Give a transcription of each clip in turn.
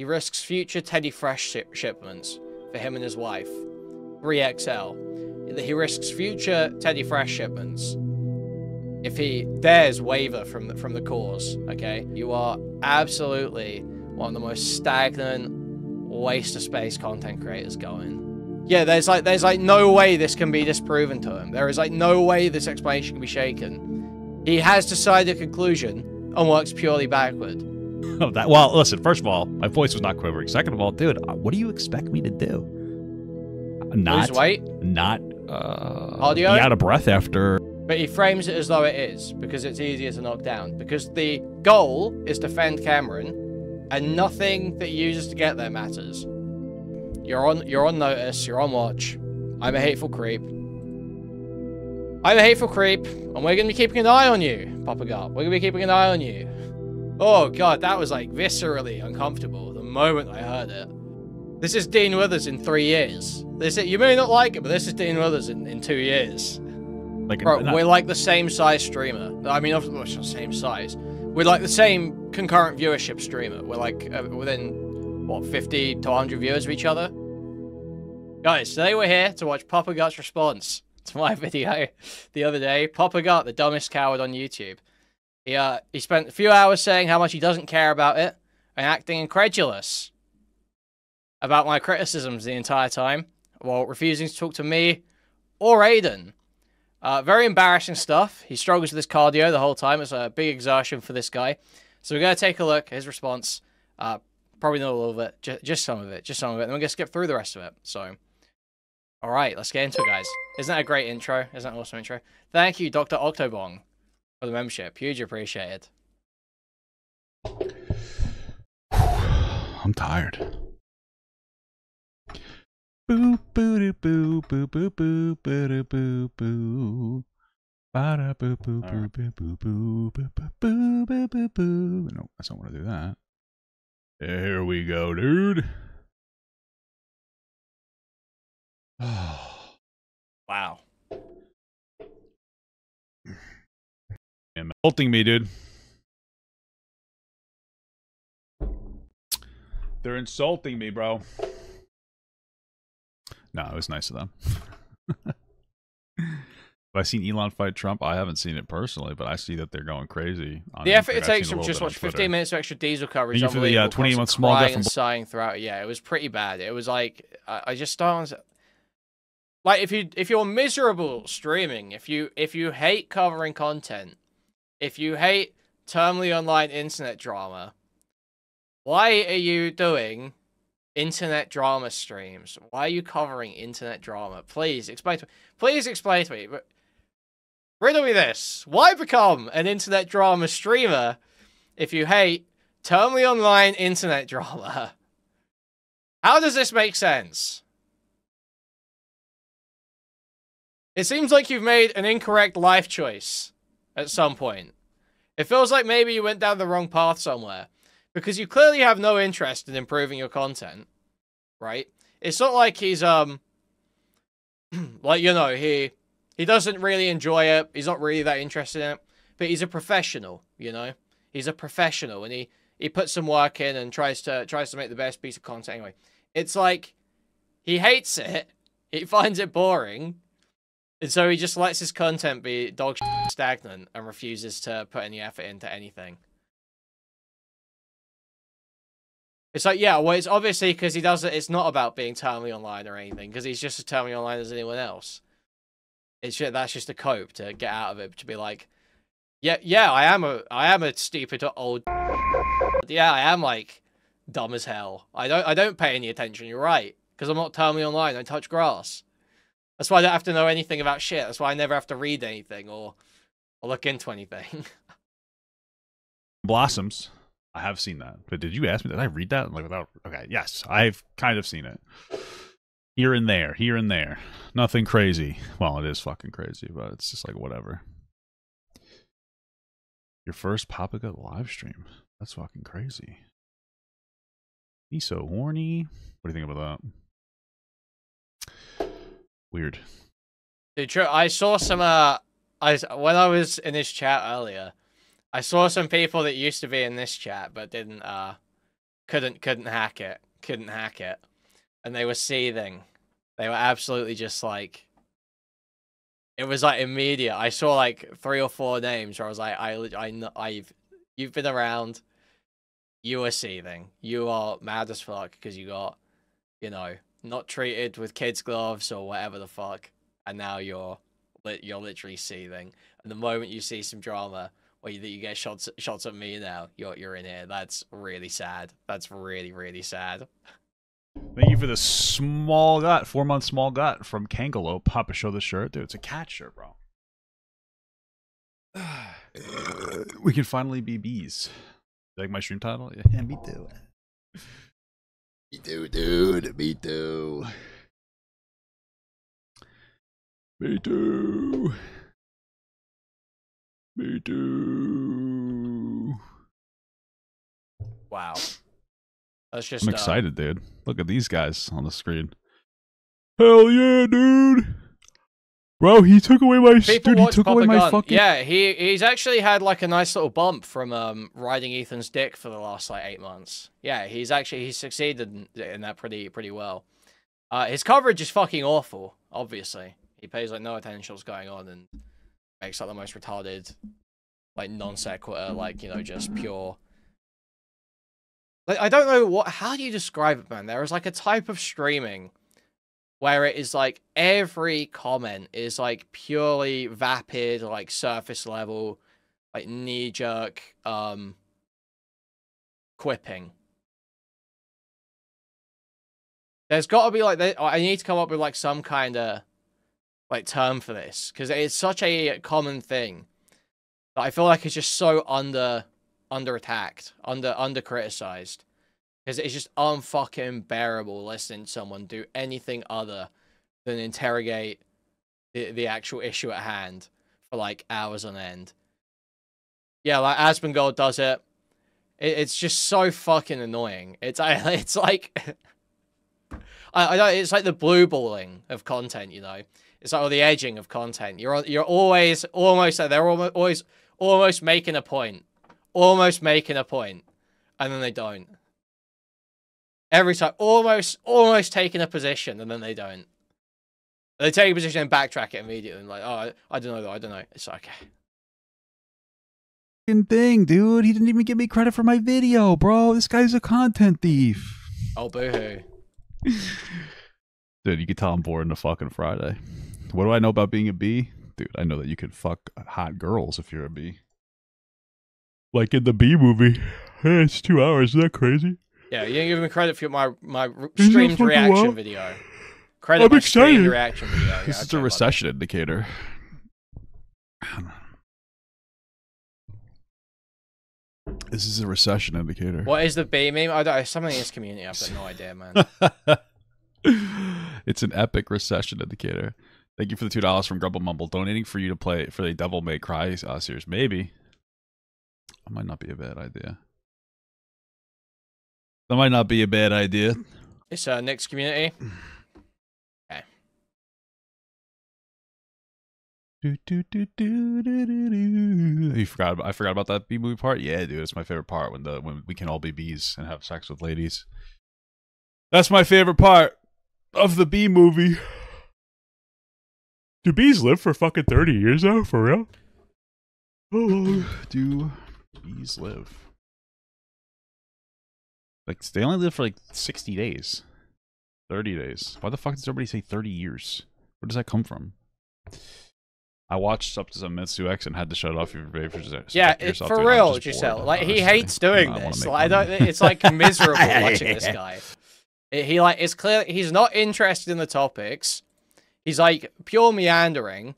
He risks future Teddy Fresh shipments for him and his wife. 3XL. He risks future Teddy Fresh shipments if he dares waver from the cause, okay? You are absolutely one of the most stagnant, waste of space content creators going. Yeah, there's like no way this can be disproven to him. There is like no way this explanation can be shaken. He has decided a conclusion and works purely backward. Oh, that, well, listen, first of all, my voice was not quivering. Second of all, dude, what do you expect me to do? Not lose weight? Not be Audio? out of breath after. But he frames it as though it is, because it's easier to knock down. Because the goal is to defend Cameron, and nothing that he uses to get there matters. You're on notice, you're on watch. I'm a hateful creep. I'm a hateful creep, and we're gonna be keeping an eye on you, Papa God. We're gonna be keeping an eye on you. Oh god, that was like viscerally uncomfortable the moment I heard it. This is Dean Withers in 3 years. You may not like it, but this is Dean Withers in 2 years. Like, bro, we're like the same size streamer. I mean, not the same size. We're like the same concurrent viewership streamer. We're like within, what, 50 to 100 viewers of each other? Guys, today we're here to watch Papa Gut's response to my video the other day. Papa Gut, the dumbest coward on YouTube. He spent a few hours saying how much he doesn't care about it and acting incredulous about my criticisms the entire time while refusing to talk to me or Aiden. Very embarrassing stuff. He struggles with his cardio the whole time. It's a big exertion for this guy. So we're going to take a look at his response. Probably not all of it. Just some of it. Just some of it. And we're going to skip through the rest of it. So, all right, let's get into it, guys. Isn't that a great intro? Isn't that an awesome intro? Thank you, Dr. Octobong, for the membership. Huge appreciated. I'm tired. Boo boo boo boo boo boo boo boo boo. Ba boo boo boo boo boo boo boo boo boo boo. No, I don't want to do that. Here we go, dude. Wow. Insulting me, dude. They're insulting me, bro. No, it was nice of them. Have I seen Elon fight Trump? I haven't seen it personally, but I see that they're going crazy. The effort it takes to just watch 15 minutes of extra diesel coverage. For the 20-month small guy from sighing throughout. Yeah, it was pretty bad. It was like I just don't. Like if you're miserable streaming, if you hate covering content, if you hate terminally online internet drama, why are you doing internet drama streams? Why are you covering internet drama? Please explain to me. Please explain to me. But riddle me this. Why become an internet drama streamer if you hate terminally online internet drama? How does this make sense? It seems like you've made an incorrect life choice at some point. It feels like maybe you went down the wrong path somewhere. Because you clearly have no interest in improving your content, right? It's not like he's, like, you know, he doesn't really enjoy it. He's not really that interested in it. But he's a professional, you know? He's a professional, and he puts some work in and tries to make the best piece of content anyway. It's like, he hates it. He finds it boring. And so he just lets his content be dog shit stagnant and refuses to put any effort into anything. It's like, yeah, well, it's obviously because he doesn't. It's not about being terminally online or anything, because he's just as terminally online as anyone else. That's just a cope to get out of it, to be like, yeah, I am a stupid old. Yeah, I am like dumb as hell. I don't pay any attention. You're right, because I'm not terminally online. I don't touch grass. That's why I don't have to know anything about shit. That's why I never have to read anything or look into anything. Blossoms. I have seen that, but did you ask me? Did I read that? Like without? Okay, yes, I've kind of seen it. Here and there, here and there. Nothing crazy. Well, it is fucking crazy, but it's just like whatever. Your first Papa Gut live stream. That's fucking crazy. He's so horny. What do you think about that? Weird. Dude, true. I saw some. When I was in this chat earlier, I saw some people that used to be in this chat but didn't couldn't hack it. Couldn't hack it. And they were seething. They were absolutely just like, it was like immediate. I saw like 3 or 4 names where I was like, you've been around. You are seething. You are mad as fuck because you got, you know, not treated with kids' gloves or whatever the fuck, and now you're literally seething. And the moment you see some drama, or you get shots at me now, you're in here. That's really sad. That's really, really sad. Thank you for the small gut, 4-month small gut from Kangaloo. Papa, show the shirt, dude. It's a cat shirt, bro. We can finally be bees. Like my stream title? Yeah, me too. Me too, dude. Me too. Me too. Me too. Wow. That's just. I'm excited, dude. Look at these guys on the screen. Hell yeah, dude. Bro, he took away my He took away my fucking. Yeah, he's actually had like a nice little bump from riding Ethan's dick for the last like 8 months. Yeah, he's succeeded in that pretty well. His coverage is fucking awful. Obviously, he pays like no attention to what's going on and makes like the most retarded, like non sequitur, like, you know, just pure. Like, I don't know how do you describe it, man? There is like a type of streaming where it is like every comment is like purely vapid, like surface level, like knee-jerk quipping. There's got to be like, I need to come up with like some kind of like term for this, because it's such a common thing that I feel like it's just so under attacked, under criticized. Because it's just unfucking bearable listening to someone do anything other than interrogate the actual issue at hand for like hours on end. Yeah, like Asmongold does it. It's just so fucking annoying. It's like I don't. It's like the blue balling of content, you know. It's like the edging of content. You're always almost like they're almost making a point, and then they don't. Every time, almost taking a position, and then they don't. They take a position and backtrack it immediately, and like, oh, I don't know, though. I don't know. It's like, Thing, dude. He didn't even give me credit for my video, bro. This guy's a content thief. oh, boo-hoo. Dude, you can tell I'm bored on a fucking Friday. What do I know about being a bee? Dude, I know that you could fuck hot girls if you're a bee. Like in the Bee movie. Hey, it's 2 hours. Isn't that crazy? Yeah, you didn't give me credit for my streamed reaction video. Credit my streamed reaction video. Yeah, this is a recession indicator. This is a recession indicator. What is the bee meme? I don't. Something in this community. I've got no idea, man. It's an epic recession indicator. Thank you for the $2 from Grumble Mumble. Donating for you to play for the Devil May Cry series. Maybe. That might not be a bad idea. That might not be a bad idea. It's Nick's community. Okay. I forgot about that bee movie part. Yeah, dude, it's my favorite part when we can all be bees and have sex with ladies. That's my favorite part of the bee movie. Do bees live for fucking 30 years now? For real? How long do bees live? Like, they only live for like 60 days. 30 days. Why the fuck does everybody say 30 years? Where does that come from? I watched up to some Mitsu X and had to shut it off. Yeah, for real, Giselle. Like, he hates doing this. Like, it's like miserable watching this guy. He like, it's clear he's not interested in the topics. He's like pure meandering.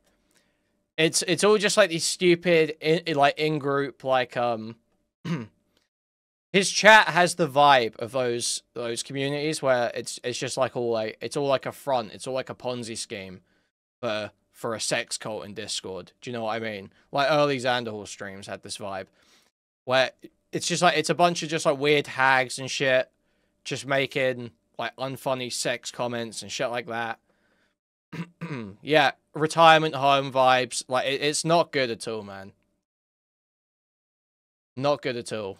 It's all just like these stupid in group like his chat has the vibe of those communities where it's just like it's all like a front. It's all like a Ponzi scheme for a sex cult in Discord. Do you know what I mean? Like early Xanderhall streams had this vibe where it's just like it's a bunch of just like weird hags and shit just making like unfunny sex comments and shit like that. Yeah, retirement home vibes. Like it's not good at all, man. Not good at all.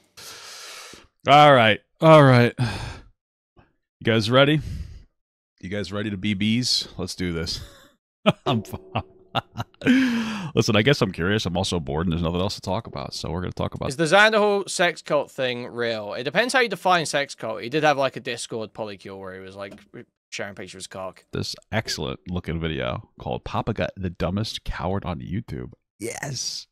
All right. All right. You guys ready? You guys ready to be bees? Let's do this. I'm Listen, I guess I'm curious. I'm also bored and there's nothing else to talk about. So we're going to talk about... Is the Xanderhal sex cult thing real? It depends how you define sex cult. He did have like a Discord polycule where he was like sharing pictures of his cock. This excellent looking video called Papa Got the Dumbest Coward on YouTube. Yes.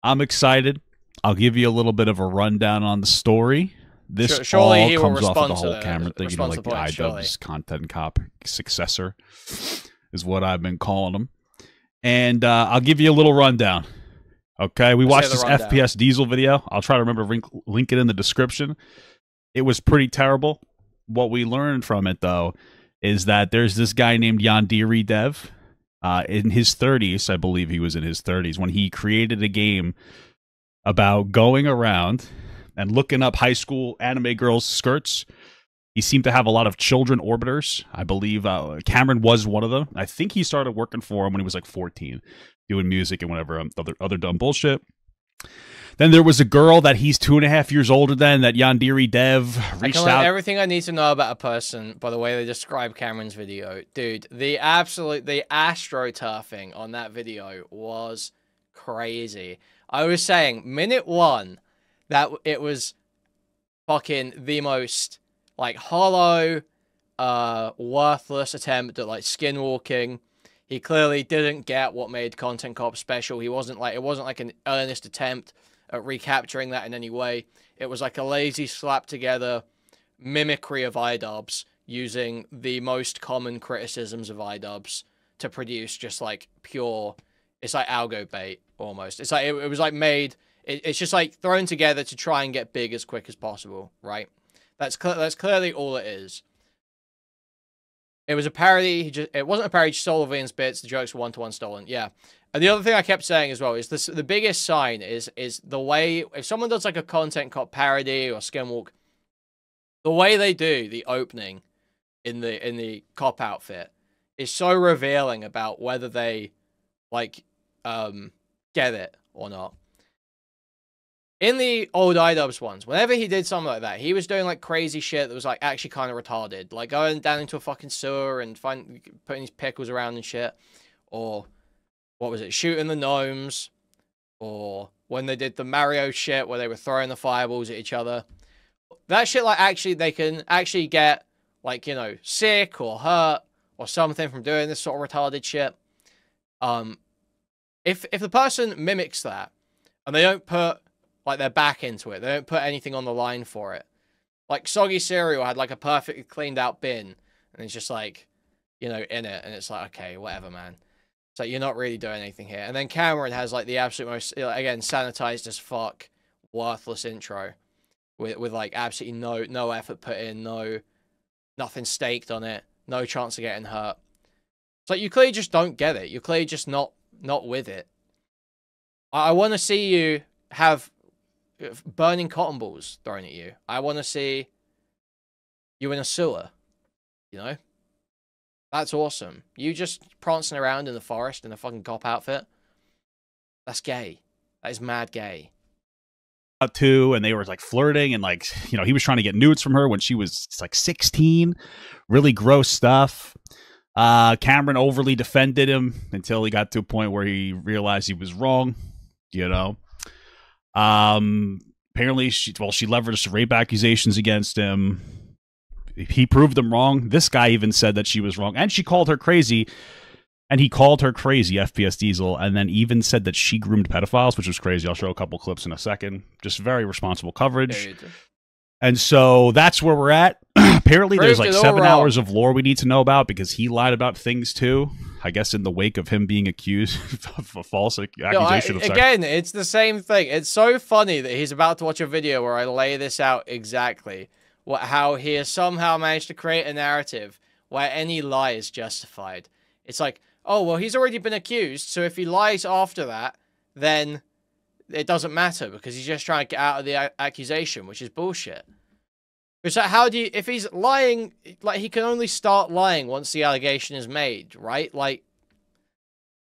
I'm excited. I'll give you a little bit of a rundown on the story. This surely all he comes will off of the respond whole to camera thing, you know, like the points, iDubbbz content cop successor is what I've been calling him. And I'll give you a little rundown. Okay, we watched this FPS Diesel video. I'll try to remember to link it in the description. It was pretty terrible. What we learned from it, though, is that there's this guy named Yandere Dev in his 30s. I believe he was in his 30s when he created a game about going around and looking up high school anime girls' skirts. He seemed to have a lot of children orbiters. I believe Cameron was one of them. I think he started working for him when he was like 14, doing music and whatever other dumb bullshit. Then there was a girl that he's 2.5 years older than, that Yandere Dev reached out. Everything I need to know about a person by the way they describe Cameron's video. Dude, the astroturfing on that video was crazy. I was saying, minute one, that it was fucking the most, like, hollow, worthless attempt at, like, skinwalking. He clearly didn't get what made Content Cop special. It wasn't like an earnest attempt at recapturing that in any way. It was like a lazy slap together mimicry of iDubbbz using the most common criticisms of iDubbbz to produce just like pure, it's like algo bait almost. It's like, it was like made, it's just like thrown together to try and get big as quick as possible, right? That's clearly all it is. It was a parody. It wasn't a parody. He stole Levine's bits. The jokes were one-to-one stolen. Yeah. And the other thing I kept saying as well is this: the biggest sign is the way, if someone does like a Content Cop parody or skinwalk, the way they do the opening in the cop outfit is so revealing about whether they like get it or not. In the old iDubbbz ones, whenever he did something like that, he was doing like crazy shit that was like actually kind of retarded. Like going down into a fucking sewer and putting his pickles around and shit. Or, what was it, shooting the gnomes. Or when they did the Mario shit where they were throwing the fireballs at each other. That shit, like, actually, they can actually get, like, you know, sick or hurt or something from doing this sort of retarded shit. If the person mimics that and they don't put like their back into it, they don't put anything on the line for it. Like Soggy Cereal had like a perfectly cleaned out bin and it's just like, you know, in it, and it's like, okay, whatever, man. So you're not really doing anything here. And then Cameron has like the absolute most, again, sanitized as fuck, worthless intro with like absolutely no effort put in, nothing staked on it, no chance of getting hurt. It's like you clearly just don't get it. You're clearly just not with it. I want to see you have burning cotton balls thrown at you. I want to see you in a sewer, you know? That's awesome. You just prancing around in the forest in a fucking cop outfit. That's gay. That is mad gay. Too, and they were like flirting, and like, you know, he was trying to get nudes from her when she was like 16. Really gross stuff. Cameron overly defended him until he got to a point where he realized he was wrong, you know. Apparently she leveraged rape accusations against him. He proved them wrong. This guy even said that she was wrong, and she called her crazy, and he called her crazy, FPS Diesel, and then even said that she groomed pedophiles, which was crazy. I'll show a couple clips in a second. Just very responsible coverage. And so that's where we're at. Apparently there's like 7 hours of lore we need to know about because he lied about things too. I guess in the wake of him being accused of a false accusation of sex. Again, it's the same thing. It's so funny that he's about to watch a video where I lay this out exactly. How he has somehow managed to create a narrative where any lie is justified. It's like, oh, well, he's already been accused, so if he lies after that, then it doesn't matter because he's just trying to get out of the accusation, which is bullshit. It's like, how do you, if he's lying, like, he can only start lying once the allegation is made, right? Like,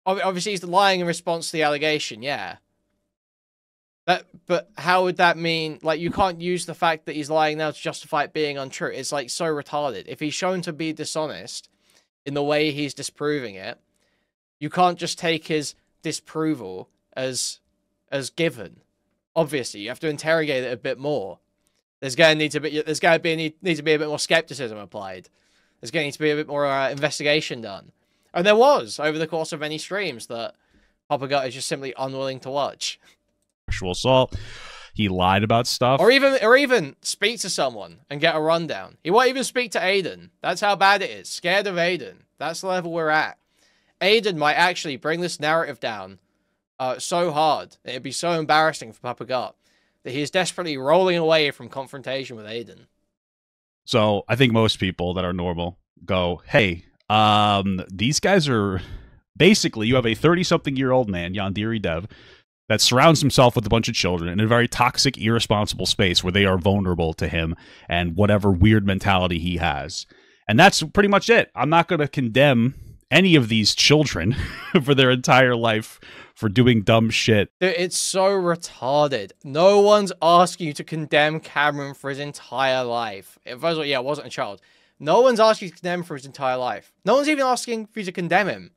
obviously he's lying in response to the allegation, yeah. But how would that mean, like, you can't use the fact that he's lying now to justify it being untrue. It's, like, so retarded. If he's shown to be dishonest in the way he's disproving it, you can't just take his disproval as given. Obviously, you have to interrogate it a bit more. There's going to need to be a bit more skepticism applied. There's going to need to be a bit more investigation done. And there was over the course of many streams that Papa Gut is just simply unwilling to watch. Sexual assault. He lied about stuff. Or even speak to someone and get a rundown. He won't even speak to Aiden. That's how bad it is. Scared of Aiden. That's the level we're at. Aiden might actually bring this narrative down so hard. It'd be so embarrassing for Papa Gut that he is desperately rolling away from confrontation with Aiden. So I think most people that are normal go, hey, these guys are... Basically, you have a 30-something-year-old man, Yandere Dev, that surrounds himself with a bunch of children in a very toxic, irresponsible space where they are vulnerable to him and whatever weird mentality he has. And that's pretty much it. I'm not going to condemn any of these children for their entire life for doing dumb shit. Dude, it's so retarded. No one's asking you to condemn Cameron for his entire life. First of all, yeah, it wasn't a child. No one's asking you to condemn him for his entire life. No one's even asking for you to condemn him.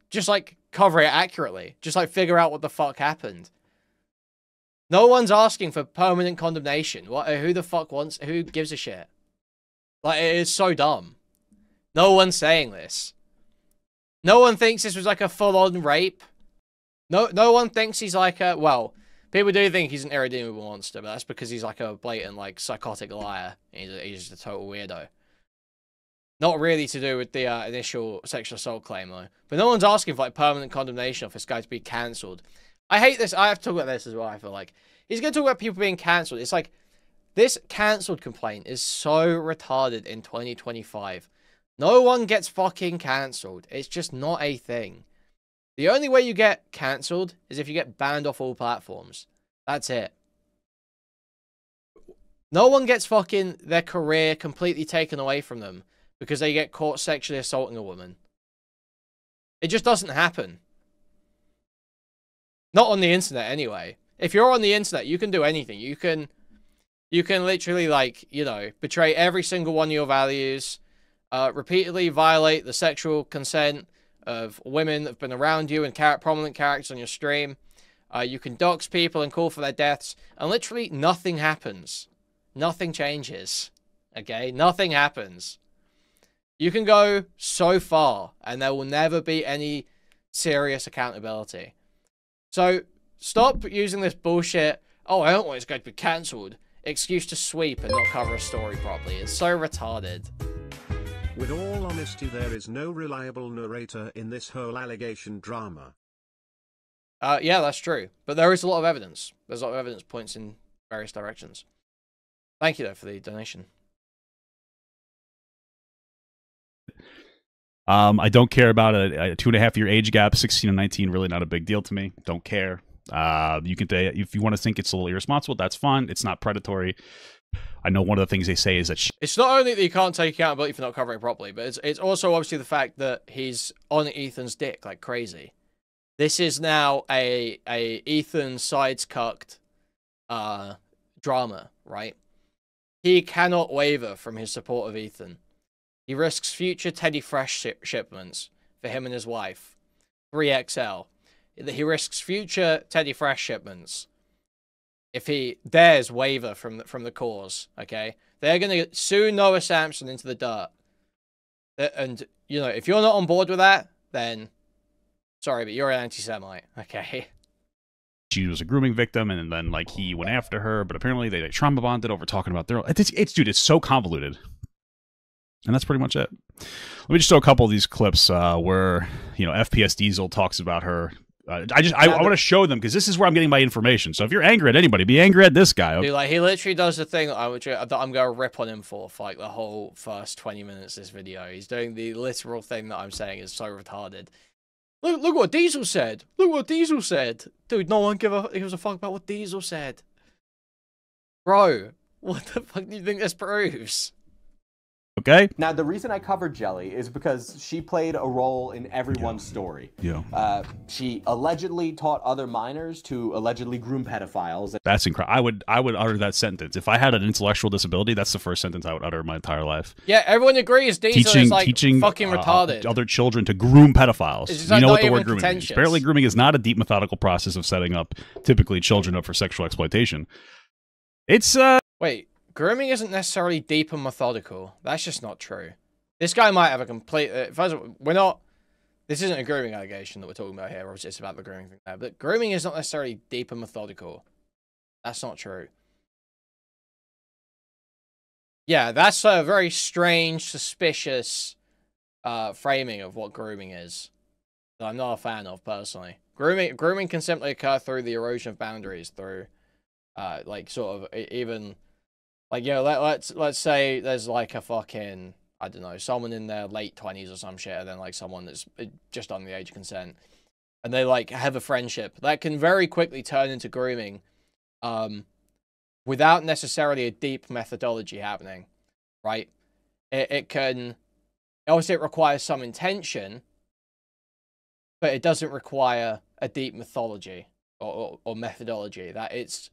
Just, like, cover it accurately. Just, like, figure out what the fuck happened. No one's asking for permanent condemnation. Who the fuck wants... Who gives a shit? Like, it is so dumb. No one's saying this. No one thinks this was, like, a full-on rape. No one thinks he's, like, a... Well, people do think he's an irredeemable monster, but that's because he's, like, a blatant, like, psychotic liar. He's just a total weirdo. Not really to do with the initial sexual assault claim, though. But no one's asking for, like, permanent condemnation of this guy to be cancelled. I hate this. I have to talk about this as well, I feel like. He's going to talk about people being cancelled. It's like, this cancelled complaint is so retarded in 2025. No one gets fucking cancelled. It's just not a thing. The only way you get cancelled is if you get banned off all platforms. That's it. No one gets fucking their career completely taken away from them because they get caught sexually assaulting a woman. It just doesn't happen. Not on the internet, anyway. If you're on the internet, you can do anything. You can literally, like, you know, betray every single one of your values, repeatedly violate the sexual consent of women that have been around you and prominent characters on your stream. You can dox people and call for their deaths, and literally nothing happens. Nothing changes. Okay? Nothing happens. You can go so far, and there will never be any serious accountability. So, stop using this bullshit, oh, I don't want this guy to be cancelled, excuse to sweep and not cover a story properly. It's so retarded. With all honesty, there is no reliable narrator in this whole allegation drama. Yeah, that's true. But there is a lot of evidence. There's a lot of evidence points in various directions. Thank you, though, for the donation. I don't care about a 2.5-year age gap. 16 and 19, really not a big deal to me. Don't care. You can, if you want to think it's a little irresponsible, that's fine. It's not predatory. I know one of the things they say is that it's not only that you can't take accountability for not covering it properly, but it's also obviously the fact that he's on Ethan's dick like crazy. This is now a Ethan sides cucked drama, right? He cannot waver from his support of Ethan. He risks future Teddy Fresh shipments for him and his wife. 3XL. He risks future Teddy Fresh shipments if he dares waver from the cause, okay? They're going to sue Noah Sampson into the dirt. And, you know, if you're not on board with that, then sorry, but you're an anti-Semite, okay? She was a grooming victim, and then, like, he went after her, but apparently they, like, trauma bonded over talking about their... Dude, it's so convoluted. And that's pretty much it. Let me just show a couple of these clips where, you know, FPS Diesel talks about her... I want to show them because this is where I'm getting my information. So if you're angry at anybody, be angry at this guy. Okay? Dude, like, he literally does the thing that I'm going to rip on him for like the whole first 20 minutes of this video. He's doing the literal thing that I'm saying is so retarded. Look what Diesel said. Look what Diesel said. Dude, no one gives a fuck about what Diesel said. Bro, what the fuck do you think this proves? Okay? Now, the reason I covered Jelly is because she played a role in everyone's story. Yeah. She allegedly taught other minors to allegedly groom pedophiles. That's incredible. I would utter that sentence. If I had an intellectual disability, that's the first sentence I would utter in my entire life. Yeah, everyone agrees Diesel is like fucking retarded. Other children to groom pedophiles. It's just, You like, know not what the even word grooming means. contentious. Apparently grooming is not a deep methodical process of setting up typically children up for sexual exploitation. It's Wait, grooming isn't necessarily deep and methodical. That's just not true. This guy might have a complete... first of all, we're not... This isn't a grooming allegation that we're talking about here. Obviously, it's about the grooming thing there. But grooming is not necessarily deep and methodical. That's not true. Yeah, that's a very strange, suspicious framing of what grooming is. That I'm not a fan of, personally. Grooming can simply occur through the erosion of boundaries, through, like, sort of, even... Like, you know, let's say there's, like, a fucking... I don't know, someone in their late 20s or some shit, and then, like, someone that's just on the age of consent. And they, like, have a friendship. That can very quickly turn into grooming without necessarily a deep methodology happening, right? It can... Obviously, it requires some intention, but it doesn't require a deep mythology or methodology. That it's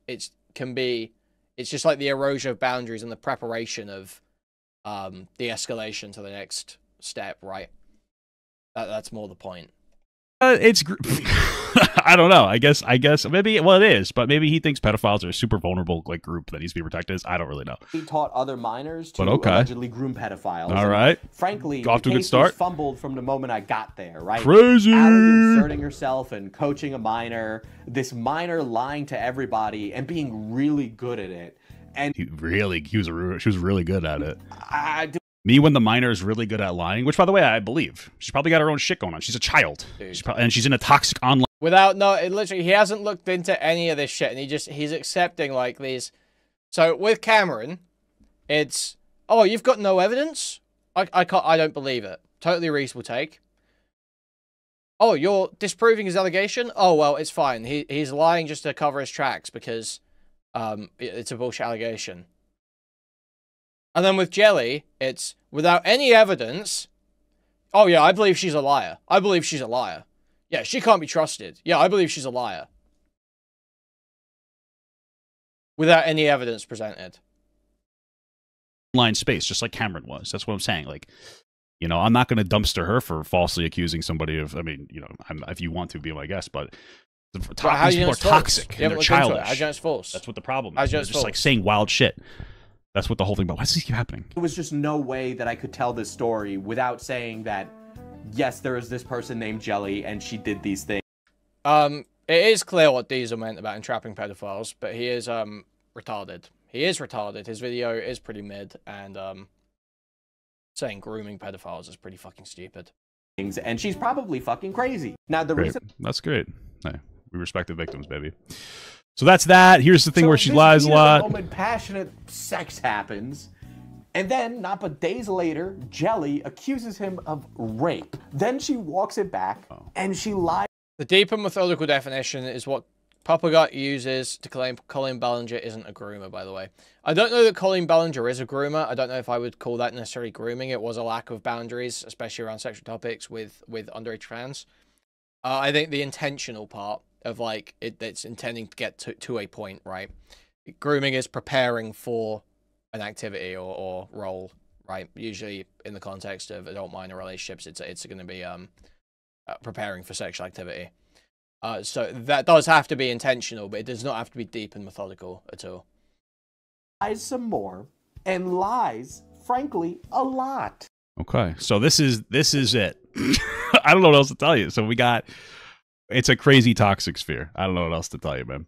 just like the erosion of boundaries and the preparation of the escalation to the next step, right? That's more the point. It's I don't know. I guess maybe, well, it is, but maybe he thinks pedophiles are a super vulnerable, like, group that needs to be protected. I don't really know. He taught other minors to allegedly groom pedophiles. All right. Frankly, off to a good start. Was fumbled from the moment I got there, right? Crazy. Allie inserting herself and coaching a minor, this minor lying to everybody and being really good at it. And she was really good at it. Me when the minor is really good at lying, which, by the way, I believe. She's probably got her own shit going on. She's a child. And she's in a toxic online... Literally, he hasn't looked into any of this shit, and he's accepting, like, these... So, with Cameron, it's, oh, you've got no evidence? I don't believe it. Totally reasonable take. Oh, you're disproving his allegation? Oh, well, it's fine. He's lying just to cover his tracks, because, it's a bullshit allegation. And then with Jelly, it's without any evidence. Oh, yeah, I believe she's a liar. I believe she's a liar. Yeah, she can't be trusted. Yeah, I believe she's a liar. Without any evidence presented. Online space, just like Cameron was. That's what I'm saying. Like, you know, I'm not going to dumpster her for falsely accusing somebody of, I mean, you know, if you want to, be my guest, but these people are toxic and they're childish. How do you know it's false? That's what the problem is. They're just like saying wild shit. That's what the whole thing about. Why does this keep happening? There was just no way that I could tell this story without saying that, yes, there is this person named Jelly, and she did these things. It is clear what Diesel meant about entrapping pedophiles, but he is, retarded. He is retarded. His video is pretty mid, and, saying grooming pedophiles is pretty fucking stupid. And she's probably fucking crazy. Now, the reason... That's great. Hey, we respect the victims, baby. So that's that. Here's the thing where she lies a lot. Moment passionate sex happens, and then, not but days later, Jelly accuses him of rape. Then she walks it back, and she lies. The deep and methodical definition is what Papa Gut uses to claim Colleen Ballinger isn't a groomer, by the way. I don't know that Colleen Ballinger is a groomer. I don't know if I would call that necessarily grooming. It was a lack of boundaries, especially around sexual topics with underage fans. I think the intentional part of, like, it's intending to get to a point, right? Grooming is preparing for an activity or role, right? Usually in the context of adult-minor relationships, it's going to be preparing for sexual activity. So that does have to be intentional, but it does not have to be deep and methodical at all. Lies some more, and lies, frankly, a lot. Okay, so this is it. I don't know what else to tell you. So we got... It's a crazy toxic sphere. I don't know what else to tell you, man.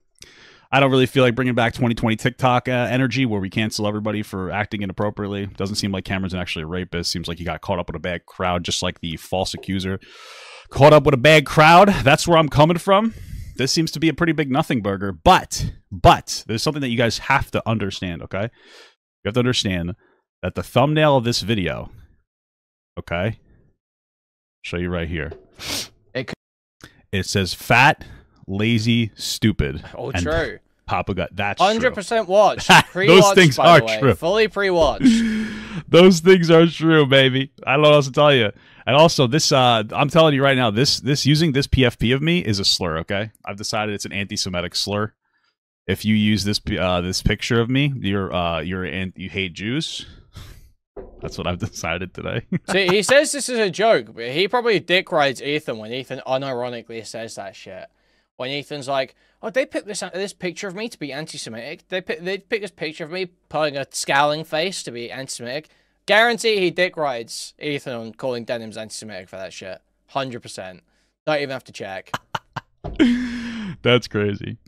I don't really feel like bringing back 2020 TikTok energy where we cancel everybody for acting inappropriately. Doesn't seem like Cameron's actually a rapist. Seems like he got caught up with a bad crowd, just like the false accuser. Caught up with a bad crowd. That's where I'm coming from. This seems to be a pretty big nothing burger. But there's something that you guys have to understand, okay? You have to understand that the thumbnail of this video, okay? Show you right here. It says fat, lazy, stupid. Oh, true. Papa Gut. That's 100% watched. Those things by are the way. true. Fully pre-watched. Those things are true, baby. I don't know what else to tell you. And also, this I'm telling you right now, this using this PFP of me is a slur. Okay, I've decided it's an anti-Semitic slur. If you use this this picture of me, you hate Jews. That's what I've decided today. See, he says this is a joke, but he probably dick rides Ethan when Ethan unironically says that shit. When Ethan's like, "Oh, they picked this picture of me to be anti-Semitic. They picked this picture of me putting a scowling face to be anti-Semitic." Guarantee he dick rides Ethan on calling denims anti-Semitic for that shit. 100%. Don't even have to check. That's crazy.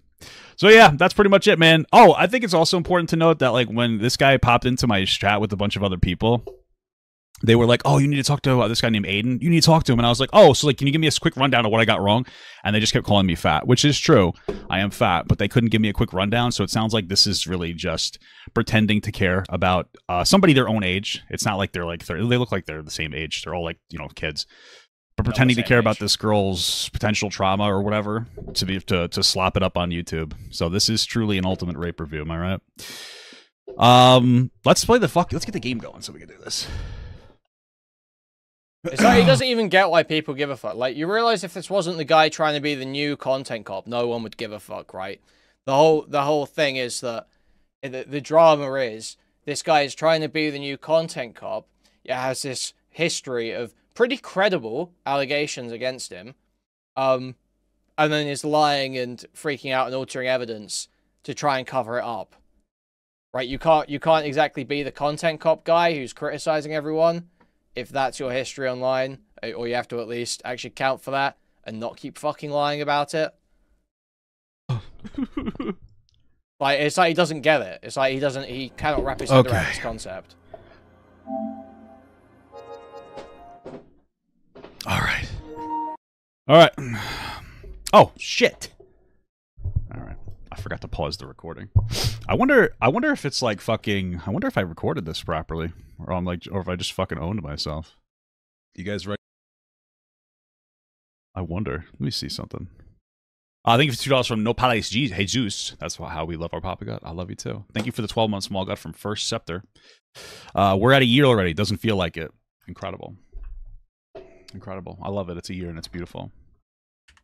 So yeah, that's pretty much it, man. Oh, I think it's also important to note that like when this guy popped into my chat with a bunch of other people, they were like, "Oh, you need to talk to this guy named Aiden. You need to talk to him." And I was like, "Oh, so like, can you give me a quick rundown of what I got wrong?" And they just kept calling me fat, which is true. I am fat, but they couldn't give me a quick rundown. So it sounds like this is really just pretending to care about somebody their own age. It's not like they're like 30. They look like they're the same age. They're all like, you know, kids. But pretending to care about this girl's potential trauma or whatever to slap it up on YouTube. So this is truly an ultimate rape review. Am I right? Let's play let's get the game going so we can do this. It's like he doesn't even get why people give a fuck. Like, you realize if this wasn't the guy trying to be the new content cop, no one would give a fuck, right? The whole thing is that the drama is this guy is trying to be the new content cop. It has this history of pretty credible allegations against him, and then is lying and freaking out and altering evidence to try and cover it up. Right? You can't exactly be the content cop guy who's criticizing everyone if that's your history online, or you have to at least actually count for that and not keep fucking lying about it. Like, it's like he doesn't get it. It's like he cannot wrap his head around this concept. All right. Oh shit. All right. I forgot to pause the recording. I wonder if it's like fucking. I wonder if I recorded this properly, or if I just fucking owned myself. You guys ready? I wonder. Let me see something. I think it's $2 from No Palace Jesus. That's how we love our Papa God. I love you too. Thank you for the 12-month small gut from First Scepter. We're at a year already. Doesn't feel like it. Incredible. Incredible. I love it. It's a year and it's beautiful.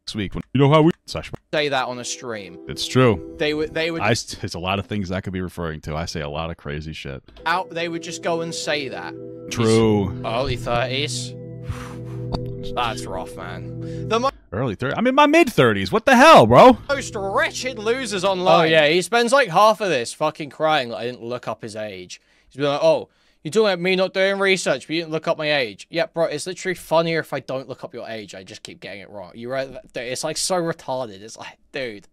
Next week, you know how we say that on a stream. It's true. They would. There's a lot of things that could be referring to. I say a lot of crazy shit. They would just go and say that. True. Early 30s. That's rough, man. Early 30s. I'm in my mid 30s. What the hell, bro? Most wretched losers online. Oh yeah, he spends like half of this fucking crying that I didn't look up his age. He's been like, "Oh, you're talking about me not doing research, but you didn't look up my age." Yeah, bro, it's literally funnier if I don't look up your age. I just keep getting it wrong. You're right. It's like so retarded. It's like, dude,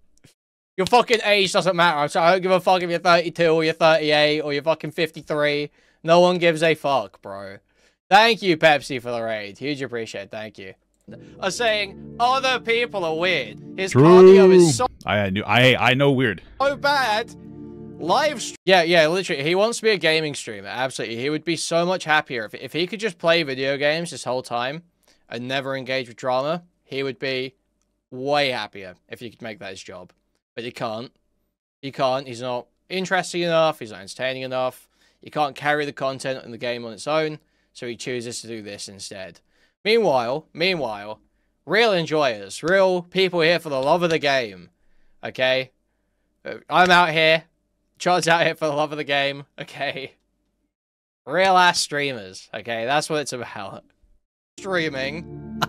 your fucking age doesn't matter. I don't give a fuck if you're 32 or you're 38 or you're fucking 53. No one gives a fuck, bro. Thank you, Pepsi, for the raid. Huge appreciate. Thank you. I'm saying other people are weird. His cardio is so I know weird. So bad. Yeah, literally. He wants to be a gaming streamer. Absolutely. He would be so much happier if he could just play video games this whole time and never engage with drama. He would be way happier if he could make that his job. But he can't. He can't. He's not interesting enough. He's not entertaining enough. He can't carry the content in the game on its own. So he chooses to do this instead. Meanwhile, real enjoyers, real people here for the love of the game. Okay? I'm out here. Chad's out here for the love of the game. Okay? Real ass streamers. Okay? That's what it's about. Streaming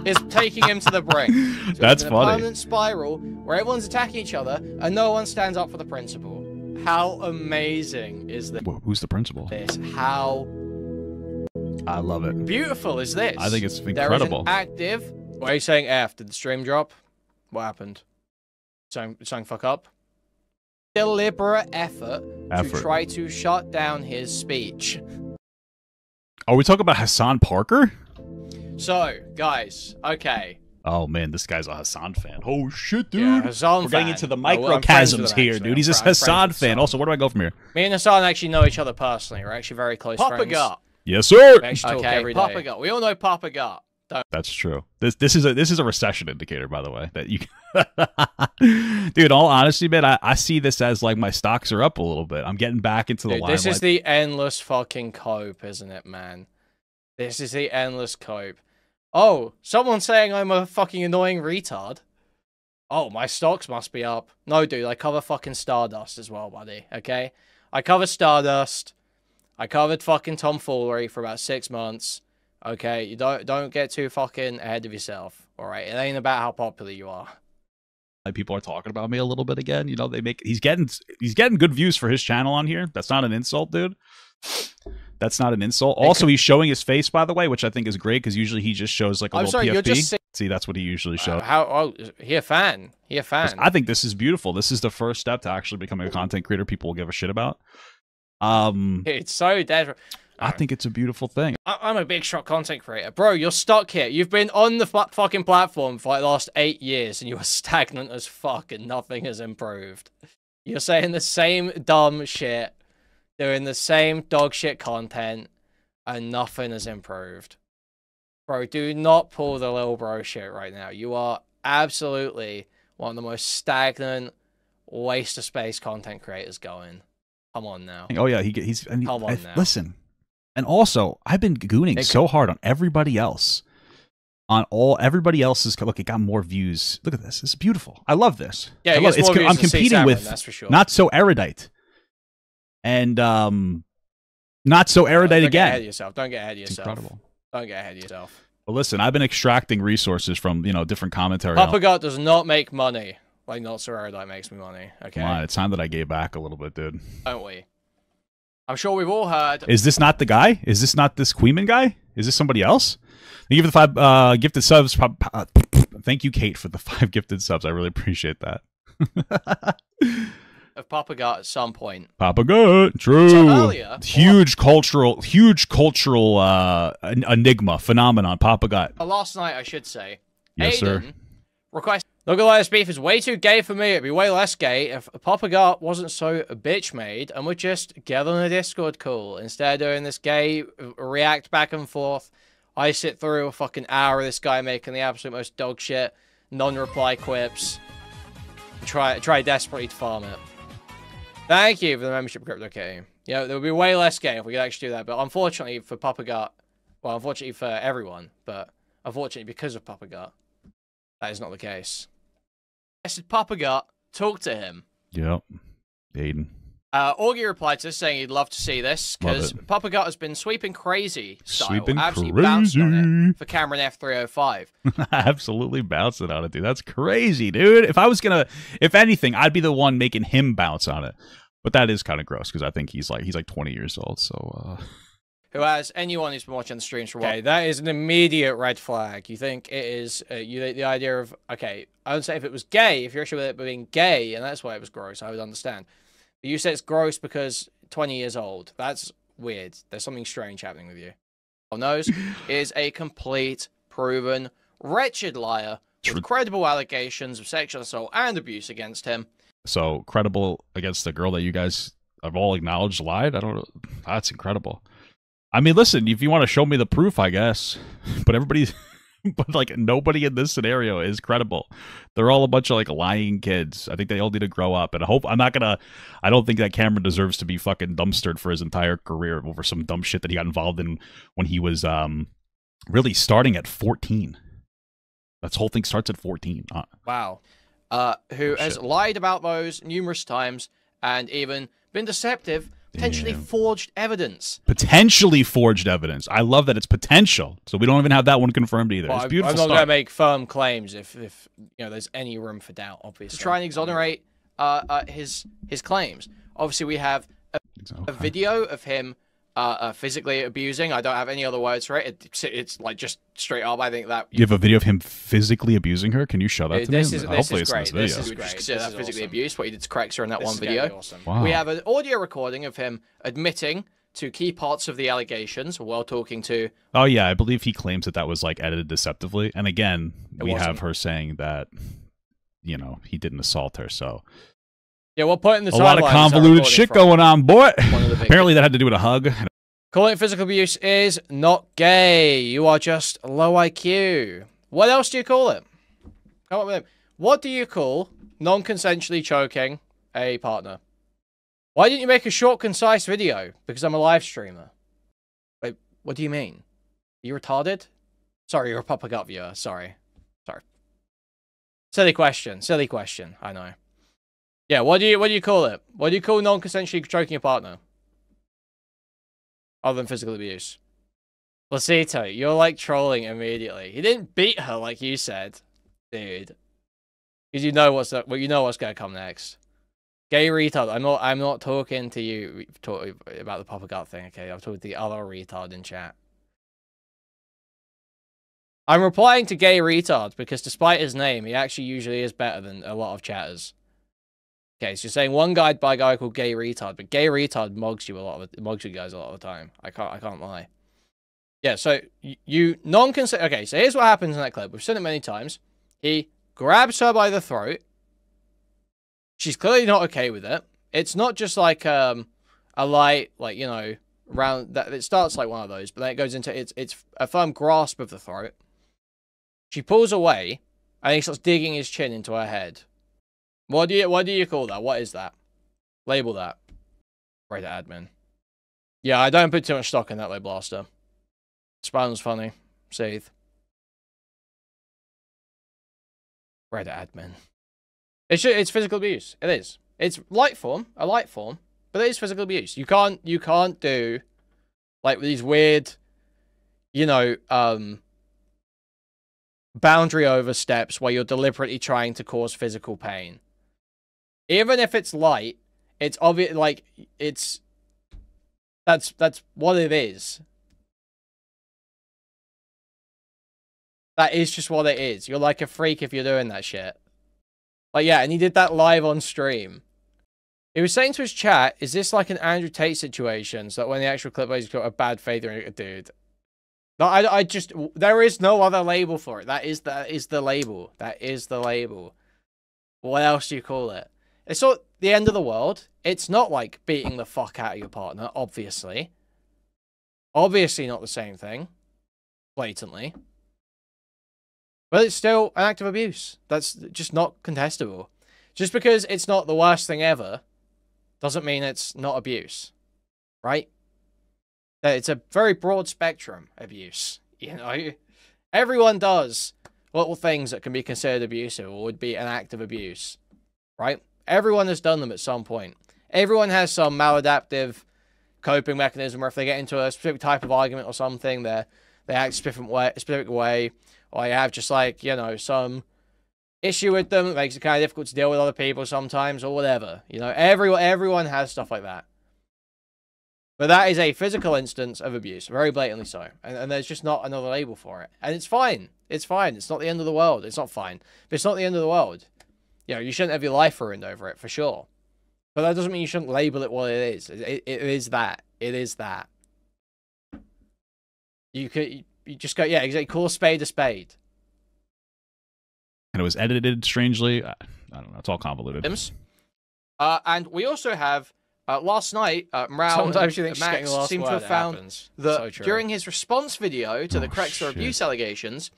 is taking him to the brink. So that's it's funny. A permanent spiral where everyone's attacking each other and no one stands up for the principal. How amazing is this? Who's the principal? How I love it. beautiful is this? I think it's incredible. There is an active. Why are you saying F? Did the stream drop? What happened? Something fuck up? Deliberate effort to try to shut down his speech. Are we talking about Hassan Parker? So, guys, okay. Oh man, this guy's a Hassan fan. Oh shit, dude. Yeah, Hassan We're fan. getting into the microcosms here, dude. He's a Hassan fan. Also, where do I go from here? Me and Hassan actually know each other personally. We're actually very close friends. Yes, sir. We actually talk every day. Papa Gut. We all know Papa Gut. That's true. This is a recession indicator, by the way. That you, dude. In all honesty, man, I see this as like my stocks are up a little bit. I'm getting back into the limelight. This is the endless fucking cope, isn't it, man? This is the endless cope. Oh, someone's saying I'm a fucking annoying retard. Oh, my stocks must be up. No, dude, I cover fucking Stardust as well, buddy. Okay, I cover Stardust. I covered fucking tomfoolery for about 6 months. Okay, you don't get too fucking ahead of yourself. All right, it ain't about how popular you are. Like, people are talking about me a little bit again. You know, he's getting good views for his channel on here. That's not an insult, dude. That's not an insult. Also, he's showing his face, by the way, which I think is great because usually he just shows like a little PFP. You're just see, that's what he usually shows. He a fan? He a fan? I think this is beautiful. This is the first step to actually becoming a content creator people will give a shit about. It's so dead. I think it's a beautiful thing. I'm a big shot content creator. Bro, you're stuck here. You've been on the fucking platform for like the last 8 years and you are stagnant as fuck and nothing has improved. You're saying the same dumb shit, doing the same dog shit content, and nothing has improved. Bro, do not pull the little bro shit right now. You are absolutely one of the most stagnant, waste of space content creators going. Come on now. Oh yeah, he's. I mean, come on now. Listen. And also, I've been gooning so hard on everybody else. Everybody else's. Look, it got more views. Look at this. It's beautiful. I love this. Yeah, I'm competing with that's for sure. Not So Erudite. And Not So Erudite again. Don't get ahead of yourself. Don't get ahead of yourself. It's incredible. Don't get ahead of yourself. Well, listen, I've been extracting resources from, you know, different commentary. Papa God does not make money like Not So Erudite makes me money. Okay. Come on, it's time that I gave back a little bit, dude. Don't we? I'm sure we've all heard. Is this not the guy? Is this not this Kuihman guy? Is this somebody else? Thank you for the 5 gifted subs. Thank you, Kate, for the 5 gifted subs. I really appreciate that. Of Papa God at some point. Papa God, true. So earlier, huge cultural enigma, phenomenon. Papa God. Last night, I should say. Yes, sir. Request. Look at this beef is way too gay for me. It'd be way less gay if Papa God wasn't so bitch made and would just get on a Discord call instead of doing this gay react back and forth. I sit through a fucking hour of this guy making the absolute most dog shit non-reply quips. Try desperately to farm it. Thank you for the membership, CryptoKitty. You know, there would be way less gay if we could actually do that, but unfortunately for Papa God, well, unfortunately for everyone, but unfortunately because of Papa God, that is not the case. I said, Papa God, talk to him. Yep. Aiden. Augie replied to this saying he'd love to see this because Papa God has been sweeping crazy style. Absolutely bounced on it for Cameron F305. Absolutely bouncing on it, dude. That's crazy, dude. If I was gonna, if anything, I'd be the one making him bounce on it. But that is kind of gross because I think he's like 20 years old. So. Who has anyone who's been watching the streams for a while? Okay, that is an immediate red flag. You think it is the idea of, okay, I would say if it was gay, if you're actually with it being gay, and that's why it was gross, I would understand. But you said it's gross because 20 years old. That's weird. There's something strange happening with you. Knows is a complete, proven, wretched liar with credible allegations of sexual assault and abuse against him. So, credible against the girl that you guys have all acknowledged lied? I don't know. That's incredible. I mean, listen, if you want to show me the proof, I guess. But but like nobody in this scenario is credible. They're all a bunch of like lying kids. I think they all need to grow up. And I don't think that Cameron deserves to be fucking dumpstered for his entire career over some dumb shit that he got involved in when he was really starting at 14. That whole thing starts at 14. Wow. Who has lied about those numerous times and even been deceptive. Potentially forged evidence. Potentially forged evidence. I love that it's potential. So we don't even have that one confirmed either. Well, it's beautiful. I'm not going to make firm claims if you know there's any room for doubt. Obviously, to try and exonerate his claims. Obviously, we have a video of him physically abusing. I don't have any other words for it. It's like just straight up. I think that you have a video of him physically abusing her. Can you show that to me? Hopefully it's great. This is great. Consider that physically abused. What he did to Crexer in that one video. Awesome. Wow. We have an audio recording of him admitting to key parts of the allegations while talking to. Oh yeah, I believe he claims that was like edited deceptively. And again, we have her saying that you know he didn't assault her. So. Yeah, what point in the a lot of convoluted shit going on, boy. Apparently that had to do with a hug. Calling it physical abuse is not gay. You are just low IQ. What else do you call it? Come up with it. What do you call non-consensually choking a partner? Why didn't you make a short, concise video? Because I'm a live streamer. Wait, what do you mean? Are you retarded? Sorry, you're a Papa Gut viewer. Sorry. Silly question. Silly question. I know. Yeah, what do you call it? What do you call non-consensually choking your partner? Other than physical abuse. Placito, you're like trolling immediately. He didn't beat her like you said, dude. Because you know what's gonna come next. Gay retard. I'm not talking to you about the Papa Gut thing, okay? I'm talking to the other retard in chat. I'm replying to gay retard because despite his name, he actually usually is better than a lot of chatters. Okay, so you're saying one guy by a guy called gay retard, but gay retard mugs you guys a lot of the time. I can't lie. Yeah, so you non-consent. Okay, so here's what happens in that clip. We've seen it many times. He grabs her by the throat. She's clearly not okay with it. It's not just like a light, like, you know, round that. It starts like one of those, but then it goes into it's a firm grasp of the throat. She pulls away, and he starts digging his chin into her head. What do you call that? What is that? Label that. Right, admin. Yeah, I don't put too much stock in that, though, Blaster. Spawn's funny. Seeth. Right, admin. It's physical abuse. It is. It's a light form, but it is physical abuse. You can't do like these weird, you know, boundary oversteps where you're deliberately trying to cause physical pain. Even if it's light, it's obvious, like, that's what it is. That is just what it is. You're like a freak if you're doing that shit. Like, yeah, and he did that live on stream. He was saying to his chat, is this like an Andrew Tate situation, so that when the actual clip he's got a bad faith or a dude? No, I just, there is no other label for it. That is the label. That is the label. What else do you call it? It's not the end of the world. It's not like beating the fuck out of your partner, obviously. Obviously not the same thing. Blatantly. But it's still an act of abuse. That's just not contestable. Just because it's not the worst thing ever, doesn't mean it's not abuse. Right? It's a very broad spectrum abuse. You know? Everyone does little things that can be considered abusive or would be an act of abuse. Right? Everyone has done them at some point. Everyone has some maladaptive coping mechanism where if they get into a specific type of argument or something, they act a specific way, or you have just like, you know, some issue with them that makes it kind of difficult to deal with other people sometimes, or whatever. You know, everyone has stuff like that. But that is a physical instance of abuse, very blatantly so. And there's just not another label for it. And it's fine. It's fine. It's not the end of the world. It's not fine. But it's not the end of the world. You know, you shouldn't have your life ruined over it, for sure. But that doesn't mean you shouldn't label it what it is. It is that. It is that. You just go, yeah, exactly. Call a spade a spade. And it was edited strangely. I don't know. It's all convoluted. And we also have, last night, Mrao and Max seem to have found that during his response video to the Crexor abuse allegations,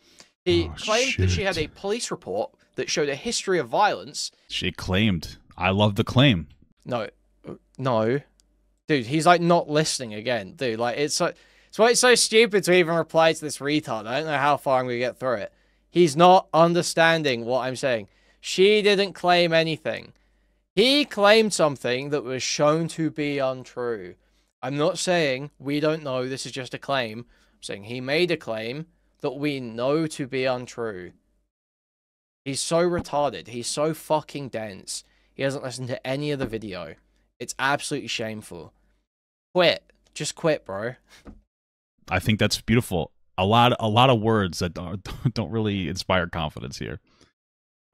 he claimed that she had a police report that showed a history of violence. She claimed. I love the claim. No. Dude, he's like not listening again. Dude, like it's so stupid to even reply to this retard. I don't know how far I'm going to get through it. He's not understanding what I'm saying. She didn't claim anything. He claimed something that was shown to be untrue. I'm not saying we don't know this is just a claim. I'm saying he made a claim that we know to be untrue. He's so retarded. He's so fucking dense. He hasn't listened to any of the video. It's absolutely shameful. Quit. Just quit, bro. I think that's beautiful. A lot of words that don't really inspire confidence here.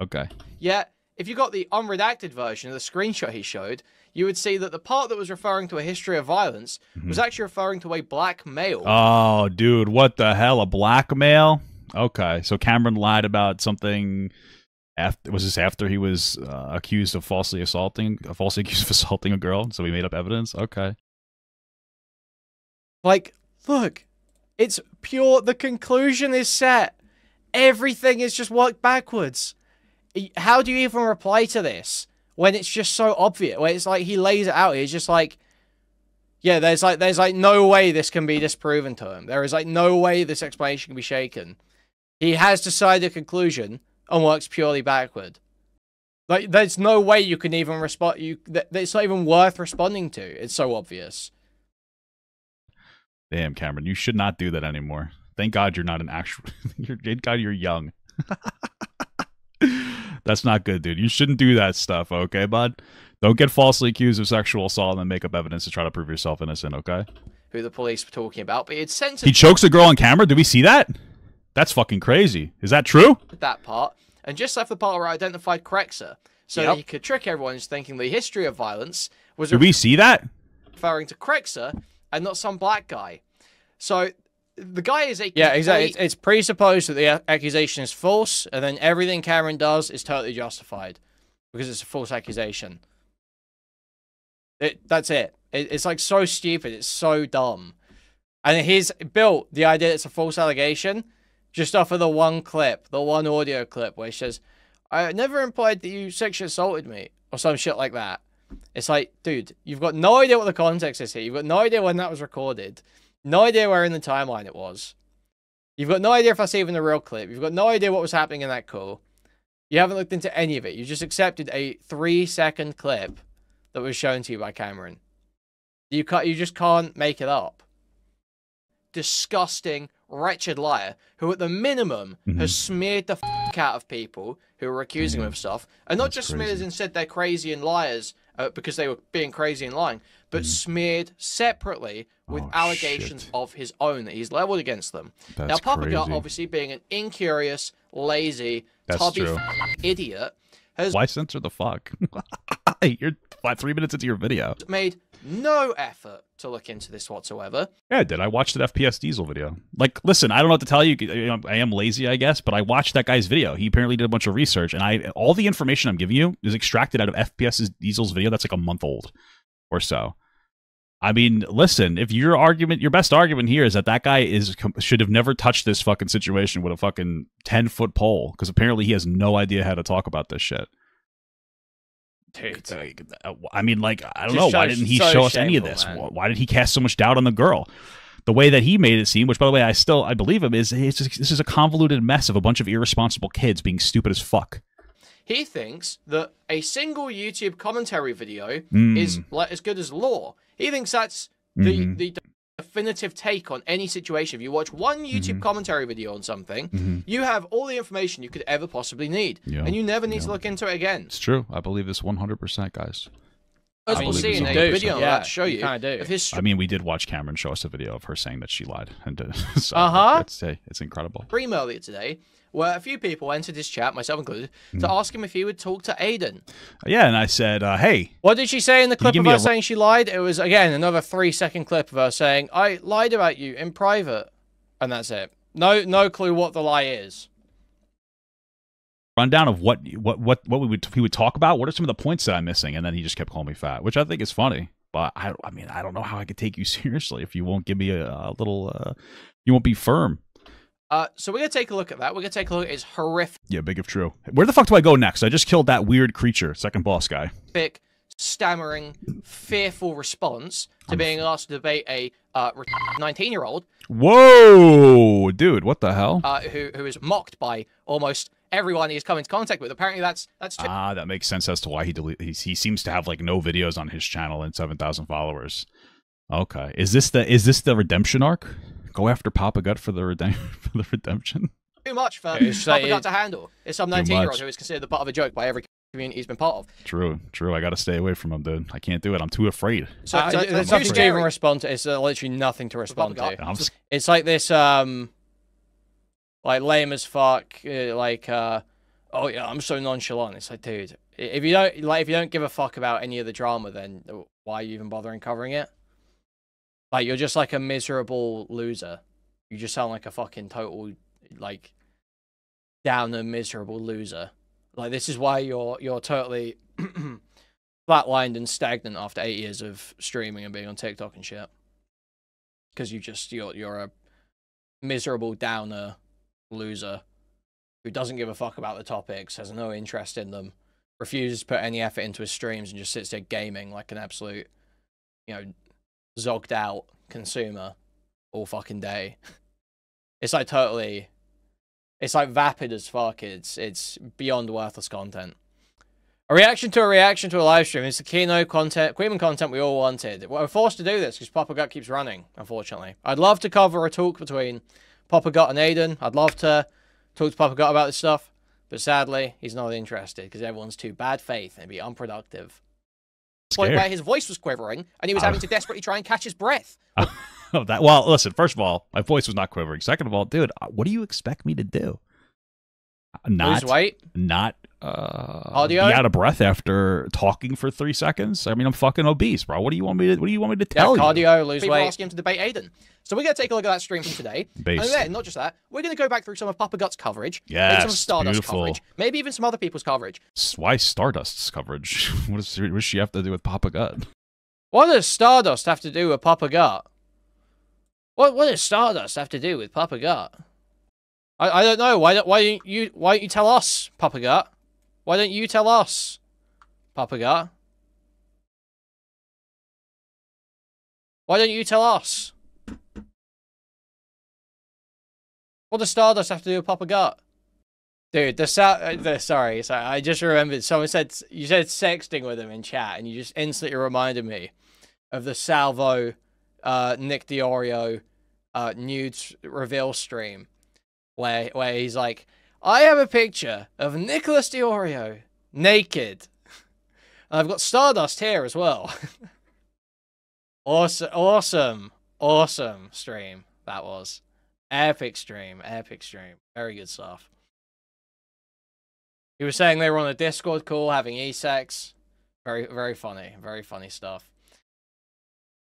Okay. Yeah, if you got the unredacted version of the screenshot he showed, you would see that the part that was referring to a history of violence was actually referring to a black male. Oh, dude, what the hell? A black male? Okay, so Cameron lied about something. Was this after he was accused of falsely assaulting a girl? So he made up evidence. Okay. Like, look, it's pure. The conclusion is set. Everything is just worked backwards. How do you even reply to this when it's just so obvious? When it's like he lays it out. He's just like, yeah, there's like no way this can be disproven to him. There is like no way this explanation can be shaken. He has decided a conclusion and works purely backward. Like, there's no way you can even respond. It's not even worth responding to. It's so obvious. Damn, Cameron, you should not do that anymore. Thank God you're not an actual. Thank God you're young. That's not good, dude. You shouldn't do that stuff, okay, bud? Don't get falsely accused of sexual assault and then make up evidence to try to prove yourself innocent, okay? Who the police were talking about, but it's censored. He chokes a girl on camera? Did we see that? That's fucking crazy. Is that true? That part, and just left the part where I identified Crexer, so that he could trick everyone into thinking the history of violence was. Did we see that? Referring to Crexer and not some black guy. So the guy is a exactly. It's presupposed that the accusation is false, and then everything Cameron does is totally justified because it's a false accusation. That's it. It's like so stupid. It's so dumb. And he's built the idea it's a false allegation just off of the one clip, the one audio clip where he says, I never implied that you sexually assaulted me, or some shit like that. It's like, dude, you've got no idea what the context is here. You've got no idea when that was recorded. No idea where in the timeline it was. You've got no idea if that's even a real clip. You've got no idea what was happening in that call. You haven't looked into any of it. You just accepted a 3-second clip that was shown to you by Cameron. You just can't make it up. Disgusting, wretched liar who at the minimum has smeared the f*** out of people who were accusing him of stuff. And not just smeared and said they're crazy and liars because they were being crazy and lying, but smeared separately with allegations of his own that he's leveled against them. Now, Papa Gut, obviously being an incurious, lazy, tubby idiot, has... Why censor the fuck? You're 3 minutes into your video. Made no effort to look into this whatsoever. Yeah, I did. I watched that FPS Diesel video. Like, listen, I don't know what to tell you. I am lazy, I guess, but I watched that guy's video. He apparently did a bunch of research, and all the information I'm giving you is extracted out of FPS Diesel's video that's like a month old or so. I mean, listen, if your best argument here is that guy should have never touched this fucking situation with a fucking 10-foot pole, because apparently he has no idea how to talk about this shit. Dude, I mean, like, I don't know. Why didn't he show us any of this? Man. Why did he cast so much doubt on the girl? The way that he made it seem, which, by the way, I believe him, is this is a convoluted mess of a bunch of irresponsible kids being stupid as fuck. He thinks that a single YouTube commentary video is like as good as law. He thinks that's the definitive take on any situation. If you watch one YouTube commentary video on something, you have all the information you could ever possibly need, and you never need to look into it again. It's true. I believe this 100%, guys. As we'll see in a video that show you of his. I mean, we did watch Cameron show us a video of her saying that she lied, and so it's incredible. Stream earlier today, where a few people entered his chat, myself included, to ask him if he would talk to Aiden. Yeah, and I said, hey. What did she say in the clip of her saying she lied? It was, again, another 3-second clip of her saying, I lied about you in private. And that's it. No clue what the lie is. Rundown of what he would talk about. What are some of the points that I'm missing? And then he just kept calling me fat, which I think is funny. But I mean, I don't know how I could take you seriously if you won't give me a little, you won't be firm. So we're going to take a look at that. We're going to take a look at his horrific... Yeah, big if true. Where the fuck do I go next? I just killed that weird creature, second boss guy. Stammering, fearful response to being asked to debate a 19-year-old. Whoa! Dude, what the hell? Who is mocked by almost everyone he's come into contact with. Apparently that's... that makes sense as to why he seems to have, like, no videos on his channel and 7,000 followers. Okay. Is this the redemption arc? Go after Papa Gut for the redemption. Too much for Papa Gut to handle. It's some 19-year-old who is considered the butt of a joke by every community he's been part of. True. I got to stay away from him, dude. I can't do it. I'm too afraid. So there's nothing to even respond to. It's literally nothing to respond to. It's like this, like lame as fuck. Oh yeah, I'm so nonchalant. It's like, dude, if you don't give a fuck about any of the drama, then why are you even bothering covering it? Like, you're just like a miserable loser. You just sound like a fucking total, like, down and miserable loser. Like, this is why you're totally flatlined and stagnant after 8 years of streaming and being on TikTok and shit. because you're a miserable downer loser who doesn't give a fuck about the topics, has no interest in them, refuses to put any effort into his streams, and just sits there gaming like an absolute, zogged out consumer all fucking day. It's like totally, it's like vapid as fuck. It's beyond worthless content. A reaction to a live stream is the Kuihman content we all wanted. We're forced to do this because Papa Gut keeps running, unfortunately. I'd love to cover a talk between Papa Gut and Aiden. I'd love to talk to Papa Gut about this stuff, but sadly, he's not interested because everyone's too bad faith and it'd be unproductive. Point where his voice was quivering and he was having to desperately try and catch his breath. Well, listen, first of all, my voice was not quivering. Second of all, dude, what do you expect me to do? Lose weight? Not audio? Be out of breath after talking for 3 seconds? I mean, I'm fucking obese, bro. What do you want me to tell you? Cardio, lose weight. People asking him to debate Aiden. So we're going to take a look at that stream from today. Base. And then, not just that, we're going to go back through some of Papa Gut's coverage. Yes, maybe some of Stardust beautiful. coverage. Maybe even some other people's coverage. Why Stardust's coverage? What does she have to do with Papa Gut? What does Stardust have to do with Papa Gut? What does Stardust have to do with Papa Gut? I don't know. Why don't you tell us, Papa Gut? Why don't you tell us, Papa Gut? Why don't you tell us? What does Stardust have to do with Papa Gut? Dude, sorry, I just remembered. Someone said, you said sexting with him in chat, and you just instantly reminded me of the Salvo, Nick Diorio, nudes reveal stream, where he's like, I have a picture of Nicholas Diorio naked. And I've got Stardust here as well. Awesome stream that was. Epic stream. Very good stuff. He was saying they were on a Discord call having e-sex. Very funny stuff.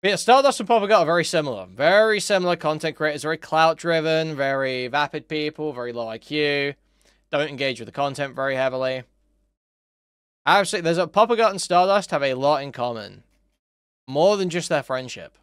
But yeah, Stardust and Papa Gut are very similar. Very similar content creators. Very clout-driven, very vapid people, very low IQ. Don't engage with the content very heavily. Absolutely, Papa Gut and Stardust have a lot in common. More than just their friendship.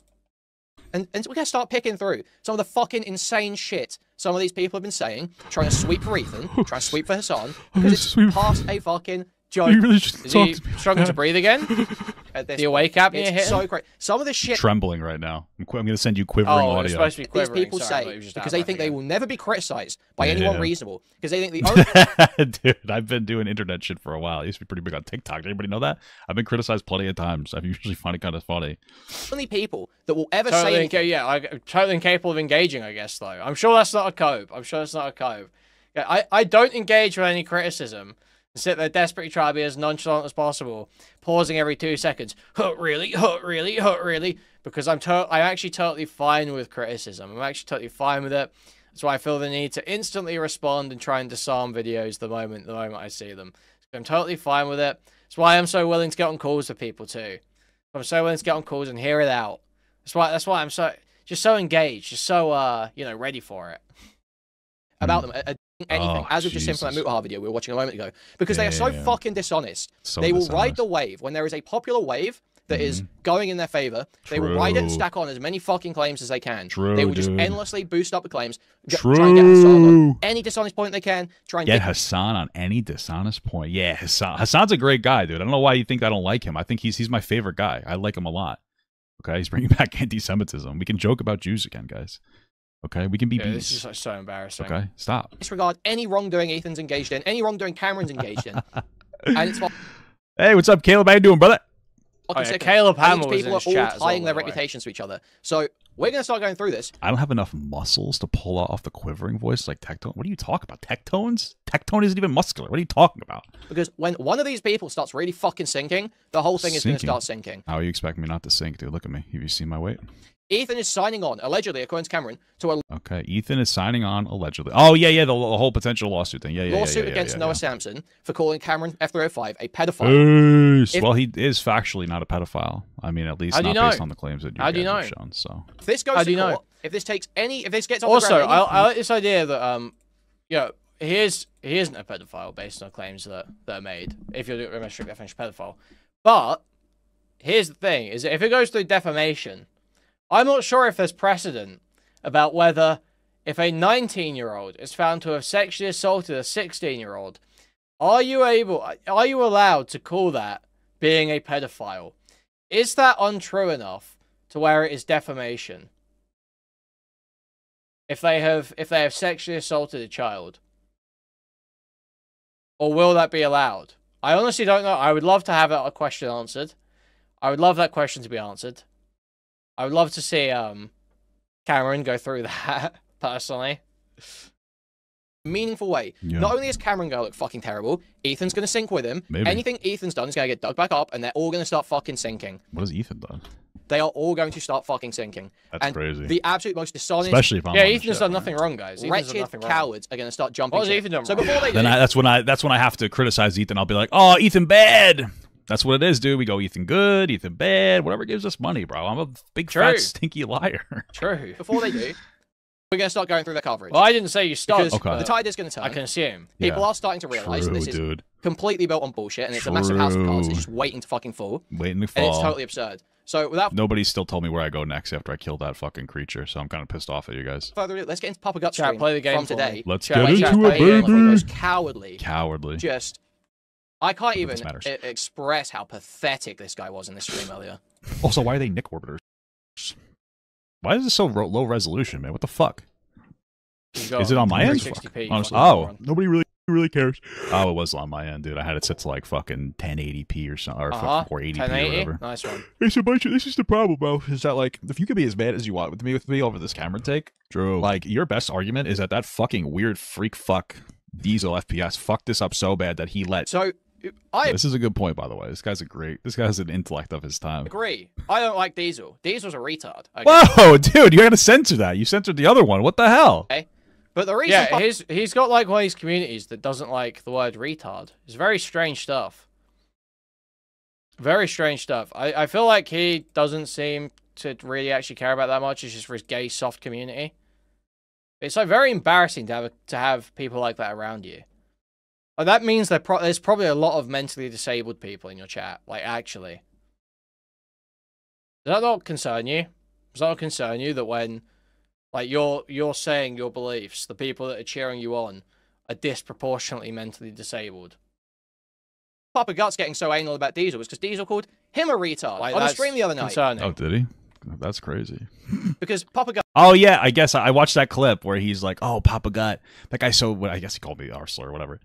And we're going to start picking through some of the fucking insane shit some of these people have been saying, trying to sweep for Ethan, trying to sweep for Hassan, because it's past a fucking joke. Is he struggling to breathe again? The awake apnea hitting? So great. Some of this shit... Trembling right now. I'm going to send you quivering audio. It's supposed to be quivering. These people say, because they think they will never be criticized by anyone reasonable, because they think the only... Dude, I've been doing internet shit for a while. I used to be pretty big on TikTok. Did anybody know that? I've been criticized plenty of times. I usually find it kind of funny. Only people that will ever say anything. Yeah, I'm totally incapable of engaging, I guess, though. I'm sure that's not a cope. Yeah, I don't engage with any criticism. Sit there desperately try to be as nonchalant as possible, pausing every 2 seconds. Really? Because I'm actually totally fine with criticism. I'm actually totally fine with it. That's why I feel the need to instantly respond and try and disarm videos the moment I see them. I'm totally fine with it. That's why I'm so willing to get on calls with people too. I'm so willing to get on calls and hear it out. That's why I'm so engaged, just so ready for it. About them. Anything, as we've just seen from that Mutahar video we were watching a moment ago, because they are so fucking dishonest. They will ride the wave when there is a popular wave that is going in their favor. They will ride it and stack on as many fucking claims as they can. They will just endlessly boost up the claims. Try and get Hassan on any dishonest point they can. Try and get Hassan on any dishonest point. Yeah, Hassan's a great guy, dude. I don't know why you think I don't like him. I think he's my favorite guy. I like him a lot. Okay, he's bringing back anti-Semitism. We can joke about Jews again, guys. Okay, we can be bees. This is so embarrassing. Okay, stop. Disregard any wrongdoing Ethan's engaged in, any wrongdoing Cameron's engaged in. And it's hey, what's up, Caleb? How you doing, brother? Caleb Hamill was people in his are all chat tying their reputations to each other. So we're going to start going through this. I don't have enough muscles to pull off the quivering voice like Tectone. What are you talking about? Tectones? Tectone isn't even muscular. What are you talking about? Because when one of these people starts really fucking sinking, the whole thing is going to start sinking. How are you expecting me not to sink, dude? Look at me. Have you seen my weight? Ethan is signing on, allegedly, according to Cameron, to a... Okay, Ethan is signing on, allegedly. Oh, yeah, the whole potential lawsuit thing. Lawsuit against Noah Sampson for calling Cameron F305 a pedophile. Well, he is factually not a pedophile. I mean, at least not based on the claims that you guys have shown. So, if this goes to court, if this takes any... If this gets off also, the ground... I like this idea that, he isn't a pedophile based on claims that are made, if you're doing a strict definition of pedophile. But, here's the thing, is that if it goes through defamation... I'm not sure if there's precedent about whether if a 19-year-old is found to have sexually assaulted a 16-year-old, are you allowed to call that being a pedophile? Is that untrue enough to where it is defamation? If they have sexually assaulted a child, or will that be allowed? I honestly don't know. I would love to have a question answered. I would love that question to be answered. I would love to see Cameron go through that personally. Meaningful way. Yeah. Not only is Cameron gonna look fucking terrible, Ethan's gonna sink with him. Maybe. Anything Ethan's done is gonna get dug back up, and they're all gonna start fucking sinking. What has Ethan done? They are all going to start fucking sinking. That's and crazy. The absolute most dishonest. Especially if I'm yeah, on the Ethan's ship, done right? nothing wrong, guys. Ethan's done Wretched nothing wrong. cowards are going to start jumping. What has ship. Ethan done So wrong? before they do, Then that's when I have to criticize Ethan. I'll be like, oh, Ethan bad. That's what it is, dude. We go Ethan good, Ethan bad, whatever gives us money, bro. I'm a big fat stinky liar. True. Before they do, we're going to start going through their coverage. Well, I didn't say you started. Because Okay. the tide is going to turn. I can assume. People are starting to realize that this is dude. completely built on bullshit, and it's a massive house of cards. True. It's just waiting to fucking fall, Waiting to and it's fall. totally absurd. So without Nobody still told me where I go next after I killed that fucking creature, so I'm kind of pissed off at you guys. further ado, let's get into Papa Gut Chat, stream play the game from for today. me. Let's Chat, get wait, chat, into it, play the game One of the baby. most cowardly. Cowardly. Just, I can't even This matters. express how pathetic this guy was in this stream earlier. Also, why are they Nick orbiters? Why is this so low resolution, man? What the fuck? Is it on my end? 360p, Honestly. fucking Oh, moron. nobody really cares. Oh, it was on my end, dude. I had it set to like fucking 1080p or something, or fucking 480p or 1080. whatever. Nice one. It's a bunch of. This is the problem, bro. Is that like if you could be as mad as you want with me over this camera take, Drew? Like your best argument is that fucking weird freak fuck Diesel FPS fucked this up so bad that he let. So I This is a good point, by the way. This guy's an intellect of his time. agree. I don't like Diesel. Diesel's a retard. Okay? Whoa, dude, you gotta censor that. You censored the other one. What the hell? But the reason Yeah, he's got like one of these communities that doesn't like the word retard. It's very strange stuff. Very strange stuff. I feel like he doesn't seem to really actually care about that much. It's just for his gay soft community. It's like very embarrassing to have people like that around you. Like, that means there's probably a lot of mentally disabled people in your chat. Like, actually. Does that not concern you? Does that not concern you that when like you're saying your beliefs, the people that are cheering you on are disproportionately mentally disabled? Papa Gut's getting so anal about Diesel was because Diesel called him a retard Like, on a that's stream the other night. concerning. Oh, did he? That's crazy. Because Papa Gut Oh yeah, I guess I watched that clip where he's like, "Oh, Papa Gut." That guy I guess he called me Arsler or whatever.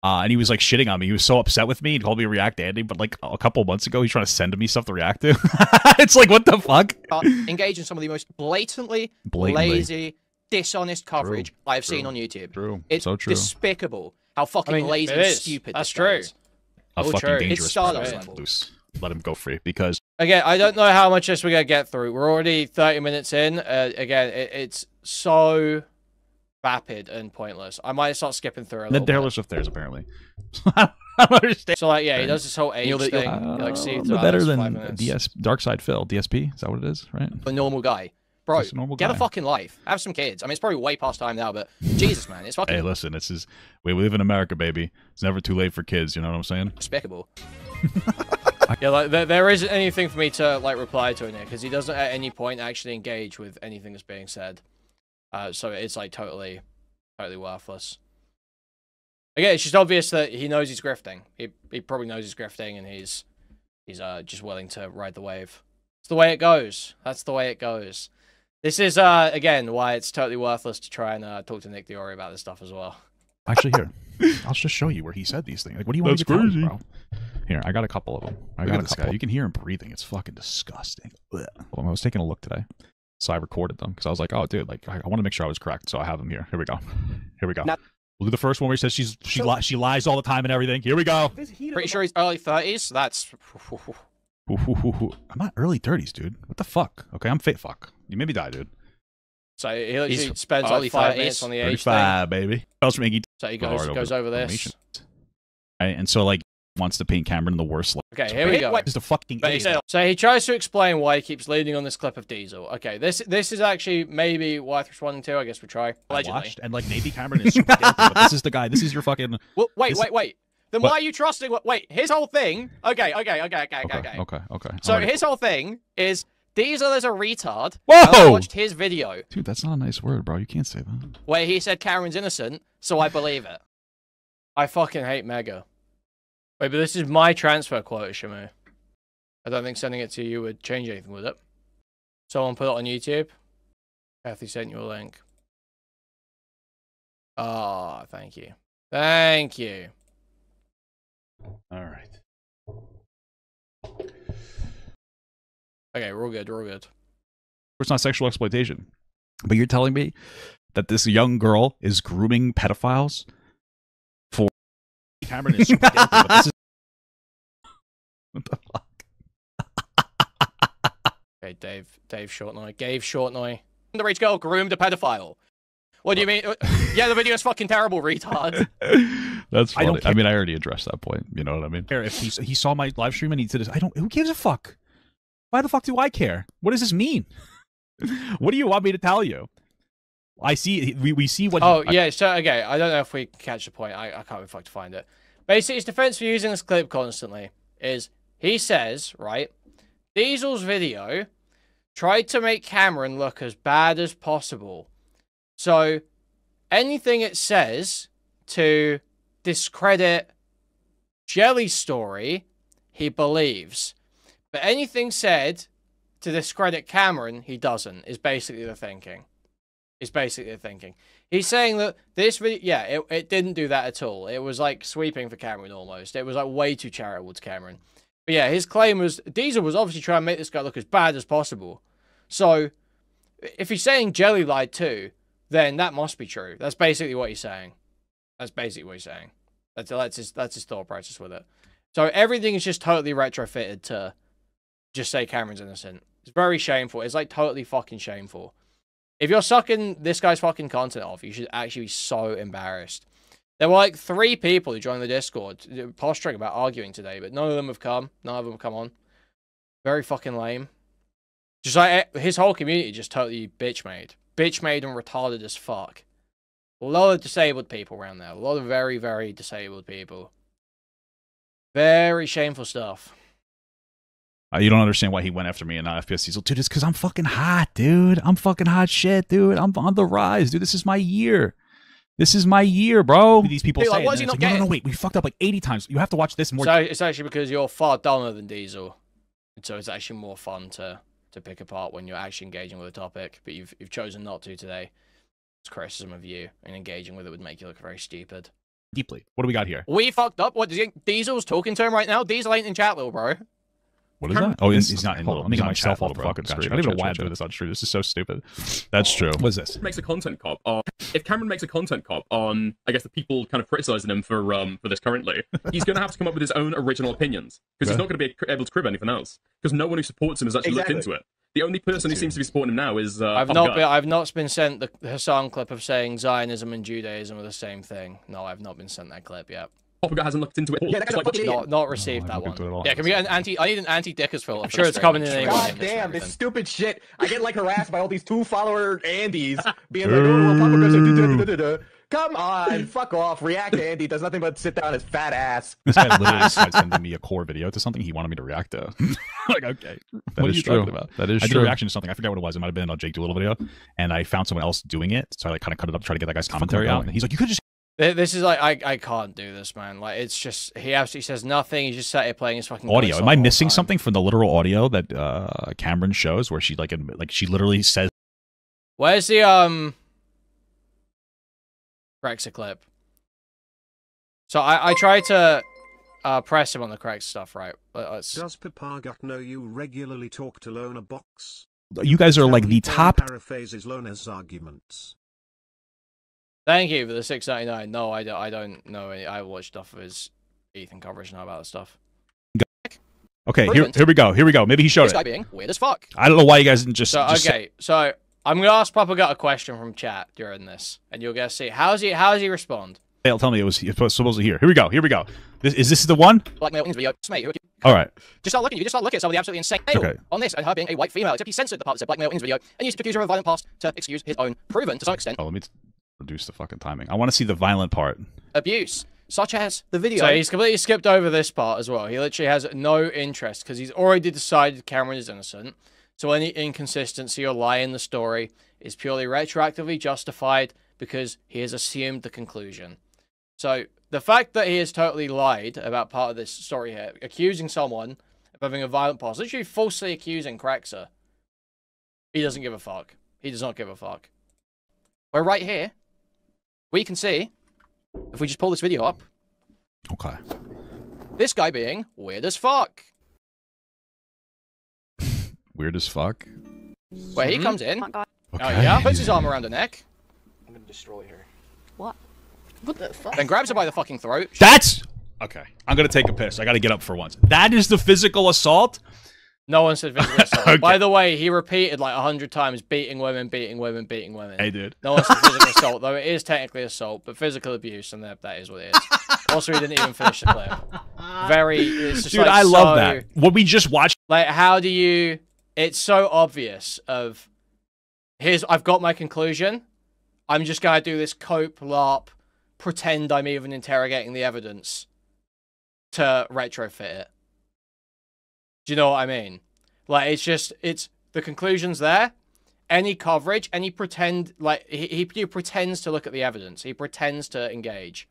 And he was like shitting on me. He was so upset with me. He called me React Andy, but like a couple months ago, he's trying to send me stuff to react to. It's like, what the fuck? engaged in some of the most blatantly lazy, dishonest coverage I've seen on YouTube. True. It's So true. despicable how fucking I mean, lazy it and is. stupid That's this guy true. is. A All fucking true. dangerous It's Stardust person. level. Loose. Let him go free because Again, I don't know how much this we're going to get through. We're already 30 minutes in. Again, it's so vapid and pointless. I might start skipping through a the little bit. Taylor Swift there's apparently. I don't understand. So, like, yeah, he does this whole age You'll- thing. you'll- You, like, see But throughout better those than 5 minutes. Dark Side Phil, DSP. Is that what it is? Right? A normal guy. Bro, Just a normal get a guy. fucking life. Have some kids. I mean, it's probably way past time now, but Jesus, man, it's fucking Hey, listen, we live in America, baby. It's never too late for kids. You know what I'm saying? despicable. Yeah, like, there isn't anything for me to, like, reply to in here, because he doesn't at any point actually engage with anything that's being said. So it's, like, totally worthless. Again, it's just obvious that he knows he's grifting. He probably knows he's grifting, and he's just willing to ride the wave. It's the way it goes. That's the way it goes. This is, again, why it's totally worthless to try and talk to Nick Diori about this stuff as well. Actually, here, I'll just show you where he said these things. Like, what do you want That's me to tell crazy. you, bro? Here, I got a couple of them. I Look got at a this couple. guy. You can hear him breathing. It's fucking disgusting. Ugh. Well, I was taking a look today, so I recorded them because I was like, "Oh, dude, like I want to make sure I was correct." So I have them here. Here we go. Here we go. Now- We'll do the first one where he says she lies all the time and everything. Here we go. Pretty sure he's early 30s. That's I'm not early 30s, dude. What the fuck? Okay, I'm fit. Fuck. You made me die, dude. So he literally He's spends early like 5 30s. minutes on the age thing. 35, baby. Else from Iggy. So he Go hard goes over this. animation. Right, and so like wants to paint Cameron in the worst light. Okay, here we go. Just a fucking But he idiot. said- So he tries to explain why he keeps leaning on this clip of Diesel. Okay, this is actually maybe worth responding to. I guess we try. I allegedly. watched, and like maybe Cameron is super guilty, but this is the guy. This is your fucking. Well, wait. Then What? why are you trusting? Wait, his whole thing. Okay. Okay. So Alright. his whole thing is Diesel is a retard. Whoa! And I watched his video. Dude, that's not a nice word, bro. You can't say that. Where he said Cameron's innocent, so I believe it. I fucking hate Mega. Wait, but this is my transfer quota, Shamu. I don't think sending it to you would change anything with it. Someone put it on YouTube. Kathy sent you a link. Oh, thank you. Thank you. All right. Okay, we're all good, we're all good. It's not sexual exploitation. But you're telling me that this young girl is grooming pedophiles for... Cameron is super guilty, but this is... What the fuck? Okay, Dave Shortnoy. Gave Shortnoy. The rich girl groomed a pedophile. What do you mean? Yeah, the video is fucking terrible, retard. That's funny. I mean, I already addressed that point. You know what I mean? If he saw my live stream and he did this, who gives a fuck? Why the fuck do I care? What does this mean? What do you want me to tell you? I see, we see what... Oh, yeah, so, okay, I don't know if we catch the point. I can't be fucked to find it. Basically, his defense for using this clip constantly is, he says, right, Diesel's video tried to make Cameron look as bad as possible. So, anything it says to discredit Jelly's story, he believes. But anything said to discredit Cameron, he doesn't, is basically the thinking. He's saying that this video, yeah, it didn't do that at all. It was like sweeping for Cameron almost. It was like way too charitable to Cameron. But yeah, his claim was, Diesel was obviously trying to make this guy look as bad as possible. So, if he's saying Jelly lied too, then that must be true. That's basically what he's saying. That's his thought process with it. So everything is just totally retrofitted to just say Cameron's innocent. It's very shameful. It's like totally fucking shameful. If you're sucking this guy's fucking content off, you should actually be so embarrassed. There were like 3 people who joined the Discord posturing about arguing today, but none of them have come. None of them have come on. Very fucking lame. Just like his whole community just totally bitch-made. Bitch-made and retarded as fuck. A lot of disabled people around there. A lot of very, very disabled people. Very shameful stuff. You don't understand why he went after me and not FPS Diesel. Dude, it's because I'm fucking hot, dude. I'm fucking hot shit, dude. I'm on the rise, dude. This is my year. This is my year, bro. These people say, what is he not getting? No, wait. We fucked up like 80 times. You have to watch this more. So it's actually because you're far dumber than Diesel. So it's actually more fun to pick apart when you're actually engaging with a topic. But you've chosen not to today. It's criticism of you, and engaging with it would make you look very stupid. Deeply. What do we got here? We fucked up. What, Diesel's talking to him right now? Diesel ain't in chat, little bro. What is that? Oh, he's not in. Hold on, let me get myself off the fucking screen. I don't even know why I'm doing this on stream. This is so stupid. That's true. What is this? Makes a content cop. If Cameron makes a content cop on, I guess, the people kind of criticizing him for this currently, he's going to have to come up with his own original opinions because he's not going to be able to crib anything else because no one who supports him has actually looked into it. The only person who seems to be supporting him now is I've not been sent the Hassan clip of saying Zionism and Judaism are the same thing. No, I've not been sent that clip yet. Popper hasn't looked into it. Yeah, that guy's not received that one. Yeah, can we get an anti? I need an anti-Dickers filter. I'm sure it's coming in anyway. God damn, this stupid shit. I get like harassed by all these 2-follower Andys being like, oh, well, Popper goes to come on, fuck off. React to Andy does nothing but sit down his fat ass. This guy literally tried sending me a core video to something he wanted me to react to. Like, okay, what are you talking about? That is true. I did true. a reaction to something. I forget what it was. It might have been a Jake Doolittle video, and I found someone else doing it, so I like kind of cut it up, try to get that guy's commentary out. And he's like, you could just. This is like I can't do this, man. Like it's just he absolutely says nothing. He's just sat here playing his fucking audio. Am I missing something from the literal audio that Cameron shows where she like she literally says? Where's the Brexit clip? So I tried to press him on the correct stuff, right? Does Papa got know you regularly talk to Loner Box? You guys are like the top. Paraphrases Loner's arguments. Thank you for the $6.99. No, I don't know any. I watched stuff of his Ethan coverage now about that stuff. Okay, here we go. Here we go. Maybe he showed this guy being weird as fuck. I don't know why you guys didn't just. So I'm gonna ask Papa Gut a question from chat during this, and you'll get to see how does he respond. They'll tell me it was supposed to hear. Here we go. Here we go. Is this the one? Blackmail video. Mate, all right. Just start looking. You just start looking at some of the absolutely insane on this and her being a white female. Except he censored the part that said blackmail in his video and used to accuse her of a violent past to excuse his own proven to some extent. Oh, let me reduce the fucking timing. I want to see the violent part. Abuse, such as the video. So he's completely skipped over this part as well. He literally has no interest because he's already decided Cameron is innocent. So any inconsistency or lie in the story is purely retroactively justified because he has assumed the conclusion. So the fact that he has totally lied about part of this story here, accusing someone of having a violent past, literally falsely accusing Crexer, he doesn't give a fuck. He does not give a fuck. We're right here. We can see, if we just pull this video up, Okay. this guy being weird as fuck. Weird as fuck. Where he comes in, Okay. yeah, puts his arm around her neck, I'm gonna destroy her. What? What the fuck? then grabs her by the fucking throat. That's okay. I'm gonna take a piss. I gotta get up for once. That is the physical assault. No one said physical assault. Okay. By the way, he repeated like 100 times beating women, beating women, beating women. Hey, dude. No one said physical assault, though it is technically assault, but physical abuse, and that is what it is. Also, he didn't even finish the clip. It's just Dude, like, I love so, that. What we just watched. Like, how do you... It's so obvious of... I've got my conclusion. I'm just going to do this cope, LARP, pretend I'm even interrogating the evidence to retrofit it. Do you know what I mean? Like, it's the conclusion's there. Any coverage, any pretend, like, he pretends to look at the evidence. He pretends to engage.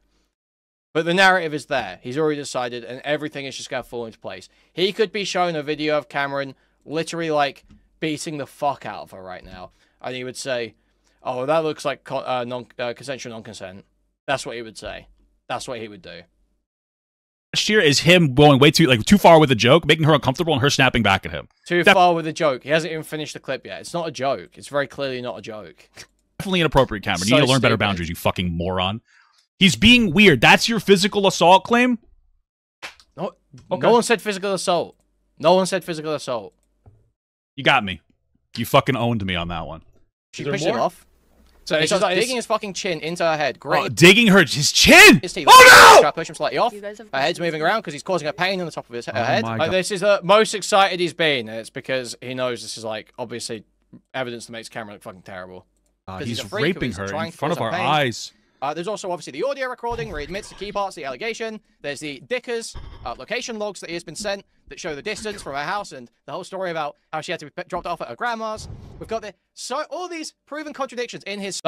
But the narrative is there. He's already decided, and everything is just going to fall into place. He could be shown a video of Cameron literally, like, beating the fuck out of her right now. And he would say, oh, that looks like consensual non-consent. That's what he would say. That's what he would do. Here is him going way too far with a joke, making her uncomfortable, and her snapping back at him. Too far with a joke. He hasn't even finished the clip yet. It's not a joke. It's very clearly not a joke. Definitely inappropriate, Cameron. So You need to learn better stupid. boundaries, you fucking moron. He's being weird. That's your physical assault claim? No, Okay. no one said physical assault. No one said physical assault. You got me. You fucking owned me on that one. She there pushed him more? off. So It's he's just- like it's- digging his fucking chin into her head. Great. Oh, digging his chin! His teeth. Oh Try no! to push him slightly off. You guys have Her head's moving around because he's causing a pain on the top of her Oh head. my Like, God. this is the most excited he's been. And it's because he knows this is like obviously evidence that makes Cameron look fucking terrible. Because He's he's a freak, raping he's her trying in to front of cause our her pain. eyes. There's also obviously the audio recording where he admits to key parts of the allegation. There's the Dickers location logs that he has been sent that show the distance from her house and the whole story about how she had to be dropped off at her grandma's. We've got all these proven contradictions in his.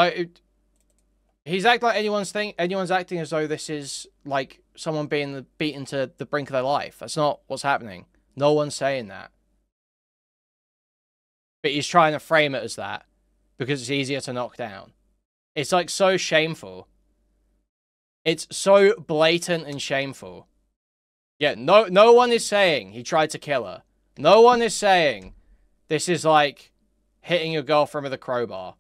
He's acting like anyone's acting as though this is like someone being beaten to the brink of their life. That's not what's happening. No one's saying that. But he's trying to frame it as that because it's easier to knock down. It's like so shameful. It's so blatant and shameful. Yeah, no one is saying he tried to kill her. No one is saying this is like hitting your girlfriend with a crowbar.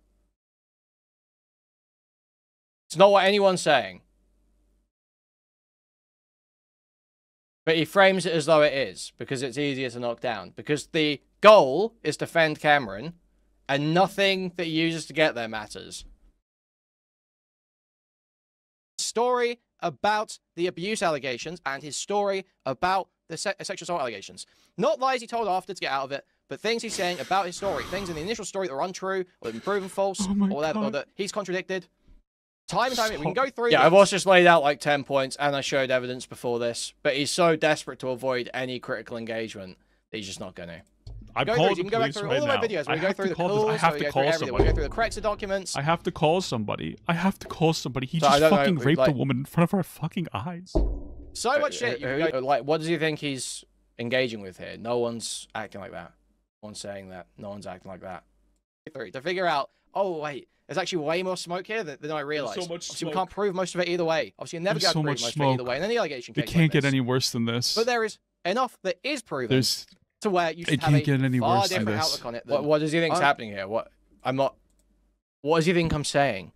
It's not what anyone's saying. But he frames it as though it is, because it's easier to knock down. Because the goal is to defend Cameron, and nothing that he uses to get there matters. Story about the abuse allegations and his story about the sexual assault allegations. Not lies he told after to get out of it, but things he's saying about his story. Things in the initial story that were untrue, or have been proven false, Oh my or whatever, or God. that he's contradicted. Time and time again. We can go through. Yeah, this. I've also just laid out like 10 points, and I showed evidence before this, but he's so desperate to avoid any critical engagement that he's just not going to. I'm Go through, calling you the can go back police through right all of my now. videos. I We go have through to the call this- calls. I have we to go call through everything. somebody. We go through the Crexer documents. I have to call somebody. I have to call somebody. He So, I just don't know, fucking raped a like- woman in front of our fucking eyes. So much shit. You can go, Like, what does he think he's engaging with here? No one's acting like that. No one's saying that. No one's acting like that. through to figure out. Oh wait, there's actually way more smoke here than I realized. so much Obviously, we smoke. can't prove most of it either way. Obviously, you're never There's going to so prove much most of it either smoke. way. And any allegation It case can't like get this. any worse than this. But there is enough that is proven There's to where you should It have can't a get any far worse than different this. outlook on it. What does he think's I'm- happening here? What does he think I'm saying?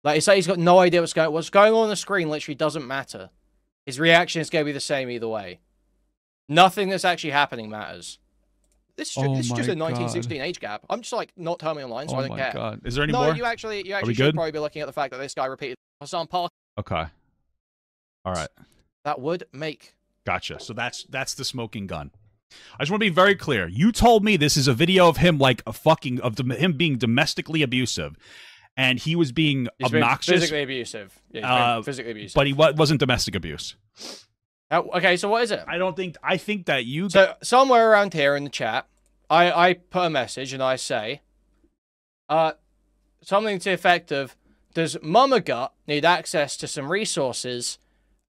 Like, he's got no idea what's going on the screen. Literally doesn't matter. His reaction is going to be the same either way. Nothing that's actually happening matters. This is, Oh this is just a my 1916 age gap. I'm just like not telling online, so I oh don't my care. god. Is there any No, more? you actually we should good? probably be looking at the fact that this guy repeated Hassan Park. Okay. All right. That would make. Gotcha. So that's the smoking gun. I just want to be very clear. You told me this is a video of him him being domestically abusive, and he was being He's been obnoxious, physically abusive. Yeah, he's been physically abusive. but he wasn't domestic abuse. Okay, so what is it? I think that you... So somewhere around here in the chat, I put a message and I say, something to the effect of, does Mama Gut need access to some resources?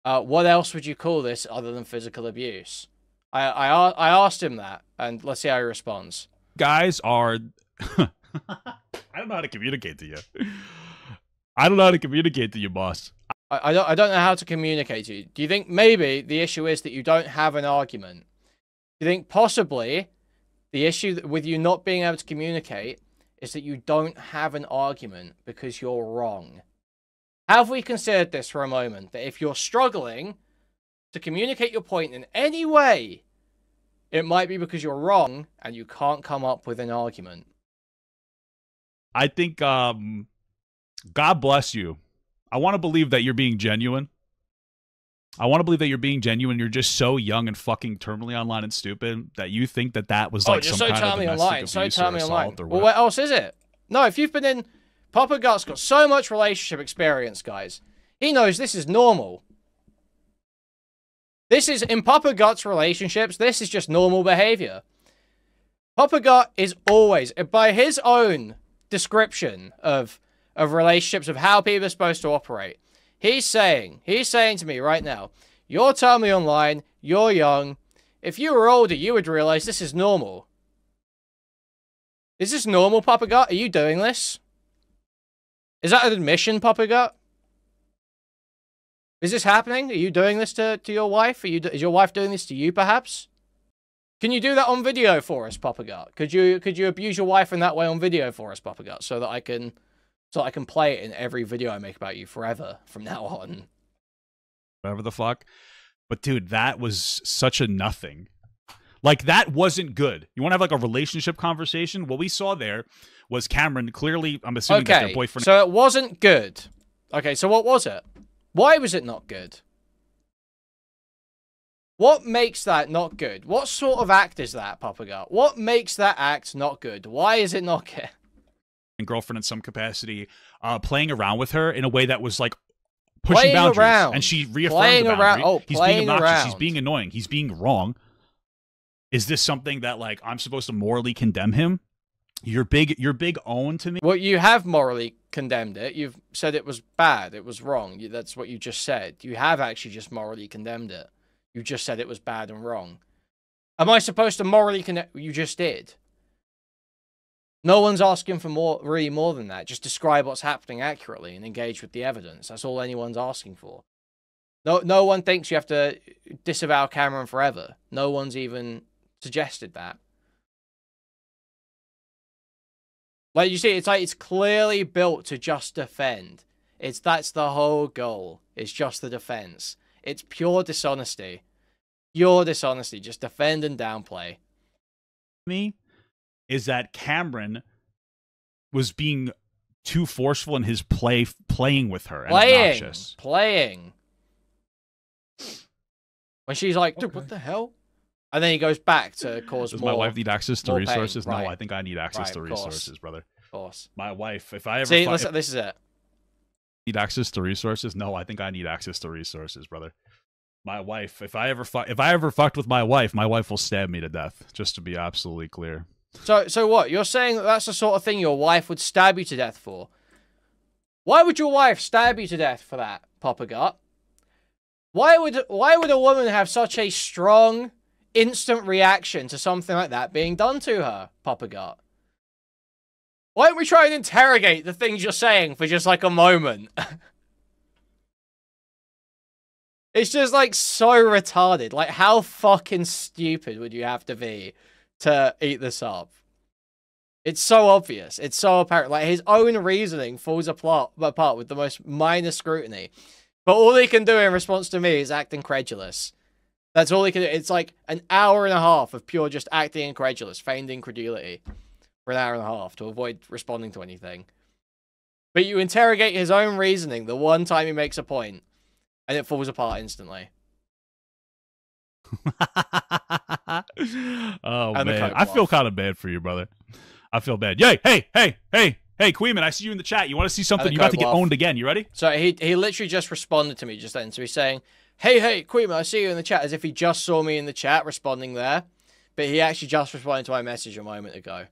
What else would you call this other than physical abuse? I asked him that, and let's see how he responds. Guys are... I don't know how to communicate to you. I don't know how to communicate to you, boss. I don't know how to communicate to you. Do you think maybe the issue is that you don't have an argument? Do you think possibly the issue with you not being able to communicate is that you don't have an argument because you're wrong? Have we considered this for a moment? That if you're struggling to communicate your point in any way, it might be because you're wrong and you can't come up with an argument. I think, God bless you. I want to believe that you're being genuine. I want to believe that you're being genuine. You're just so young and fucking terminally online and stupid that you think that that was like some kind of domestic abuse or assault or what. Well, what else is it? No, if you've been in... Papa Gut's got so much relationship experience, guys. He knows this is normal. This is, in Papa Gut's relationships, this is just normal behavior. Papa Gut is always, by his own description of relationships, of how people are supposed to operate, he's saying to me right now, you're terminally online, you're young. If you were older, you would realize this is normal. Is this normal, Papa Gut? Are you doing this? Is that an admission, Papa Gut? Is this happening? Are you doing this to your wife? Is your wife doing this to you, perhaps? Can you do that on video for us, Papa Gut? Could you abuse your wife in that way on video for us, Papa Gut, so that I can play it in every video I make about you forever from now on? Whatever the fuck. But dude, that was such a nothing. Like, that wasn't good. You want to have like a relationship conversation? What we saw there was Cameron clearly, I'm assuming that their boyfriend... So it wasn't good. Okay, so what was it? Why was it not good? What makes that not good? What sort of act is that, Papa Gut? What makes that act not good? Why is it not good? And girlfriend in some capacity, playing around with her in a way that was like pushing boundaries. And she reaffirmed the boundary. He's being obnoxious. He's being annoying. He's being wrong. Is this something that like I'm supposed to morally condemn him? Your big own to me? Well, you have morally condemned it. You've said it was bad. It was wrong. That's what you just said. You have actually just morally condemned it. You just said it was bad and wrong. Am I supposed to morally condemn? You just did. No one's asking for really more than that. Just describe what's happening accurately and engage with the evidence. That's all anyone's asking for. No one thinks you have to disavow Cameron forever. No one's even suggested that. Like you see, it's clearly built to just defend. That's the whole goal. It's just the defense. It's pure dishonesty. Pure dishonesty. Just defend and downplay. Me is that Cameron was being too forceful in his playing with her and obnoxious. Playing. When she's like, dude, what the hell? And then he goes back to cause Does more. my wife need access to resources? Right. No, I think I need access to resources, brother. Of course. My wife, if I ever see, this is it. Need access to resources? No, I think I need access to resources, brother. My wife, if I ever fucked with my wife will stab me to death. Just to be absolutely clear. So what? You're saying that's the sort of thing your wife would stab you to death for? Why would your wife stab you to death for that, Papa Gut? Why would a woman have such a strong, instant reaction to something like that being done to her, Papa Gut? Why don't we try and interrogate the things you're saying for just like a moment? It's just like so retarded. Like, how fucking stupid would you have to be to eat this up? It's so obvious. It's so apparent. Like, his own reasoning falls apart with the most minor scrutiny. But all he can do in response to me is act incredulous. That's all he can do. It's like an hour and a half of pure just acting incredulous, feigned incredulity for an hour and a half to avoid responding to anything. But you interrogate his own reasoning the one time he makes a point, and it falls apart instantly. Oh, man. I feel kind of bad for you, brother. I feel bad. Yay! Hey, Kuihman, I see you in the chat. You want to see something? You're about to get owned again. You ready? So he literally just responded to me just then. So he's saying, hey, Kuihman, I see you in the chat, as if he just saw me in the chat responding there. But he actually just responded to my message a moment ago.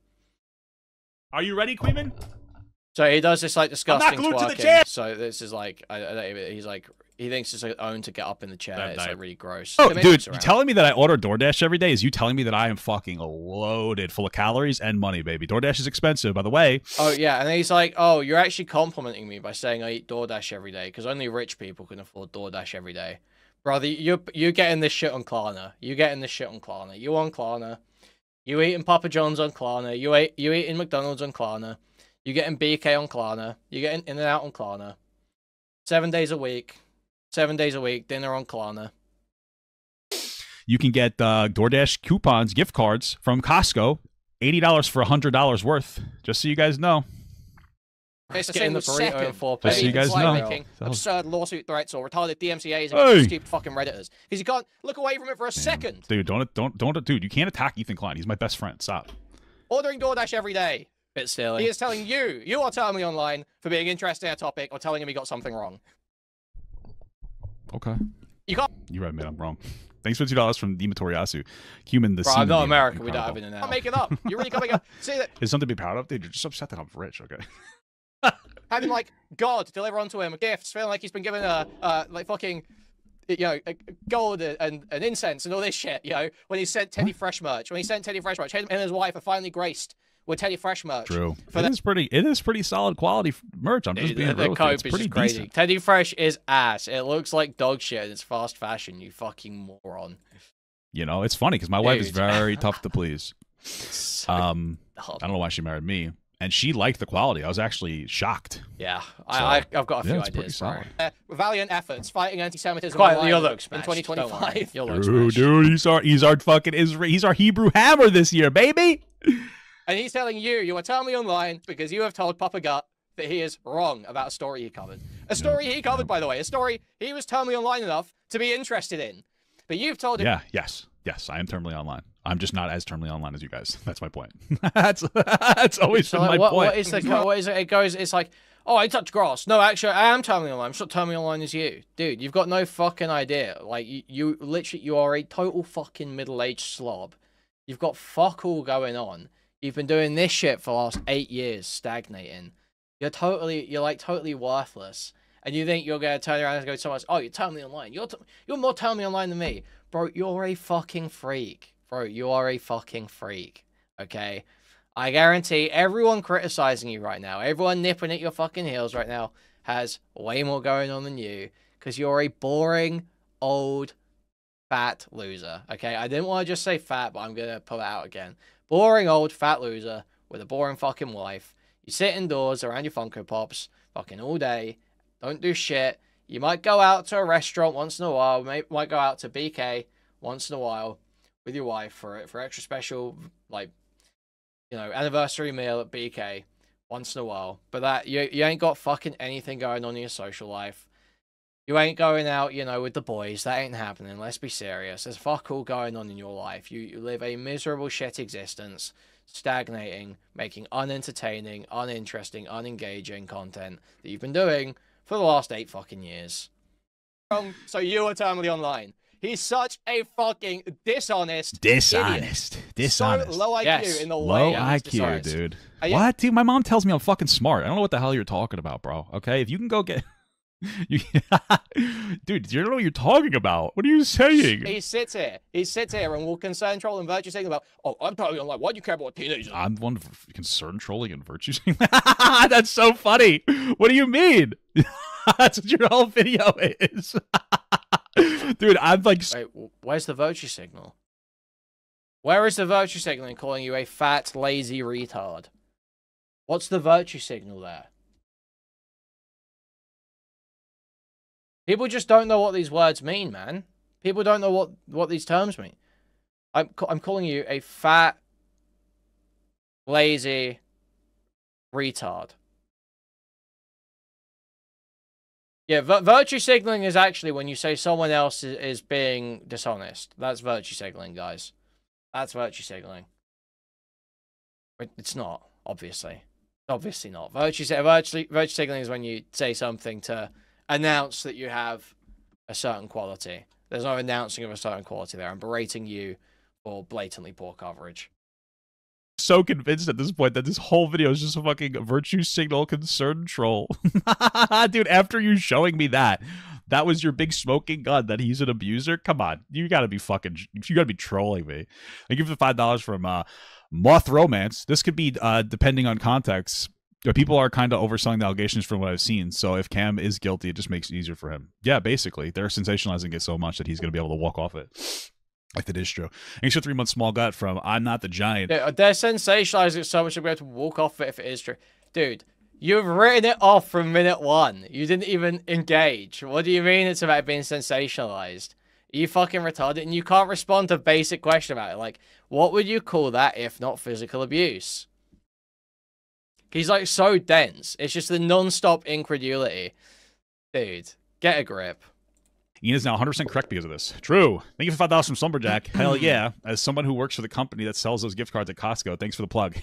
Are you ready, Kuihman? So he does this like disgusting glued to the twerking. chair! So this is like, he's like, he thinks it's like own to get up in the chair. It's like really gross. Oh, dude, you telling me that I order DoorDash every day is you telling me that I am fucking loaded full of calories and money, baby. DoorDash is expensive, by the way. Oh, yeah, and then he's like, oh, you're actually complimenting me by saying I eat DoorDash every day, because only rich people can afford DoorDash every day. Brother, you're getting this shit on Klarna. You getting this shit on Klarna. You on Klarna. You eating Papa John's on Klarna. You eating McDonald's on Klarna. You getting BK on Klarna. You getting In-N-Out on Klarna. 7 days a week. 7 days a week. Dinner on Klarna. You can get DoorDash coupons, gift cards from Costco. $80 for $100 worth. Just so you guys know. It's getting the burrito in 4 Just so you guys know. Making absurd lawsuit threats or retarded DMCAs against stupid fucking Redditors. Because you can't look away from it for a second. Dude, don't, dude, you can't attack Ethan Klein. He's my best friend. Stop. Ordering DoorDash every day. Bit silly. He is telling you are telling me online for being interested in a topic or telling him he got something wrong. Okay. You can't. You're right, man. I'm wrong. Thanks for $2 from Dima Toriyasu. Human the Bro, I'm not American. We don't have In-N-Out. I'm making up. You're really coming up. See that? It's something to be proud of, dude. You're just upset that I'm rich, okay? Having like God deliver onto him gifts, feeling like he's been given like fucking, you know, gold and incense and all this shit. You know, when he sent Teddy Fresh merch, him and his wife are finally graced with Teddy Fresh merch. True. It is pretty solid quality merch. I'm just being real with you. It's pretty crazy. decent. Teddy Fresh is ass. It looks like dog shit and it's fast fashion. You fucking moron. You know, it's funny because my wife is very tough to please. So I don't know why she married me. And she liked the quality. I was actually shocked. Yeah, I've got a few it's pretty ideas. solid. Valiant efforts fighting anti-Semitism Quite, you'll look in smashed. 2025. You'll look smashed. Dude, he's our fucking he's our Hebrew hammer this year, baby. And he's telling you are telling me online because you have told Papa Gut that he is wrong about a story he covered. A story he covered, by the way. A story he was terminally online enough to be interested in. But you've told him... Yeah, yes, I am terminally online. I'm just not as terminally online as you guys. That's my point. that's always So been like, my point. What is it? It goes, it's like, oh, I touch grass. No, actually, I am terminally online. I'm not terminally online as you. Dude, you've got no fucking idea. Like, you literally, you are a total fucking middle-aged slob. You've got fuck all going on. You've been doing this shit for the last 8 years, stagnating. You're like totally worthless. And you think you're going to turn around and go to someone else, oh, you're terminally online. You're more terminally online than me. Bro, you're a fucking freak. Bro, you are a fucking freak. Okay? I guarantee everyone criticizing you right now, everyone nipping at your fucking heels right now, has way more going on than you. Because you're a boring, old, fat loser. Okay? I didn't want to just say fat, but I'm going to pull it out again. Boring, old, fat loser with a boring fucking wife. You sit indoors around your Funko Pops fucking all day. Don't do shit. You might go out to a restaurant once in a while. Might go out to BK once in a while with your wife for extra special, like, you know, anniversary meal at BK once in a while. But that you ain't got fucking anything going on in your social life. You ain't going out, you know, with the boys. That ain't happening. Let's be serious. There's fuck all going on in your life. You live a miserable shit existence, stagnating, making unentertaining, uninteresting, unengaging content that you've been doing for the last 8 fucking years. So you are terminally online. He's such a fucking dishonest idiot. So low IQ in the way. Low IQ, dude. What? Dude, my mom tells me I'm fucking smart. I don't know what the hell you're talking about, bro. Okay, if you can go get... Dude, you don't know what you're talking about. What are you saying? He sits here and will concern, troll, and virtue saying about, oh, I'm totally online. Why do you care about teenagers? I'm the one concern, trolling, and virtue saying. That's so funny. What do you mean? That's what your whole video is. Dude, I'm like... Wait, where's the virtue signal? Where is the virtue signal in calling you a fat, lazy retard? What's the virtue signal there? People just don't know what these words mean, man. People don't know what these terms mean. I'm calling you a fat, lazy retard. Yeah, virtue signaling is actually when you say someone else is being dishonest. That's virtue signaling, guys. That's virtue signaling. It's not, obviously. Obviously not. Virtue signaling is when you say something to announce that you have a certain quality. There's no announcing of a certain quality there. I'm berating you for blatantly poor coverage. So convinced at this point that this whole video is just a fucking virtue signal concern troll. Dude, after you showing me that was your big smoking gun that he's an abuser? Come on. You gotta be trolling me. I give the $5 from Moth Romance. This could be depending on context. People are kind of overselling the allegations from what I've seen. So if Cam is guilty, it just makes it easier for him. Yeah, basically. They're sensationalizing it so much that he's gonna be able to walk off it. If it is true. Thanks for 3 months small gut from I'm Not the Giant. Yeah, they're sensationalizing it so much I'm going to walk off it if it is true. Dude, you've written it off from minute 1. You didn't even engage. What do you mean it's about being sensationalized? Are you fucking retarded? And you can't respond to a basic question about it. Like, what would you call that if not physical abuse? He's like so dense. It's just the non-stop incredulity. Dude, get a grip. Ian is now 100% correct because of this. True. Thank you for $5 from Slumberjack. Hell yeah. As someone who works for the company that sells those gift cards at Costco, thanks for the plug.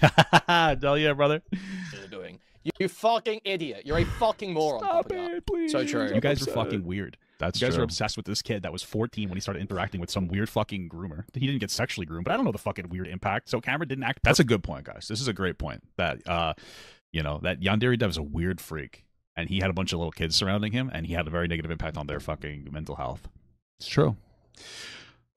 Hell yeah, brother. What are you doing? You fucking idiot. You're a fucking moron. Stop it, please. So true. You guys are fucking weird. That's You guys true. are obsessed with this kid that was 14 when he started interacting with some weird fucking groomer. He didn't get sexually groomed, but I don't know the fucking weird impact. So Cameron didn't act. That's a good point, guys. This is a great point. That, you know, that Yandere Dev is a weird freak. And he had a bunch of little kids surrounding him, and he had a very negative impact on their fucking mental health. It's true.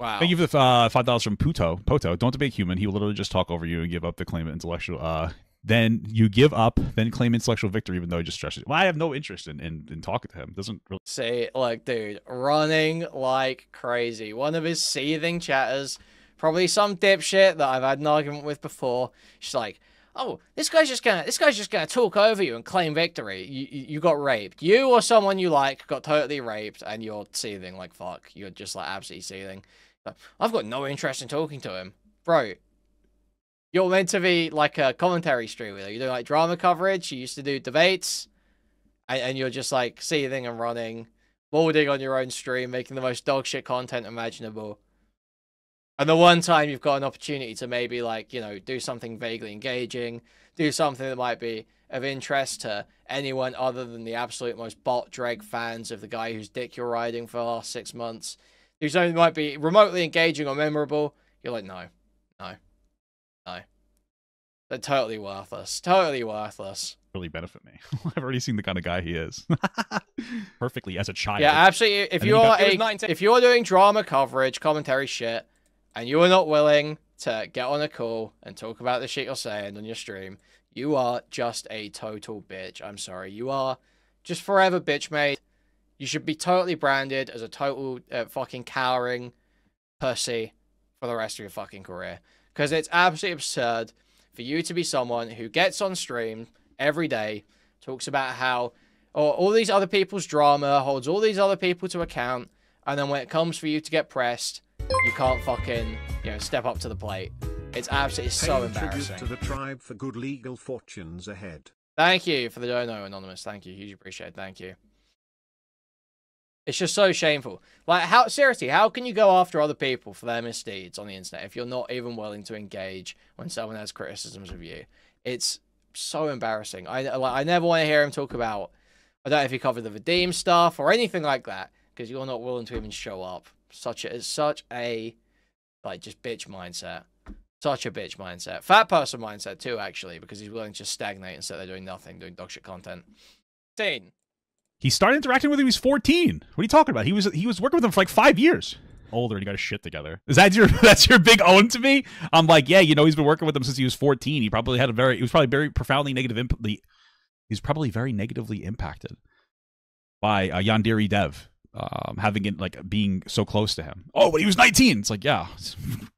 Wow. Thank you for the $5 from Poto. Don't debate human. He will literally just talk over you and give up the claim of intellectual. Then you give up, then claim intellectual victory, even though he just stresses. Well, I have no interest in talking to him. Doesn't really. See, like, dude, running like crazy. One of his seething chatters, probably some dipshit that I've had an argument with before. She's like, "Oh, this guy's just gonna talk over you and claim victory. You got raped. You or someone you like got totally raped, and you're seething like fuck. You're just like absolutely seething. I've got no interest in talking to him, bro. You're meant to be like a commentary streamer. You're doing like drama coverage. You used to do debates, and you're just like seething and running, molding on your own stream, making the most dogshit content imaginable. And the one time you've got an opportunity to maybe, like, you know, do something vaguely engaging, do something that might be of interest to anyone other than the absolute most bot-dreg fans of the guy whose dick you're riding for the last 6 months, do something that might be remotely engaging or memorable, you're like, no. They're totally worthless. Totally worthless. Really benefit me. I've already seen the kind of guy he is. Perfectly as a child. Yeah, absolutely. If you're doing drama coverage, commentary shit, and you are not willing to get on a call and talk about the shit you're saying on your stream, you are just a total bitch. I'm sorry. You are just forever bitch made. You should be totally branded as a total fucking cowering pussy for the rest of your fucking career. Because it's absolutely absurd for you to be someone who gets on stream every day, talks about how all these other people's drama, holds all these other people to account, and then when it comes for you to get pressed, you can't fucking, you know, step up to the plate. It's absolutely so embarrassing. To the tribe for good legal fortunes ahead. Thank you for the dono, Anonymous. Thank you. Hugely appreciate it. Thank you. It's just so shameful. Like, seriously, how can you go after other people for their misdeeds on the internet if you're not even willing to engage when someone has criticisms of you? It's so embarrassing. I never want to hear him talk about, I don't know if he covered the Vadim stuff or anything like that, because you're not willing to even show up. Such a like, just bitch mindset. Such a bitch mindset. Fat person mindset too, actually, because he's willing to just stagnate instead of doing nothing, doing dogshit content. 10. He started interacting with him when he was 14. What are you talking about? He was working with him for like 5 years. Older, and he got his shit together. Is that that's your big own to me? I'm like, yeah, you know, he's been working with him since he was 14. He was probably very profoundly negative. He's probably very negatively impacted by Yandere Dev. Having it like being so close to him. Oh, but he was 19. It's like, yeah,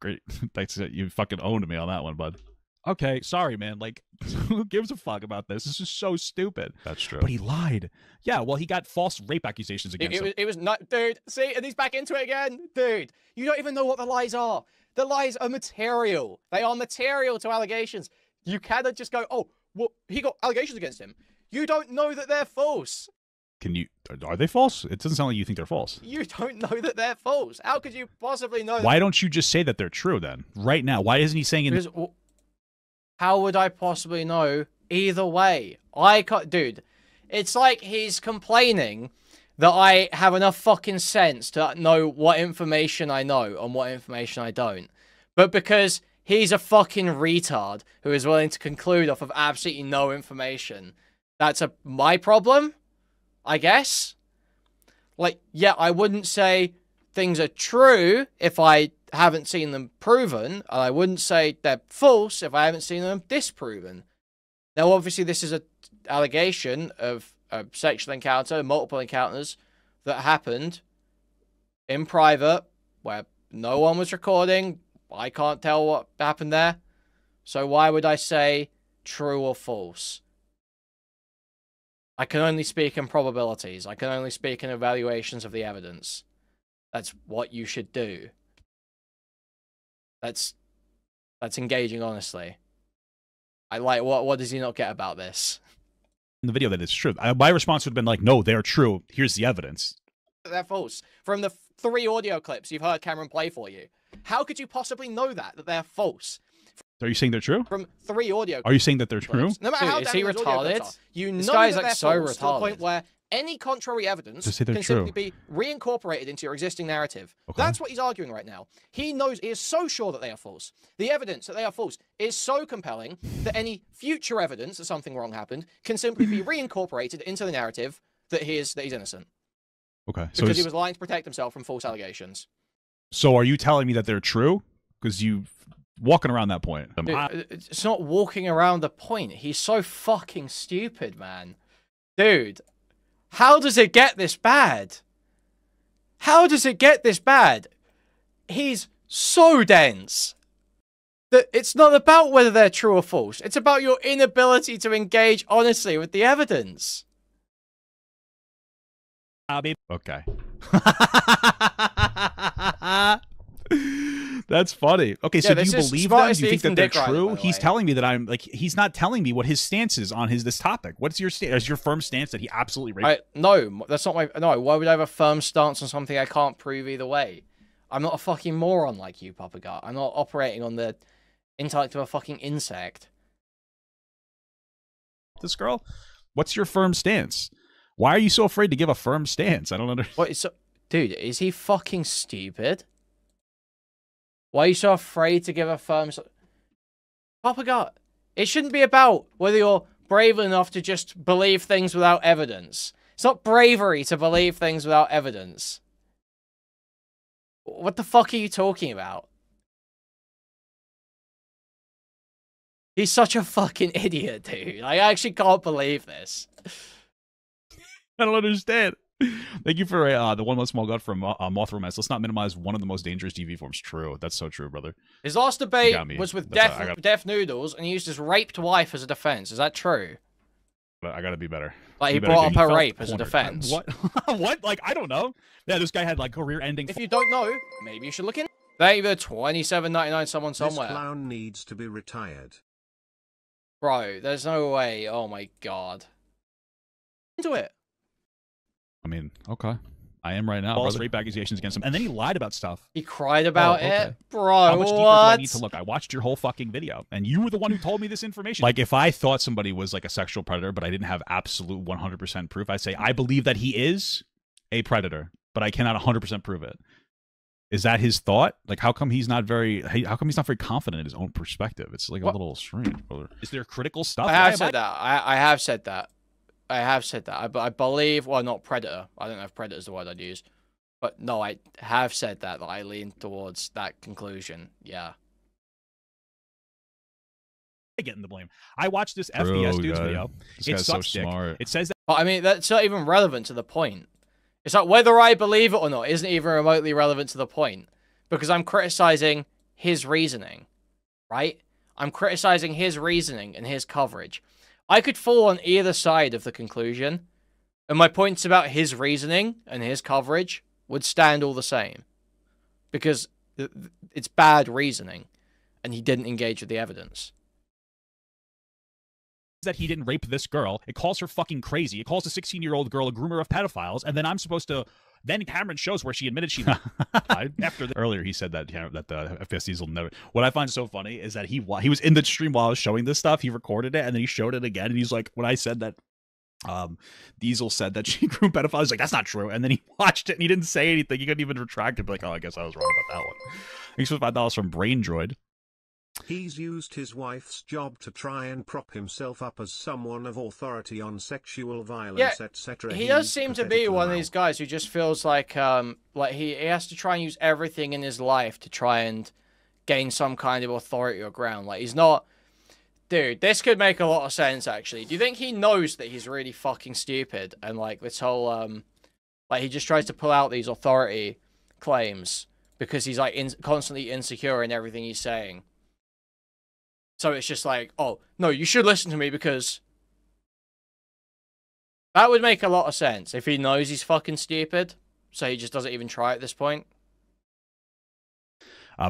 great. Thanks, you fucking owned me on that one, bud. Okay, sorry, man. Like, who gives a fuck about this? This is so stupid. That's true. But he lied. Yeah, well, he got false rape accusations against him. It was not, dude. See, and he's back into it again, dude. You don't even know what the lies are. The lies are material. They are material to allegations. You cannot just go, oh, well, he got allegations against him. You don't know that they're false. Are they false? It doesn't sound like you think they're false. You don't know that they're false. How could you possibly know? Why don't you just say that they're true then? Right now. Why isn't he saying Because, how would I possibly know either way? Dude, it's like he's complaining that I have enough fucking sense to know what information I know and what information I don't. But because he's a fucking retard who is willing to conclude off of absolutely no information, that's my problem, I guess. Like, yeah, I wouldn't say things are true if I haven't seen them proven, and I wouldn't say they're false if I haven't seen them disproven. Now, obviously, this is an allegation of a sexual encounter, multiple encounters that happened in private, where no one was recording. I can't tell what happened there. So why would I say true or false? I can only speak in probabilities. I can only speak in evaluations of the evidence. That's what you should do. That's engaging honestly. I like, what does he not get about this? In the video that it's true. My response would have been like, no, they're true. Here's the evidence. They're false. From the 3 audio clips you've heard Cameron play for you. How could you possibly know that they're false? Are you saying they're true? From 3 audio clips. Are you saying that they're true? No matter how Dude, is he damning those audio clips retarded? are, you This know guy's, that like, they're so false to the point retarded. where any contrary evidence Just say they're can true. simply be reincorporated into your existing narrative. Okay. That's what he's arguing right now. He knows, he is so sure that they are false. The evidence that they are false is so compelling that any future evidence that something wrong happened can simply be reincorporated into the narrative that he's innocent. Okay. Because he was lying to protect himself from false allegations. So are you telling me that they're true? Because you walking around that point. Dude, it's not walking around the point. He's so fucking stupid, man. Dude, how does it get this bad? How does it get this bad? He's so dense that it's not about whether they're true or false. It's about your inability to engage honestly with the evidence. Okay. That's funny. Okay, so do this you is believe them? smartest Do you think that Ethan they're Dick Riley, true? by the He's way. telling me that I'm like he's not telling me what his stance is on this topic. What's your stance? Is your firm stance that he absolutely raped? No, that's not my... No, why would I have a firm stance on something I can't prove either way? I'm not a fucking moron like you, Papa Gut. I'm not operating on the intellect of a fucking insect. This girl? What's your firm stance? Why are you so afraid to give a firm stance? I don't understand. What is so... Dude, is he fucking stupid? Why are you so afraid to give a firm... Papa Gut, it shouldn't be about whether you're brave enough to just believe things without evidence. It's not bravery to believe things without evidence. What the fuck are you talking about? He's such a fucking idiot, dude. I actually can't believe this. I don't understand. Thank you for the one most small gut from Moth Romance. Let's not minimize one of the most dangerous TV forms. True. That's so true, brother. His last You debate got me. was with That's all right, Deaf Noodles, and he used his raped wife as a defense. Is that true? But I gotta be better. Like, he Be better, brought dude. up her felt rape as a cornered. defense. What? What? Like, I don't know. Yeah, this guy had like career-ending. If you don't know, maybe you should look in. Thank you for $27.99 someone This somewhere. clown needs to be retired. Bro, there's no way. Oh my god. Into it. I mean, okay. I am right now. False rape accusations against him, and then he lied about stuff. He cried about Oh, okay. it? Bro, How much deeper do what? I need to look? I watched your whole fucking video, and you were the one who told me this information. Like, if I thought somebody was like a sexual predator, but I didn't have absolute 100% proof, I'd say I believe that he is a predator, but I cannot 100% prove it. Is that his thought? Like, how come he's not very confident in his own perspective? It's like a little strange, brother. Is there critical stuff? I have said that. I have said that. I have said that. I believe, well, not predator. I don't know if predator is the word I'd use. But no, I have said that I lean towards that conclusion. Yeah. Getting the blame. I watched this FBS dude's video. This It guy's so sucks dick. smart. It says that But I mean, that's not even relevant to the point. It's like whether I believe it or not isn't even remotely relevant to the point. Because I'm criticizing his reasoning. Right? I'm criticizing his reasoning and his coverage. I could fall on either side of the conclusion. And my points about his reasoning and his coverage would stand all the same. Because it's bad reasoning. And he didn't engage with the evidence. that he didn't rape this girl. It calls her fucking crazy. It calls a 16-year-old girl a groomer of pedophiles, and then I'm supposed to. Then Cameron shows where she admitted she lied. After earlier, he said that that the FSDs will never. What I find so funny is that he was in the stream while I was showing this stuff. He recorded it and then he showed it again, and he's like, when I said that Diesel said that she groomed pedophiles. He's like, that's not true. And then he watched it and he didn't say anything. He couldn't even retract it. But like, oh, I guess I was wrong about that one. Thanks for $5 from Brain Droid. He's used his wife's job to try and prop himself up as someone of authority on sexual violence, etc. He does seem to be one of these guys who just feels like he has to try and use everything in his life to try and gain some kind of authority or ground. Like, he's not... Dude, this could make a lot of sense, actually. Do you think he knows that he's really fucking stupid? And, like, this whole, like, he just tries to pull out these authority claims because he's, like, constantly insecure in everything he's saying. So it's just like, oh, no, you should listen to me because... That would make a lot of sense if he knows he's fucking stupid. So he just doesn't even try at this point.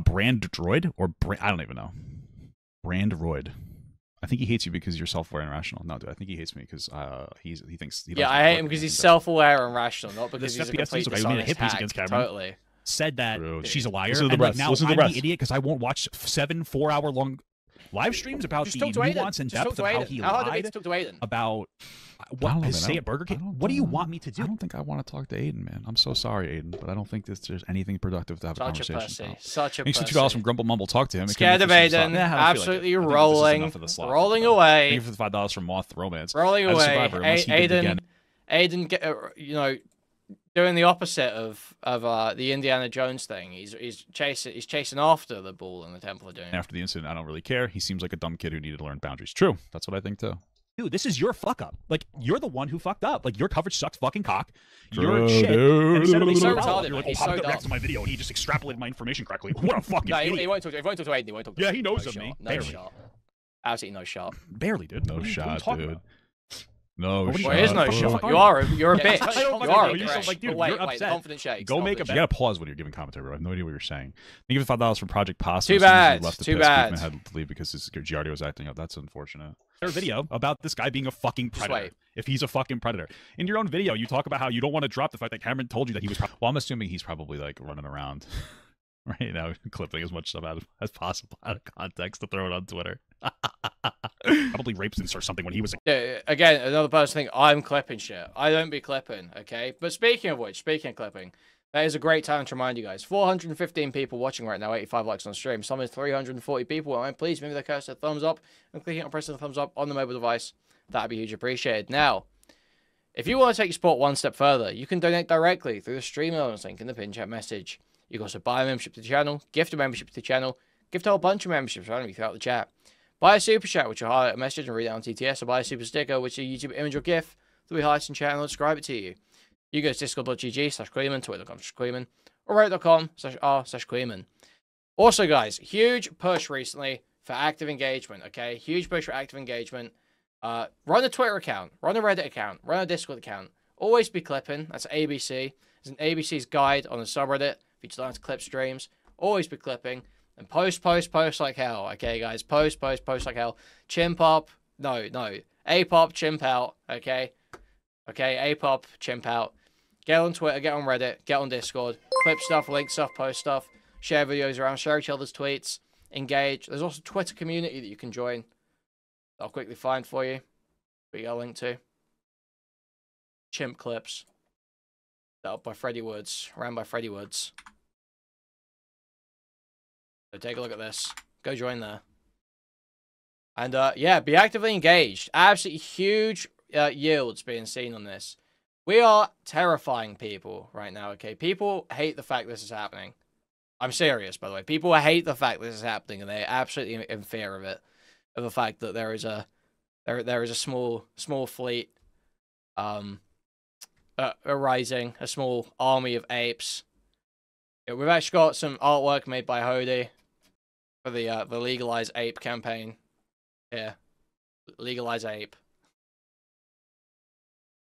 Brand Droid? Or I don't even know. Brandroid. I think he hates you because you're self-aware and rational. No, dude, I think he hates me because he thinks... Yeah, I hate him because he's self-aware and rational, not because he's a complete dishonest hack. Against Cameron. Totally. Said that she's a liar. Listen to the and rest. now Listen to I'm the the rest. idiot because I won't watch 7 4-hour-long live streams about the nuance and depth of how he lied about what his say at Burger King. What do you want me to do? I don't think I want to talk to Aiden, man. I'm so sorry, Aiden, but I don't think there's anything productive to have a conversation about. Such a pussy. pussy. $2 from Grumble Mumble. Talk to him. Scared of Aiden. Absolutely rolling. Rolling away. Thank you for the $5 from Moth Romance. Rolling away. Aiden, you know, doing the opposite of the Indiana Jones thing. He's chasing after the ball in the Temple of Doom. After the incident, I don't really care. He seems like a dumb kid who needed to learn boundaries. True. That's what I think too. Dude, this is your fuck up. Like, you're the one who fucked up. Like, your coverage sucks fucking cock. True, You're shit. dude. Instead of He's so you're retarded. like, He's oh, so Papa dumb. reacts to my video and he just extrapolated my information correctly. What a fucking idiot. He won't talk to Aiden. He won't talk to Yeah, Aiden. he knows No of shot. me. No Barely. shot. Absolutely no shot. Barely, dude. No What are you shot, talking dude. about? No Well, shot. Well, it is no Fuck shot. you. You're a bitch. I don't You fucking are know. a You're just bitch. like, dude, But wait, you're wait, upset. confidence shakes. Go make a You bet. gotta pause when you're giving commentary, bro. I have no idea what you're saying. Thank you for $5 from Project Pasta. Too As soon as he bad. left the Too piss, bad. Kuihman had to leave because his Giardi was acting up. That's unfortunate. Their video about this guy being a fucking predator. wait. If he's a fucking predator. In your own video, you talk about how you don't want to drop the fact that Cameron told you that he was Well, I'm assuming he's probably like running around right now, clipping as much stuff out as possible out of context to throw it on Twitter. probably raped or something when he was a Yeah, again, another person think I'm clipping shit. I don't be clipping, okay? But speaking of which, speaking of clipping, that is a great time to remind you guys. 415 people watching right now, 85 likes on stream. Some is 340 people. And please remember to cursor thumbs up and clicking on pressing the thumbs up on the mobile device. That'd be hugely appreciated. Now, if you want to take your sport one step further, you can donate directly through the stream elements link in the pin chat message. You can also buy a membership to the channel, gift a membership to the channel, gift a whole bunch of memberships randomly throughout the chat. Buy a super chat, which will highlight a message and read it on TTS, or buy a super sticker, which is a YouTube image or GIF that we highlight in chat and will describe it to you. You go to discord.gg/Kuihman, twitter.com/Kuihman, or reddit.com/r/Kuihman. Also, guys, huge push recently for active engagement, okay? Huge push for active engagement. Run a Twitter account, run a Reddit account, run a Discord account. Always be clipping. That's ABC. There's an ABC's guide on the subreddit. Features lines to clip streams. Always be clipping. And post like hell. Okay, guys? Post like hell. Chimp up. No. A-pop, chimp out. Okay? Okay, A-pop, chimp out. Get on Twitter, get on Reddit, get on Discord. Clip stuff, link stuff, post stuff. Share videos around, share each other's tweets. Engage. There's also a Twitter community that you can join. I'll quickly find for you. We got a link to. Chimp clips. Set up by Freddie Woods. Ran by Freddie Woods. So take a look at this. Go join there. And yeah, be actively engaged. Absolutely huge yields being seen on this. We are terrifying people right now, okay? People hate the fact this is happening. I'm serious, by the way. People hate the fact this is happening, and they're absolutely in fear of it. Of the fact that there is a small fleet arising, a small army of apes. Yeah, we've actually got some artwork made by Hody for the Legalize Ape campaign. Yeah, legalize ape.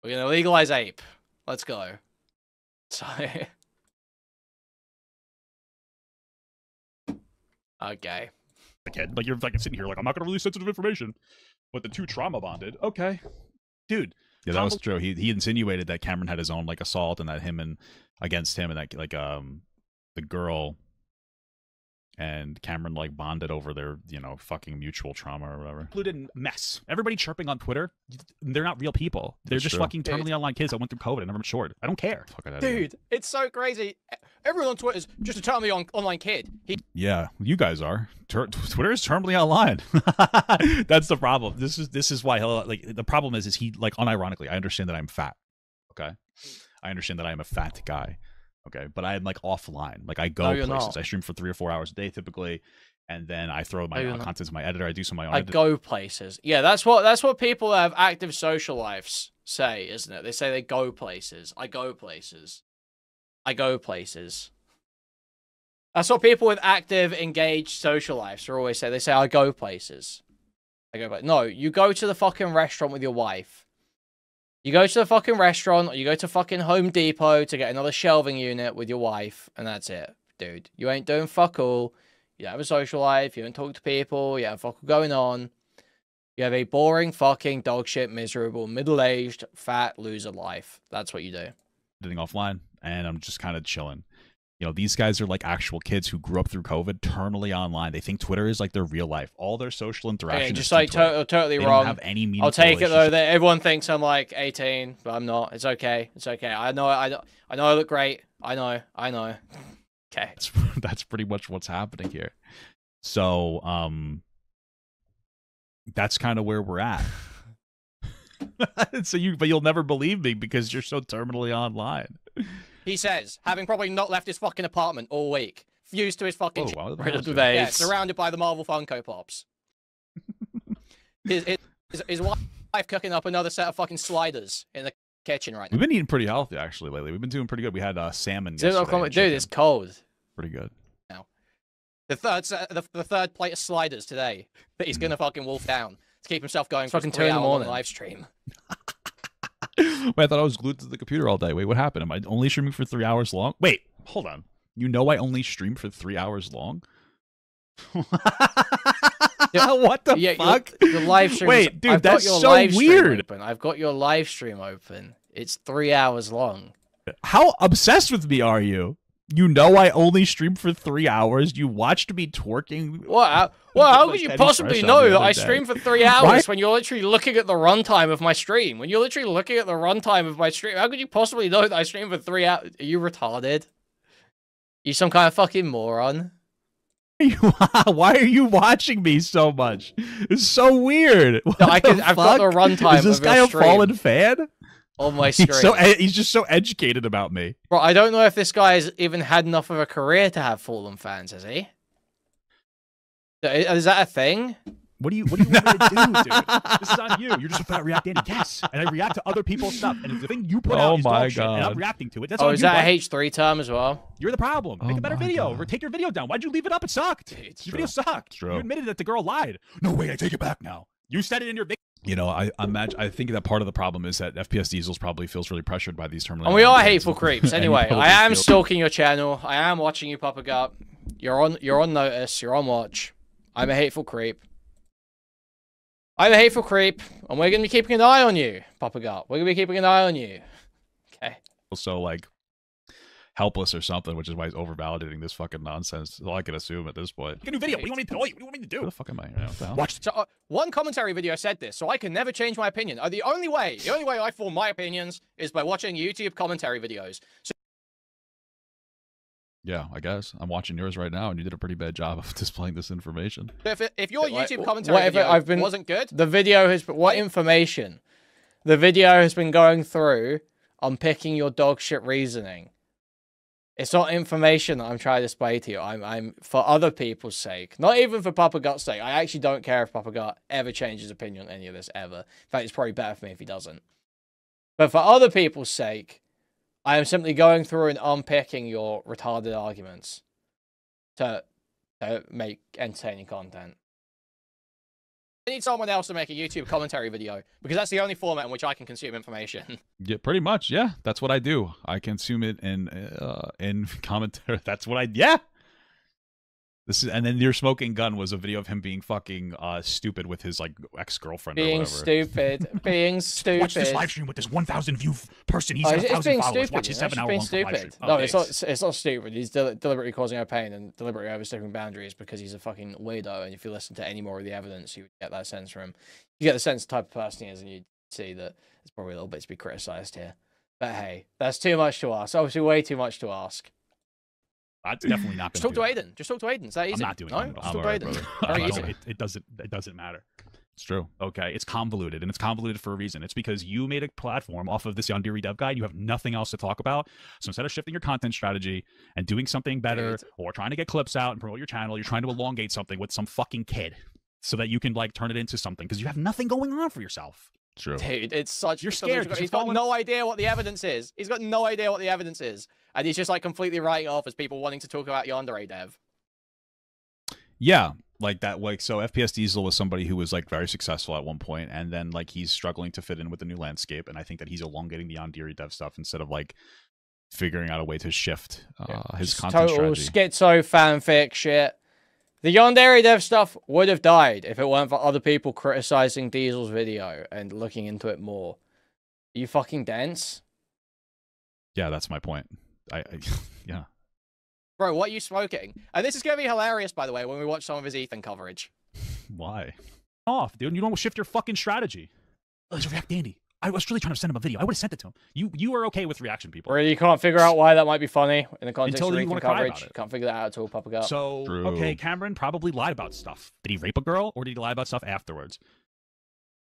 We're gonna legalize ape. Let's go. So, okay. kid. Like, you're fucking sitting here like, I'm not gonna release sensitive information. But the two trauma bonded. Okay. Dude. Yeah, that was true. He insinuated that Cameron had his own like assault and that him and against him and that like the girl and Cameron like bonded over their, you know, fucking mutual trauma or whatever. Included mess. Everybody chirping on Twitter, they're not real people. They're just fucking terminally online kids that went through COVID and never matured. I don't care. Dude, it's so crazy. Everyone on Twitter is just a terminally online kid. Yeah, you guys are. Twitter is terminally online. That's the problem. This is why like the problem is he like unironically. I understand that I'm fat. Okay, I understand that I am a fat guy. Okay, but I am like offline. Like I go places. Not. I stream for 3 or 4 hours a day typically, and then I throw my content to my editor. I do some of my own. I go places. Yeah, that's what people that have active social lives say, isn't it? They say they go places. I go places. I go places. That's what people with active, engaged social lives always say. They say, I go places. I go, no, you go to the fucking restaurant with your wife. You go to the fucking restaurant, or you go to fucking Home Depot to get another shelving unit with your wife, and that's it, dude. You ain't doing fuck all. You don't have a social life. You don't talk to people. You have fuck all going on. You have a boring, fucking, dogshit, miserable, middle-aged, fat loser life. That's what you do. Sitting offline, and I'm just kind of chilling. You know, these guys are like actual kids who grew up through COVID, terminally online. They think Twitter is like their real life. All their social interaction just like totally they wrong. Don't have any meaningful I'll take it though that everyone thinks I'm like 18, but I'm not. It's okay. It's okay. I know I look great. I know. Okay. That's pretty much what's happening here. So, that's kind of where we're at. But you'll never believe me because you're so terminally online. He says, having probably not left his fucking apartment all week, fused to his fucking surrounded by the Marvel Funko Pops. his wife cooking up another set of fucking sliders in the kitchen right now. We've been eating pretty healthy actually lately. We've been doing pretty good. We had salmon yesterday. Dude, it's cold. Pretty good. Now, the third plate of sliders today that he's gonna fucking wolf down to keep himself going for fucking 2 in the morning live stream. Wait, I thought I was glued to the computer all day. Wait, what happened? Am I only streaming for 3 hours long? Wait, hold on. You know I only stream for 3 hours long? What the fuck? Your live stream. Wait, dude, that's so weird. I've got your live stream open. It's 3 hours long. How obsessed with me are you? You know I only stream for 3 hours. You watched me twerking. Well, how could you possibly know that I stream for 3 hours when you're literally looking at the runtime of my stream? When you're literally looking at the runtime of my stream, how could you possibly know that I stream for 3 hours? Are you retarded? You some kind of fucking moron? Why are you watching me so much? It's so weird. No, I've got the runtime. Is this guy a fallen fan? On my screen. He's just so educated about me. Bro, I don't know if this guy's even had enough of a career to have fallen fans, has he? Is that a thing? What do you want me to do, dude? This is on you. You're just a fat react Andy. Yes. And I react to other people's stuff. And if the thing you put out is dog shit, and I'm reacting to it, that's all is that a H3 term as well? You're the problem. Make a better video. Or take your video down. Why'd you leave it up? It sucked. Your video sucked. You admitted that the girl lied. No, wait, I take it back now. You said it in your video. You know, I think that part of the problem is that FPS Diesels probably feels really pressured by these terminals. And we are hateful creeps. Anyway, I am stalking your channel. I am watching you, Papa Gut. You're on notice. You're on watch. I'm a hateful creep. I'm a hateful creep, and we're gonna be keeping an eye on you, Papa Gut. We're gonna be keeping an eye on you. Okay. So like helpless or something, which is why he's over-validating this fucking nonsense. That's all I can assume at this point. Make a new video. What do you want me to tell you? What do you want me to do? Where the fuck am I? What the hell? Watch. So, one commentary video said this, so I can never change my opinion. The only way I form my opinions is by watching YouTube commentary videos. So yeah, I guess. I'm watching yours right now, and you did a pretty bad job of displaying this information. If your YouTube commentary video wasn't good, the video has been... What information? The video has been going through unpicking your dog shit reasoning. It's not information that I'm trying to display to you. I'm for other people's sake. Not even for Papa Gut's sake. I actually don't care if Papa Gut ever changes his opinion on any of this, ever. In fact, it's probably better for me if he doesn't. But for other people's sake, I am simply going through and unpicking your retarded arguments to make entertaining content. I need someone else to make a YouTube commentary video, because that's the only format in which I can consume information. Yeah, pretty much. Yeah, that's what I do. I consume it in commentary. That's what I... Yeah! This is, and then your smoking gun was a video of him being fucking stupid with his like ex-girlfriend. Being stupid, being stupid. Watch this live stream with this 1,000 view person. He's got 1,000 followers. Watch his 7 hour long live stream. No, it's not stupid. He's deliberately causing her pain and deliberately overstepping boundaries because he's a fucking weirdo. And if you listen to any more of the evidence, you would get that sense from him. You get the sense of the type of person he is, and you see that there's probably a little bit to be criticised here. But hey, that's too much to ask. Obviously, way too much to ask. That's definitely not. Just talk to Aiden. Just talk to Aiden. Is that easy? I'm not doing no? it. Just talk to Aiden. Very easy. It doesn't matter. It's true. Okay, it's convoluted, and it's convoluted for a reason. It's because you made a platform off of this Yandere dev guide. You have nothing else to talk about. So instead of shifting your content strategy and doing something better, or trying to get clips out and promote your channel, you're trying to elongate something with some fucking kid, so that you can like turn it into something because you have nothing going on for yourself. True. Dude, it's such. You're scared. He's got no idea what the evidence is. He's got no idea what the evidence is, and he's just like completely writing off as people wanting to talk about Yandere dev. Yeah, like that. Like so, FPS Diesel was somebody who was like very successful at one point, and then like he's struggling to fit in with the new landscape. And I think that he's elongating the Yandere dev stuff instead of like figuring out a way to shift his content strategy. Total schizo fanfic shit. The Yandere dev stuff would have died if it weren't for other people criticizing Diesel's video and looking into it more. Are you fucking dense? Yeah, that's my point. Yeah. Bro, what are you smoking? And this is going to be hilarious, by the way, when we watch some of his Ethan coverage. Why? Off, dude. You don't shift your fucking strategy. Let's react to Andy. I was really trying to send him a video. I would have sent it to him. You are okay with reaction, people. Or you can't figure out why that might be funny in the context Until of you Ethan coverage. You can't figure that out until Papa got. So, True. okay, Cameron probably lied about stuff. Did he rape a girl, or did he lie about stuff afterwards?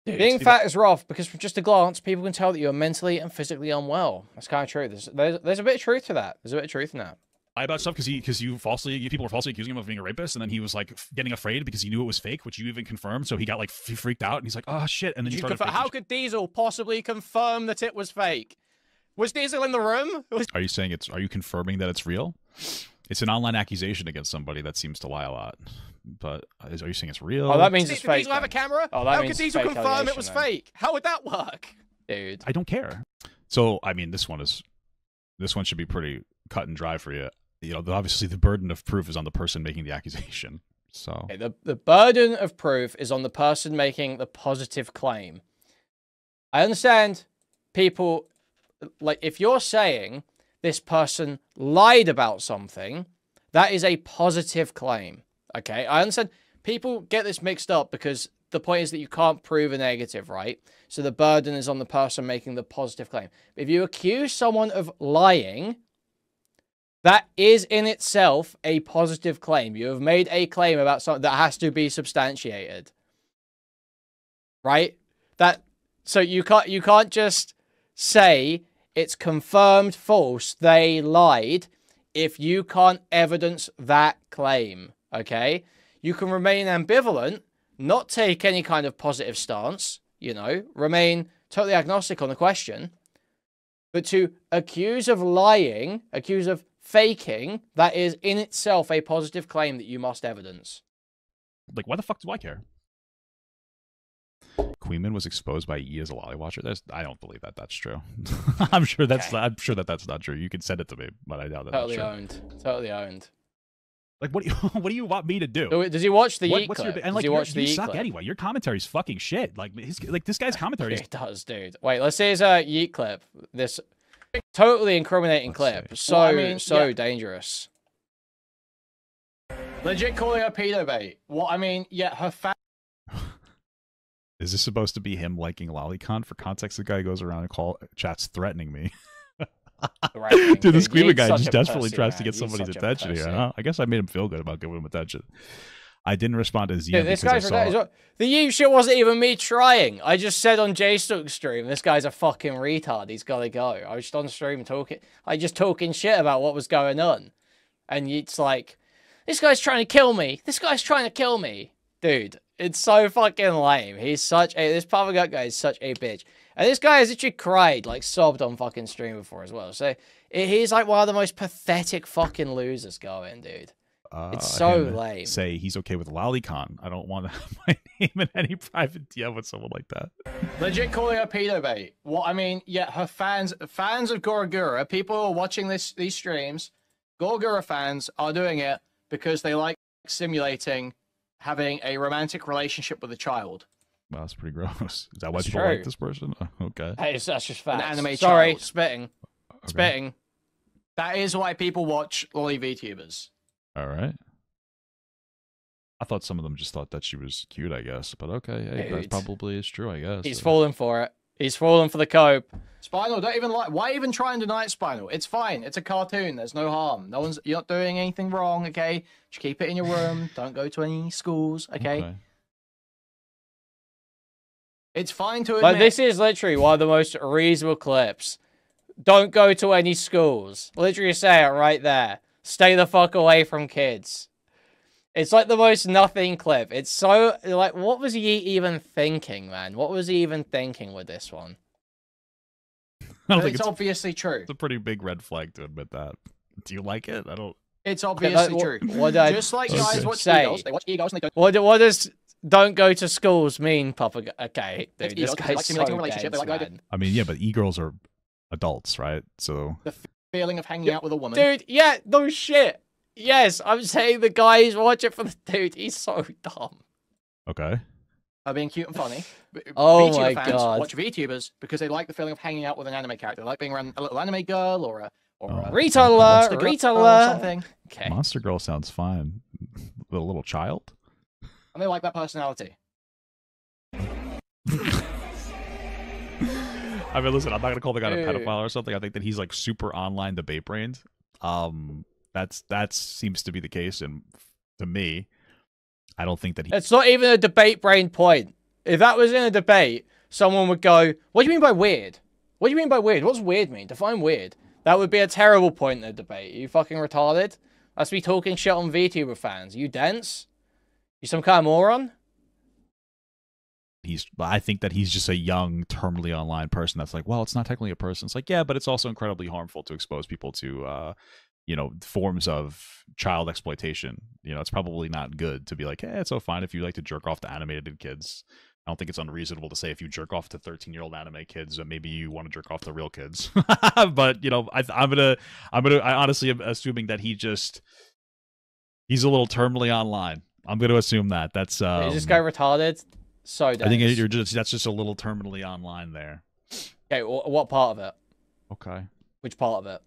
Dude, being fat is rough because from just a glance, people can tell that you're mentally and physically unwell. That's kind of true. There's a bit of truth to that. There's a bit of truth in that. Lie about stuff because people were falsely accusing him of being a rapist, and then he was like getting afraid because he knew it was fake, which you even confirmed. So he got like freaked out, and he's like, "Oh shit!" And then you started. How could Diesel possibly confirm that it was fake? Was Diesel in the room? Are you saying it's? Are you confirming that it's real? It's an online accusation against somebody that seems to lie a lot. But are you saying it's real? Oh, that means it's Did fake. Diesel have a camera? Oh, how could Diesel confirm it was fake? How would that work, dude? I don't care. So I mean, this one should be pretty cut and dry for you. You know, obviously the burden of proof is on the person making the accusation. So okay, the burden of proof is on the person making the positive claim. I understand people, like, if you're saying this person lied about something, that is a positive claim. Okay, I understand people get this mixed up because the point is that you can't prove a negative, right? So the burden is on the person making the positive claim. If you accuse someone of lying, that is in itself a positive claim. You have made a claim about something that has to be substantiated. Right? So you can't just say it's confirmed false, they lied, if you can't evidence that claim. Okay? You can remain ambivalent, not take any kind of positive stance, you know, remain totally agnostic on the question. But to accuse of lying, accuse of faking, that is in itself a positive claim that you must evidence. Like, why the fuck do I care? Kuihman was exposed by E as a lolly watcher. I don't believe that that's true. I'm sure that's not true. You can send it to me, but I doubt that. Totally that's owned. Totally owned. Like, what do you want me to do? Does he watch the Yeet clip? And like, you suck anyway. Your commentary's fucking shit. Like, this guy's commentary. It does, dude. Wait, let's see his Yeet clip. This totally incriminating clip. So dangerous. Legit calling her pedo bait. What I mean, yeah, her fan. Is this supposed to be him liking Lolicon? For context, the guy goes around and chats threatening me. Dude, this Kuihman guy just desperately tries to get somebody's attention here. Huh? I guess I made him feel good about giving him attention. I didn't respond to Z. This guy's the Yeet shit wasn't even me trying. I just said on J-Stuck's stream, this guy's a fucking retard. He's got to go. I was just on stream talking shit about what was going on. And Yeet's like, this guy's trying to kill me. This guy's trying to kill me. Dude, it's so fucking lame. He's this Papa Gut guy is such a bitch. And this guy has literally cried, like sobbed on fucking stream before as well. So he's like one of the most pathetic fucking losers going, dude. It's so lame. Say he's okay with Lolicon. I don't want to have my name in any private DM with someone like that. Legit calling her pedo bait. What I mean, yeah, her fans of Gorogura, people who are watching these streams, Gorogura fans are doing it because they like simulating having a romantic relationship with a child. Well, that's pretty gross. Is that why It's people true. like this person? Okay. Hey, that's just facts. An anime Sorry, child. spitting. Okay. Spitting. That is why people watch lolly VTubers. All right. I thought some of them just thought that she was cute, I guess. But okay, hey, that Dude. probably is true, I guess. He's falling for it. He's falling for the cope. Spinal, don't even like. Why even try and deny it, Spinal? It's fine. It's a cartoon. There's no harm. You're not doing anything wrong. Okay, just keep it in your room. Don't go to any schools. Okay. It's fine to admit. Like, this is literally one of the most reasonable clips. Don't go to any schools. Literally say it right there. Stay the fuck away from kids. It's like the most nothing clip. It's so, like, what was he even thinking, man? What was he even thinking with this one? I don't think It's obviously true. It's a pretty big red flag to admit that. Do you like it? I don't. It's obviously true. What did I Just like guys Okay. watch say? Egos, they watch Egos and they don't. What does don't go to schools mean, Papa? Okay, dude, It's this egos, they guy's like so simulating a relationship, they dense, like man. I mean, yeah, but e-girls are adults, right? So The feeling of hanging out with a woman. Dude, yeah, no shit. Yes, I'm saying the guys watch it for the dude. He's so dumb. okay. Are being cute and funny. Oh VTuber my fans God. watch VTubers because they like the feeling of hanging out with an anime character. They like being around a little anime girl or a Retail monster alert, girl retail or alert. something, Okay. Monster Girl sounds fine. With a little child. and they like that personality. I mean, listen, I'm not gonna call the guy a Hey. pedophile or something. I think that he's like super online debate brained. That seems to be the case, and to me, I don't think that he. It's not even a debate brain point. If that was in a debate, someone would go, "What do you mean by weird? What do you mean by weird? What's weird mean? Define weird." That would be a terrible point in a debate. Are you fucking retarded? That's me talking shit on VTuber fans. Are you dense? You some kind of moron? I think that he's just a young, terminally online person that's like, well, it's not technically a person. It's like, yeah, but it's also incredibly harmful to expose people to, forms of child exploitation. It's probably not good to be like, hey, it's so fine if you like to jerk off to animated kids. I don't think it's unreasonable to say if you jerk off to 13-year-old anime kids, that maybe you want to jerk off to real kids. But I honestly am assuming that he's a little terminally online. I'm going to assume that. That's Is this guy retarded? So dense. I think that's just a little terminally online there. Okay, what part of it? Okay. Which part of it?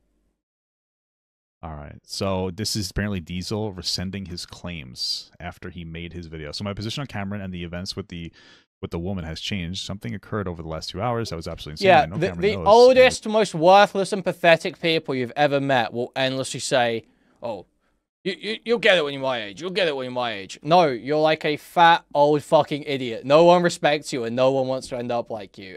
All right. So this is apparently Diesel rescinding his claims after he made his video. So my position on Cameron and the events with the woman has changed. Something occurred over the last 2 hours that was absolutely insane. Yeah, I know the Cameron knows. oldest, most worthless and pathetic people you've ever met will endlessly say, "Oh, you'll get it when you're my age. You'll get it when you're my age." No, you're like a fat, old fucking idiot. No one respects you and no one wants to end up like you.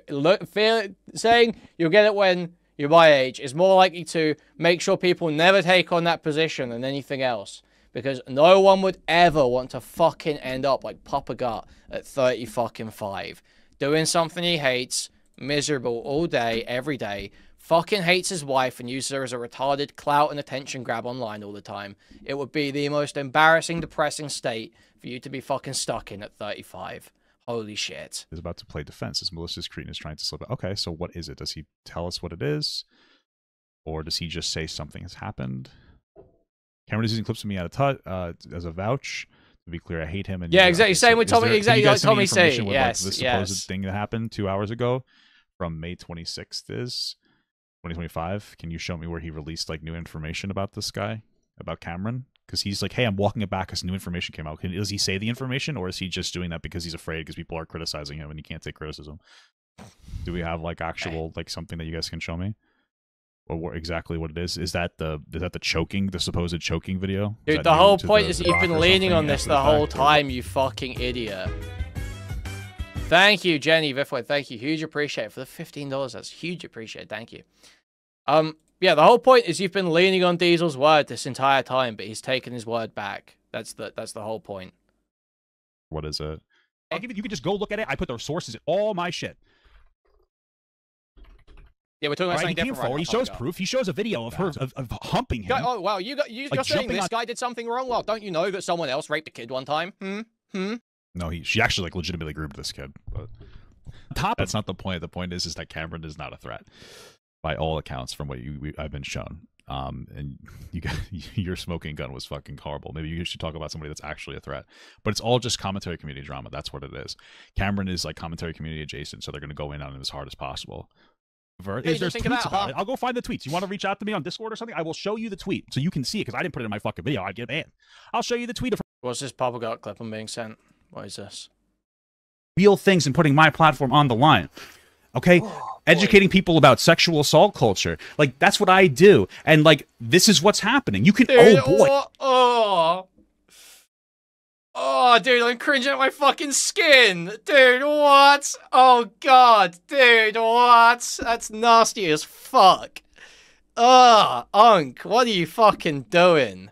Saying you'll get it when you're my age is more likely to make sure people never take on that position than anything else. Because no one would ever want to fucking end up like Papa Gut at 35, doing something he hates, miserable all day, every day, fucking hates his wife and uses her as a retarded clout and attention grab online all the time. It would be the most embarrassing, depressing state for you to be fucking stuck in at 35. Holy shit. Is about to play defense as Melissa's Cretan is trying to slip out. Okay, so what is it? Does he tell us what it is? Or does he just say something has happened? Cameron is using clips of me out of touch as a vouch. To be clear, I hate him. And Yeah, exactly. Same with Tommy. Exactly like Tommy C. With, Yes, like, the supposed yes. thing that happened 2 hours ago from May 26th is 2025. Can you show me where he released like new information about this guy, about Cameron? Because he's like, hey, I'm walking it back because new information came out. Does he say the information, or is he just doing that because he's afraid because people are criticizing him and he can't take criticism? Do we have like actual like something that you guys can show me? Or exactly what it is? Is that the choking, the supposed choking video? Dude, the whole point is that you've been leaning on this the whole time, you fucking idiot. Thank you, Jenny Viffwood. Thank you. Huge appreciate it for the $15. That's huge appreciate. Thank you. Yeah, the whole point is you've been leaning on Diesel's word this entire time, but he's taken his word back. That's the whole point. What is it? I'll give it. You can just go look at it. I put the sources in all my shit. Yeah, we're talking about Right, he something came different right forward. now. He shows proof. He shows a video of her of humping him. Oh, wow, you're saying jumping this on- guy did something wrong? Well, don't you know that someone else raped a kid one time? No, she actually like legitimately groomed this kid. But that's not the point. The point is that Cameron is not a threat, by all accounts, from what I've been shown. And your smoking gun was fucking horrible. Maybe you should talk about somebody that's actually a threat. But it's all just commentary community drama. That's what it is. Cameron is like commentary community adjacent, so they're going to go in on it as hard as possible. There's tweets about it. I'll go find the tweets. You want to reach out to me on Discord or something? I will show you the tweet so you can see it, because I didn't put it in my fucking video. I'd get banned. I'll show you the tweet. What's this Popplegut clip I'm being sent? What is this? Real things and putting my platform on the line. Okay? Educating people about sexual assault culture. Like, that's what I do. And, like, this is what's happening. You can... Dude, oh, boy. Oh, dude, I'm cringing at my fucking skin. Dude, what? Oh, God. Dude, what? That's nasty as fuck. Ugh, Unk, what are you fucking doing?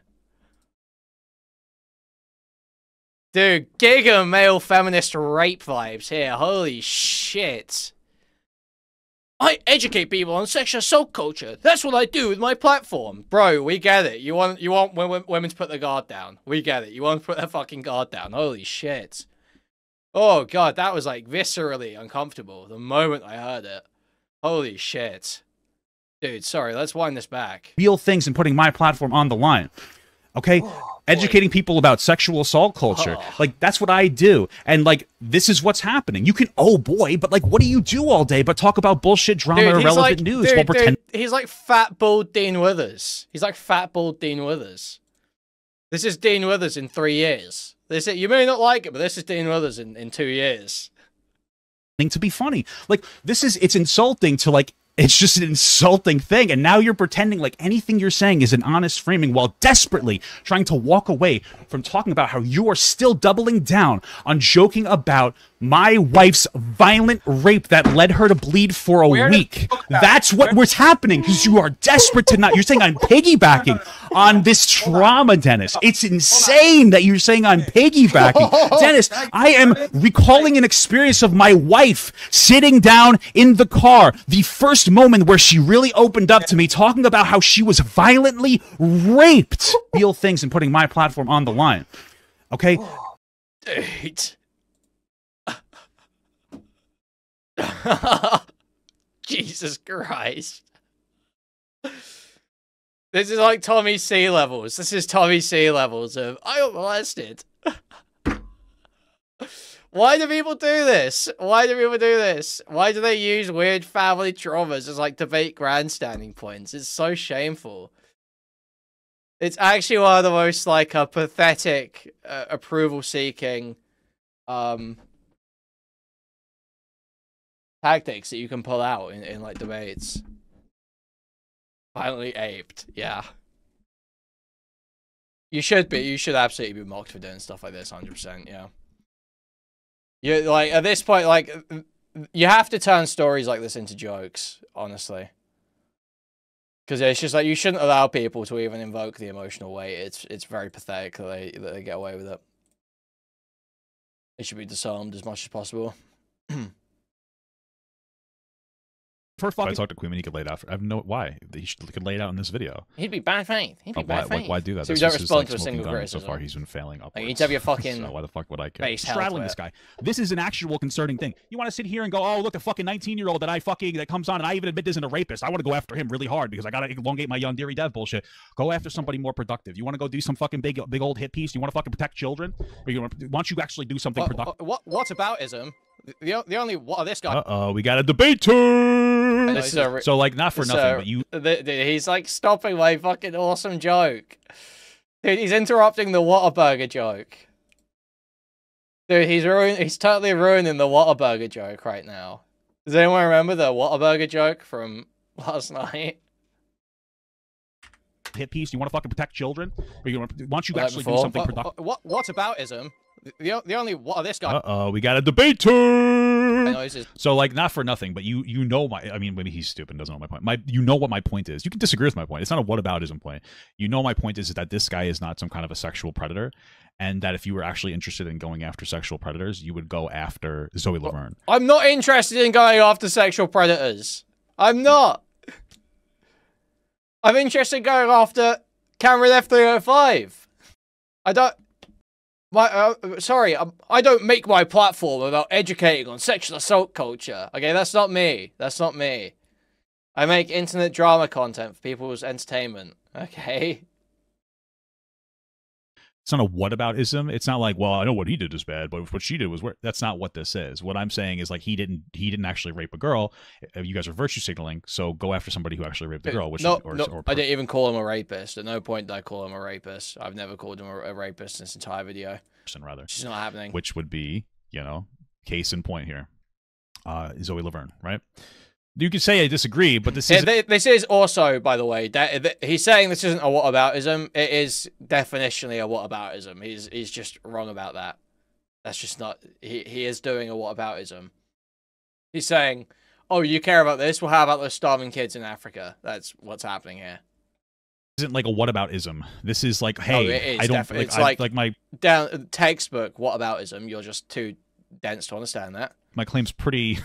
Dude, giga male feminist rape vibes here. Holy shit. I educate people on sexual assault culture. That's what I do with my platform. Bro, we get it. You want women to put their guard down. We get it. You want to put their fucking guard down. Holy shit. Oh, God, that was, like, viscerally uncomfortable the moment I heard it. Holy shit. Dude, sorry, let's wind this back. Real things and putting my platform on the line. Okay? Educating people about sexual assault culture. Like, that's what I do. And, like, this is what's happening. You can, oh boy, but, like, what do you do all day but talk about bullshit, drama, dude, irrelevant like, news dude, while pretending... He's like fat, bald Dean Withers. He's like fat, bald Dean Withers. This is Dean Withers in 3 years. You may not like it, but this is Dean Withers in 2 years. To be funny. Like, it's insulting to, like, it's just an insulting thing, and now you're pretending like anything you're saying is an honest framing while desperately trying to walk away from talking about how you are still doubling down on joking about my wife's violent rape that led her to bleed for a week. That's what was happening, because you are desperate to not... You're saying I'm piggybacking on this trauma, Dennis. It's insane that you're saying I'm piggybacking. Dennis, I am recalling an experience of my wife sitting down in the car, the first moment where she really opened up to me, talking about how she was violently raped. Real things and putting my platform on the line. Okay? Dude. Jesus Christ. This is like Tommy C levels. This is Tommy C levels of, I got molested. Why do people do this? Why do people do this? Why do they use weird family traumas as like debate grandstanding points? It's so shameful. It's actually one of the most like pathetic approval-seeking tactics that you can pull out in like debates. Violently aped, yeah. You should absolutely be mocked for doing stuff like this, 100%, yeah. You like at this point, like you have to turn stories like this into jokes, honestly. Because it's just like you shouldn't allow people to even invoke the emotional weight. It's very pathetic that they get away with it. It should be disarmed as much as possible. If I talk to Kuihman, he could lay it out. I have no why. He could lay it out in this video. He'd be bad faith. He'd be bad faith. Why do that? So you don't respond to a single criticism. So far, he's been failing upwards. Like, you need to have your fucking. So why the fuck would I care? Straddling this guy. This is an actual concerning thing. You want to sit here and go, oh look, a fucking 19-year-old that comes on and I even admit isn't a rapist. I want to go after him really hard because I gotta elongate my young Deary Dev bullshit. Go after somebody more productive. You want to go do some fucking big old hit piece? You want to fucking protect children? Or why don't you actually do something productive? What aboutism? The only what this guy? We got a debate turn. So like not for nothing, but you. He's like stopping my fucking awesome joke. Dude, he's interrupting the Whataburger joke. Dude, he's totally ruining the Whataburger joke right now. Does anyone remember the Whataburger joke from last night? Hit piece. You want to fucking protect children? Or why don't you actually do something productive? What's aboutism? The only what this guy? We got a debate turn. Noises. So like not for nothing, but you know my. I mean, maybe he's stupid and doesn't know my point. You know what my point is. You can disagree with my point. It's not a whataboutism point. You know my point is that this guy is not some kind of a sexual predator, and that if you were actually interested in going after sexual predators, you would go after Zoe Laverne. I'm not interested in going after sexual predators. I'm not. I'm interested in going after Cameron F305. I don't. Sorry, I don't make my platform about educating on sexual assault culture. Okay, that's not me. That's not me. I make internet drama content for people's entertainment. Okay. It's not a whataboutism. It's not like, well, I know what he did is bad, but what she did was worse. That's not what this is. What I'm saying is like he didn't actually rape a girl. You guys are virtue signaling, so go after somebody who actually raped a girl. Which no, I didn't even call him a rapist. At no point did I call him a rapist. I've never called him a rapist in this entire video. Rather, it's not happening. Which would be, you know, case in point here, Zoe Laverne, right? You could say I disagree, but this is this is also, by the way, he's saying this isn't a whataboutism. It is definitionally a whataboutism. He's just wrong about that. That's just not. He is doing a whataboutism. He's saying, "Oh, you care about this? Well, how about those starving kids in Africa?" That's what's happening here. Isn't like a whataboutism. This is like, hey, it is I don't like, it's like my down textbook whataboutism. You're just too dense to understand that. My claim's pretty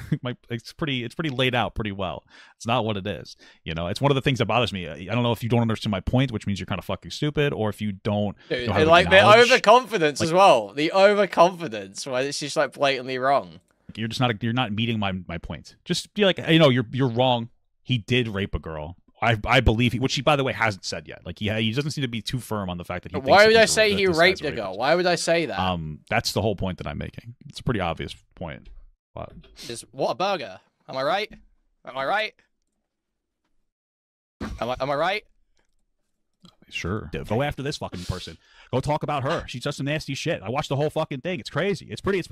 it's pretty laid out pretty well. It's not what it is. You know, it's one of the things that bothers me. I don't know if you don't understand my point, which means you're kind of fucking stupid, or if you don't Dude, like the overconfidence as well. The overconfidence, where it's just like blatantly wrong. You're not meeting my point. Just be like, you know, you're wrong. He did rape a girl. I believe which he, by the way, hasn't said yet. Like he doesn't seem to be too firm on the fact that he. Why would I say he raped a girl? Why would I say that? That's the whole point that I'm making. It's a pretty obvious point. But is what a burger? Am I right? Am I right? Am I right? Sure. Go after this fucking person. Go talk about her. She's just some nasty shit. I watched the whole fucking thing. It's crazy. It's pretty.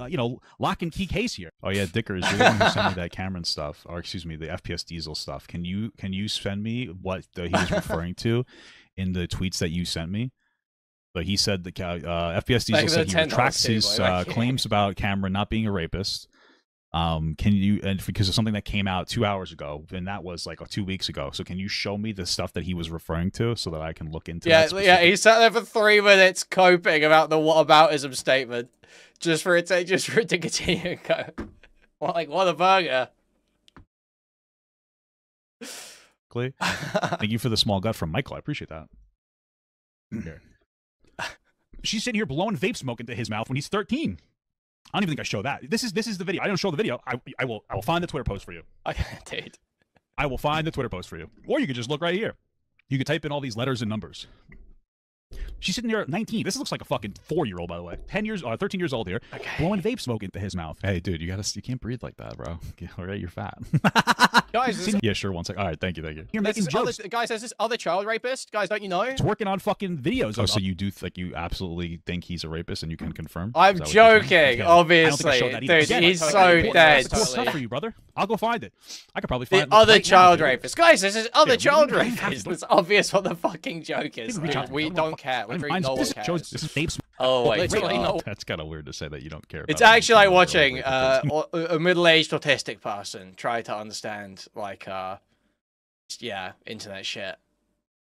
You know, lock and key case here. Oh yeah, Dickers, you're the one who sent me that Cameron stuff, or excuse me, the FPS Diesel stuff. Can you send me what he was referring to in the tweets that you sent me? But he said the FPS Diesel said he retracts his claims about Cameron not being a rapist. Can you, and because of something that came out 2 hours ago, and that was like 2 weeks ago. So can you show me the stuff that he was referring to so that I can look into? Yeah, he sat there for 3 minutes coping about the whataboutism statement, just for it to continue. Like what a burger. Thank you for the small gut from Michael. I appreciate that. Here. She's sitting here blowing vape smoke into his mouth when he's 13. I don't even think I show that. This is the video. I don't show the video. I will find the Twitter post for you. Dude. I will find the Twitter post for you. Or you could just look right here. You could type in all these letters and numbers. She's sitting there at 19. This looks like a fucking 4-year-old, by the way. 13 years old here. Okay. Blowing vape smoke into his mouth. Hey, dude, you can't breathe like that, bro. All right, you're fat. Guys, yeah, sure. 1 sec. All right, thank you. You're making jokes. Guys, there's this other child rapist. Guys, don't you know? He's working on fucking videos. Oh, so you do you absolutely think he's a rapist and you can confirm? I'm joking, obviously. Dude, he's so dead. It's tough for you, brother. I'll go find it. I could probably find the other child rapist. Guys, this is other child rapist. It's obvious what the fucking joke is. We don't care. This is vapes. Oh wait, really? That's kind of weird to say that you don't care. It's actually like watching a middle-aged autistic person try to understand like internet shit.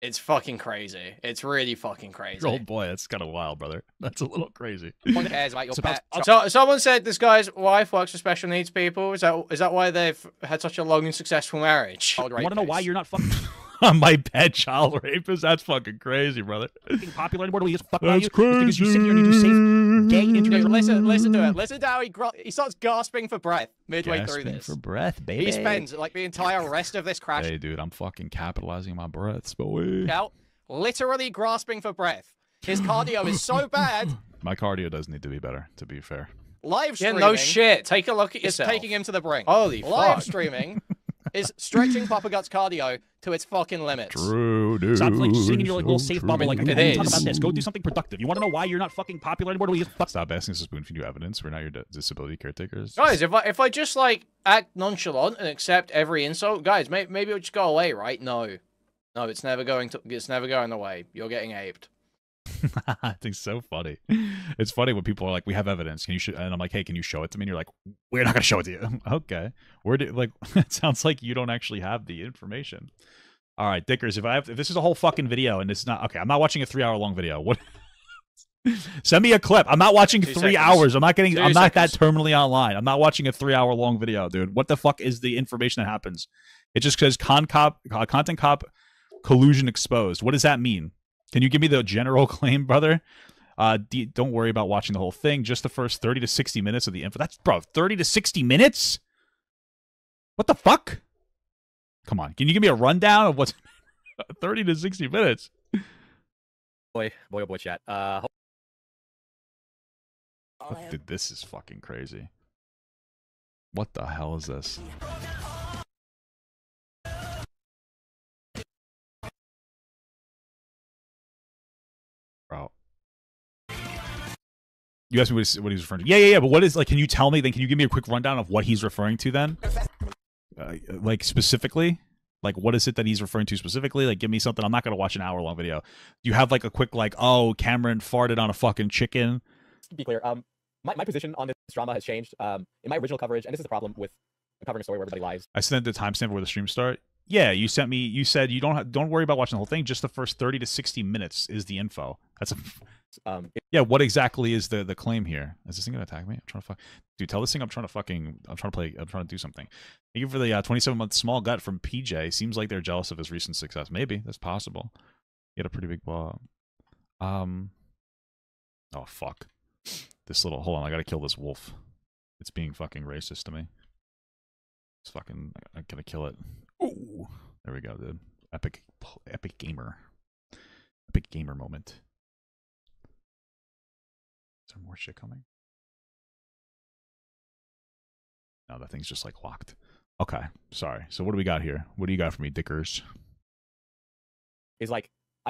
It's fucking crazy. It's really fucking crazy. Your old boy, that's kind of wild, brother. That's a little crazy. Who cares about your pet? So, someone said this guy's wife works with special needs people. Is that why they've had such a long and successful marriage? I want to know why you're not fucking my pet child rapist. That's fucking crazy, brother. Popular anymore? Do we just fuck around you? Crazy. Because you sit here and you do safe gay internet. Listen to it. Listen to how he starts gasping for breath midway through this. For breath, baby. He spends like the entire rest of this crash. Hey, dude, I'm fucking capitalizing my breaths, boy. Out, literally grasping for breath. His cardio is so bad. My cardio does need to be better, to be fair. Live streaming. Yeah, no shit. Take a look at yourself. It's taking him to the brink. Holy fuck. Live streaming is stretching Papa Guts cardio to its fucking limits. True, dude. Stop like sitting in your like, little safe bubble. Like, okay, talk about this. Go do something productive. You want to know why you're not fucking popular anymore? Do we just fuck? Stop asking us to spoon feed you evidence. We're not your disability caretakers. Guys, if I just like act nonchalant and accept every insult, guys, maybe it'll just go away, right? No, it's never going away. You're getting aped. I think so funny. It's funny when people are like, "We have evidence. Can you?" And I'm like, "Hey, can you show it to me?" And you're like, "We're not gonna show it to you." Okay. It sounds like you don't actually have the information. All right, Dickers. If this is a whole fucking video and it's not okay, I'm not watching a 3-hour long video. What? Send me a clip. I'm not watching 3 hours. I'm not that terminally online. I'm not watching a 3-hour long video, dude. What the fuck is the information that happens? It just says content cop collusion exposed. What does that mean? Can you give me the general claim, brother? Don't worry about watching the whole thing. Just the first 30 to 60 minutes of the info. That's, bro, 30 to 60 minutes? What the fuck? Come on. Can you give me a rundown of what's 30 to 60 minutes? Boy, oh boy, chat. Dude, this is fucking crazy. What the hell is this? Bro. You asked me what he's referring to. Yeah. But what is, like, can you tell me then? Can you give me a quick rundown of what he's referring to then? Like, specifically? Like, what is it that he's referring to specifically? Like, give me something. I'm not going to watch an hour-long video. Do you have, like, a quick, like, oh, Cameron farted on a fucking chicken? To be clear, my position on this drama has changed. In my original coverage, and this is the problem with covering a story where everybody lies. I sent the timestamp where the stream start. Yeah, you sent me. You said you don't worry about watching the whole thing. Just the first 30 to 60 minutes is the info. That's a. Yeah, what exactly is the claim here? Is this thing gonna attack me? I'm trying to dude, tell this thing I'm trying to do something. Thank you for the 27-month small gut from PJ. Seems like they're jealous of his recent success. Maybe that's possible. He had a pretty big blow up. Oh fuck. This little, hold on, I gotta kill this wolf. It's being fucking racist to me. It's fucking, I'm gonna kill it. Ooh, there we go, dude. Epic gamer moment. Is there more shit coming? No, that thing's just like locked. Okay, sorry. So what do we got here? What do you got for me, Dickers? Is like,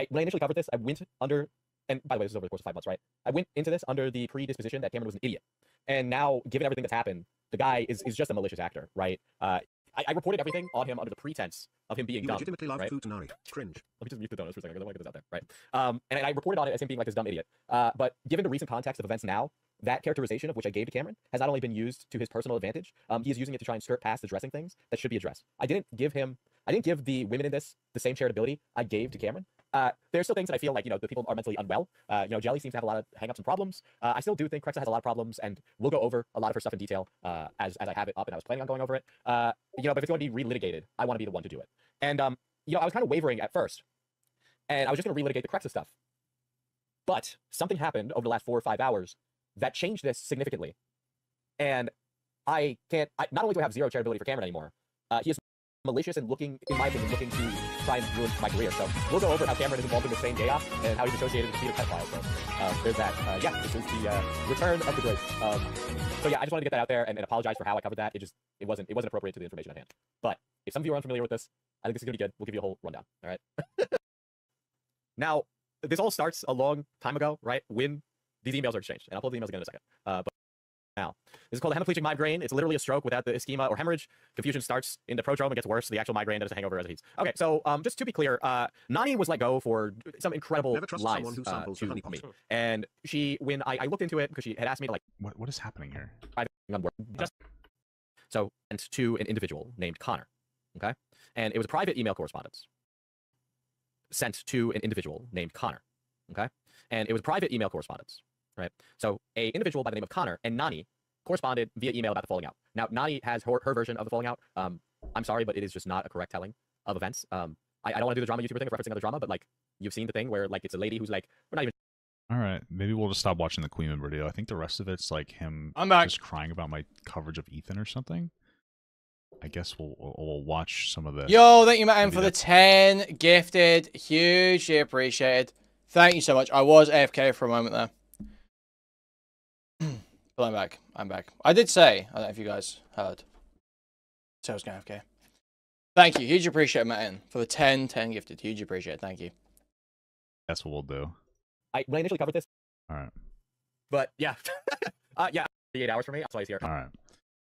when I initially covered this, I went under, and by the way, this is over the course of 5 months, right? I went into this under the predisposition that Cameron was an idiot. And now, given everything that's happened, the guy is just a malicious actor, right? I reported everything on him under the pretense of him being dumb. Legitimately love right? Futanari. Cringe. Let me just mute the donuts for a second because I want to get this out there, right? And I reported on it as him being like this dumb idiot. But given the recent context of events now, that characterization of which I gave to Cameron has not only been used to his personal advantage, he is using it to try and skirt past addressing things that should be addressed. I didn't give the women in this the same charitability I gave to Cameron. There's still things that I feel like, the people are mentally unwell. Jelly seems to have a lot of hang-ups and problems. I still do think Krexa has a lot of problems, and we'll go over a lot of her stuff in detail as I have it up, and I was planning on going over it. But if it's going to be relitigated, I want to be the one to do it. And, I was kind of wavering at first, and I was just going to relitigate the Krexa stuff. But something happened over the last 4 or 5 hours that changed this significantly. And not only do I have zero charitability for Cameron anymore, he is malicious and looking to try and ruin my career. So we'll go over how Cameron is involved in the same day off and how he's associated with the pedophile. So there's that. This is the return of the grace. So yeah, I just wanted to get that out there and apologize for how I covered that. It wasn't appropriate to the information at hand. But if some of you are unfamiliar with this, I think this is gonna be good. We'll give you a whole rundown. All right. Now, this all starts a long time ago, right? When these emails are exchanged, and I'll pull the emails again in a second. But now, this is called a hemiplegic migraine. It's literally a stroke without the ischemia or hemorrhage. Confusion starts in the prodrome and gets worse. The actual migraine that is a hangover as it heats. Okay, so just to be clear, Nani was let go for some incredible lies to me. And when I looked into it, because she had asked me to like... What is happening here? So, sent to an individual named Connor, okay? And it was a private email correspondence sent to an individual named Connor, okay? And it was private email correspondence. Right. So a individual by the name of Connor and Nani corresponded via email about the falling out. Now, Nani has her version of the falling out. I'm sorry, but it is just not a correct telling of events. I don't want to do the drama YouTuber thing of referencing other drama, but like you've seen the thing where like it's a lady who's like, we're not even. All right, maybe we'll just stop watching the Kuihman video. I think the rest of it's like him just crying about my coverage of Ethan or something. I guess we'll watch some of the. Yo, thank you, Matt, for the 10 gifted. Hugely appreciated. Thank you so much. I was AFK for a moment there. But I'm back. I did say, I don't know if you guys heard. So I was going AFK. Thank you. Huge appreciate, Matt, for the 10 gifted. Huge appreciate. Thank you. That's what we'll do. When I initially covered this. All right. But yeah. 8 hours for me. That's why he's here.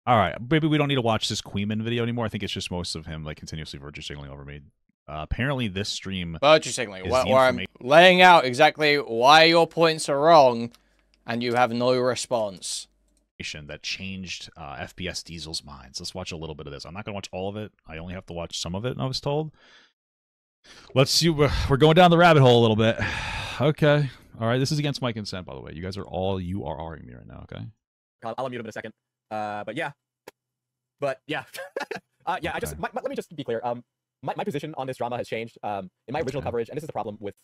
All right. Maybe we don't need to watch this Kuihman video anymore. I think it's just most of him like continuously virtue signaling over me. Apparently this stream virtue signaling where I'm laying out exactly why your points are wrong and you have no response. That changed FPS Diesel's minds. Let's watch a little bit of this. I'm not going to watch all of it. I only have to watch some of it, I was told. Let's see. We're going down the rabbit hole a little bit. Okay. All right. This is against my consent, by the way. You guys are all URRing me right now, okay? I'll unmute him in a second. But yeah. Okay. Let me just be clear. My position on this drama has changed. In my original coverage, and this is the problem with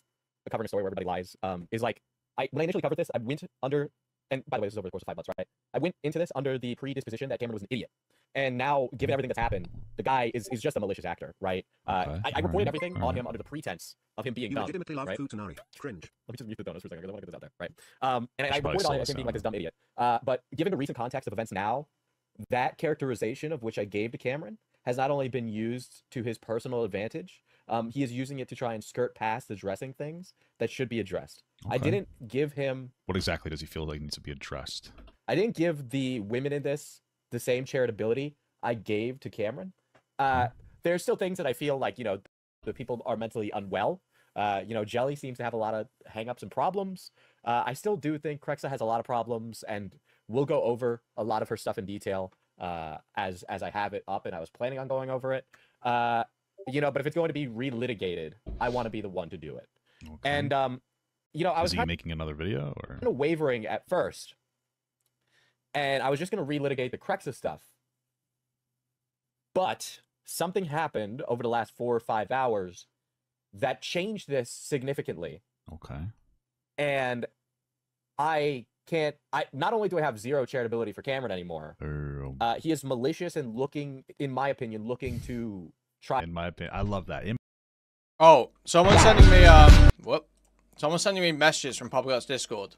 covering a story where everybody lies, is like, when I initially covered this, I went under, and by the way, this is over the course of 5 months, right? I went into this under the predisposition that Cameron was an idiot. And now, given everything that's happened, the guy is just a malicious actor, right? Okay, I reported alright, everything on him under the pretense of him being You dumb. legitimately love right? Futanari. Cringe. Let me just mute the donuts for a second. I don't want to get this out there, right? And I Should probably reported on slow it as this him being down. like this dumb idiot. But given the recent context of events now, that characterization of which I gave to Cameron has not only been used to his personal advantage, he is using it to try and skirt past addressing things that should be addressed. I Okay. didn't give him. What exactly does he feel like needs to be addressed? I didn't give the women in this the same charitability I gave to Cameron. There's still things that I feel like, you know, the people are mentally unwell. You know, Jelly seems to have a lot of hangups and problems. I still do think Krexa has a lot of problems, and we'll go over a lot of her stuff in detail as I have it up, and I was planning on going over it. You know, but if it's going to be relitigated, I want to be the one to do it. Okay. And you know, I was Is he making another video or? kind of wavering at first, and I was just going to relitigate the Krexa stuff. But something happened over the last 4 or 5 hours that changed this significantly. Okay. And I can't. Not only do I have zero charitability for Cameron anymore, he is malicious and looking, in my opinion, looking to try. In my opinion, I love that. Oh, someone's sending me someone's sending me messages from Public Arts Discord.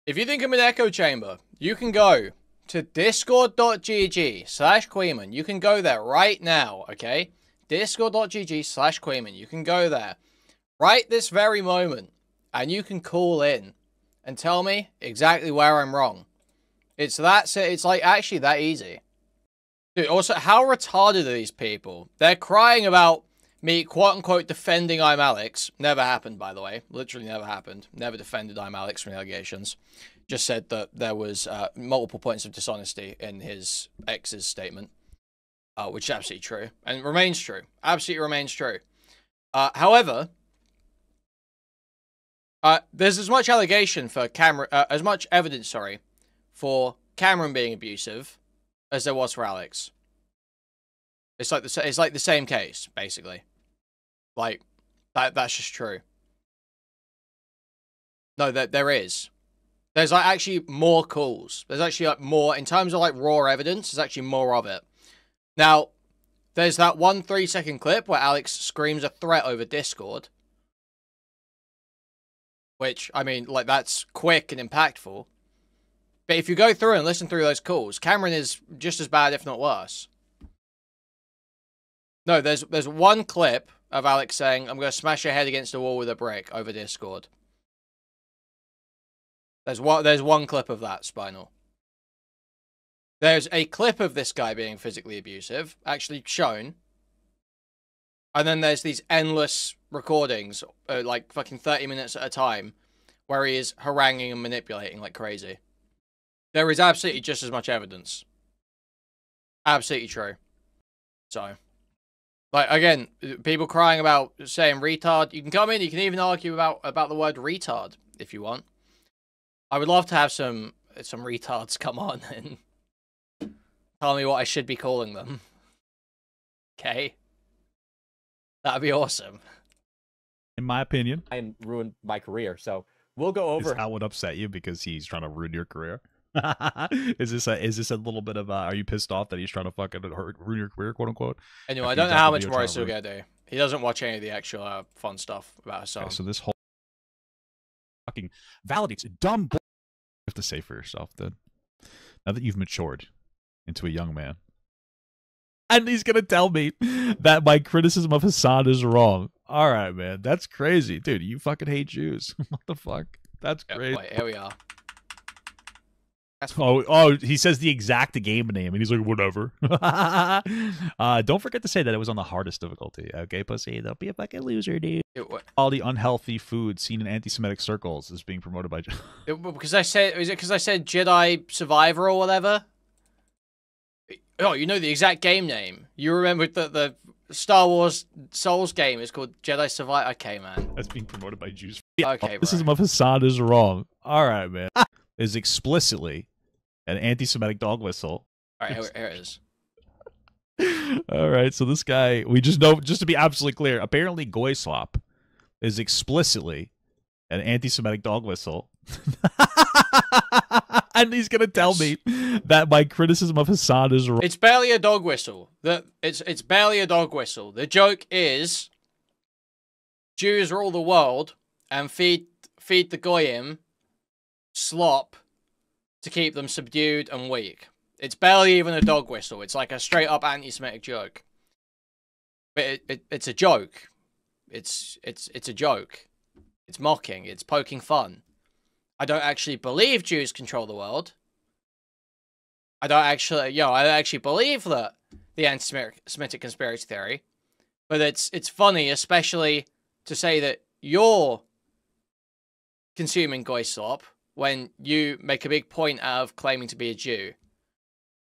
If you think I'm an echo chamber, you can go to discord.gg/Kuihman. You can go there right now, okay? Discord.gg/Kuihman. You can go there right this very moment, and you can call in and tell me exactly where I'm wrong. It's like actually that easy. Dude, also, how retarded are these people? They're crying about me, quote-unquote, defending I'm Alex. Never happened, by the way. Literally never happened. Never defended I'm Alex from the allegations. Just said that there was multiple points of dishonesty in his ex's statement, which is absolutely true. And remains true. Absolutely remains true. However, there's as much allegation for as much evidence, for Cameron being abusive as there was for Alex. It's like the same case, basically. Like that's just true. No, there is. There's like actually more calls. There's actually like more in terms of like raw evidence. There's actually more of it. Now, there's that 1 3-second clip where Alex screams a threat over Discord. Which, I mean, like, that's quick and impactful. But if you go through and listen through those calls, Cameron is just as bad, if not worse. No, there's one clip of Alex saying, I'm going to smash your head against the wall with a brick over Discord. There's one clip of that, Spinal. There's a clip of this guy being physically abusive, actually shown. And then there's these endless recordings, like fucking 30 minutes at a time, where he is haranguing and manipulating like crazy. There is absolutely just as much evidence. Absolutely true. So, like, again, people crying about saying retard. You can come in, you can even argue about the word retard if you want. I would love to have some retards come on and tell me what I should be calling them. Okay? That'd be awesome. In my opinion, And ruin my career. So we'll go over. that would upset you because he's trying to ruin your career. Is this a little bit of are you pissed off that he's trying to fucking ruin your career, quote unquote? Anyway, I don't know how much more I still gotta do. He doesn't watch any of the actual fun stuff about his song. Okay, so this whole fucking validates dumb bull you have to say for yourself then. Now that you've matured into a young man. And he's gonna tell me that my criticism of Hassan is wrong. All right, man. That's crazy. Dude, you fucking hate Jews. What the fuck? That's crazy. Wait, here we are. Oh, he says the exact game name, and he's like, whatever. Don't forget to say that it was on the hardest difficulty. Okay, pussy? Don't be a fucking loser, dude. All the unhealthy food seen in anti-Semitic circles is being promoted by... Because I said Jedi Survivor or whatever? Oh, you know the exact game name. You remember the Star Wars Souls game is called Jedi Survivor. Okay, man. That's being promoted by Jews. Okay, This is of Hassan is wrong. All right, man. Is explicitly an anti-Semitic dog whistle. All right, here it is. All right, so this guy, we just know, just to be absolutely clear, apparently Goy Slop is explicitly an anti-Semitic dog whistle. And he's gonna tell me that my criticism of Hassan is wrong. It's barely a dog whistle. It's barely a dog whistle. The joke is Jews rule the world and feed the goyim slop to keep them subdued and weak. It's barely even a dog whistle. It's like a straight up anti-Semitic joke. But it's a joke. It's a joke. It's mocking. It's poking fun. I don't actually believe Jews control the world. I don't actually believe that the anti-Semitic conspiracy theory. But it's funny, especially to say that you're consuming goy slop when you make a big point out of claiming to be a Jew,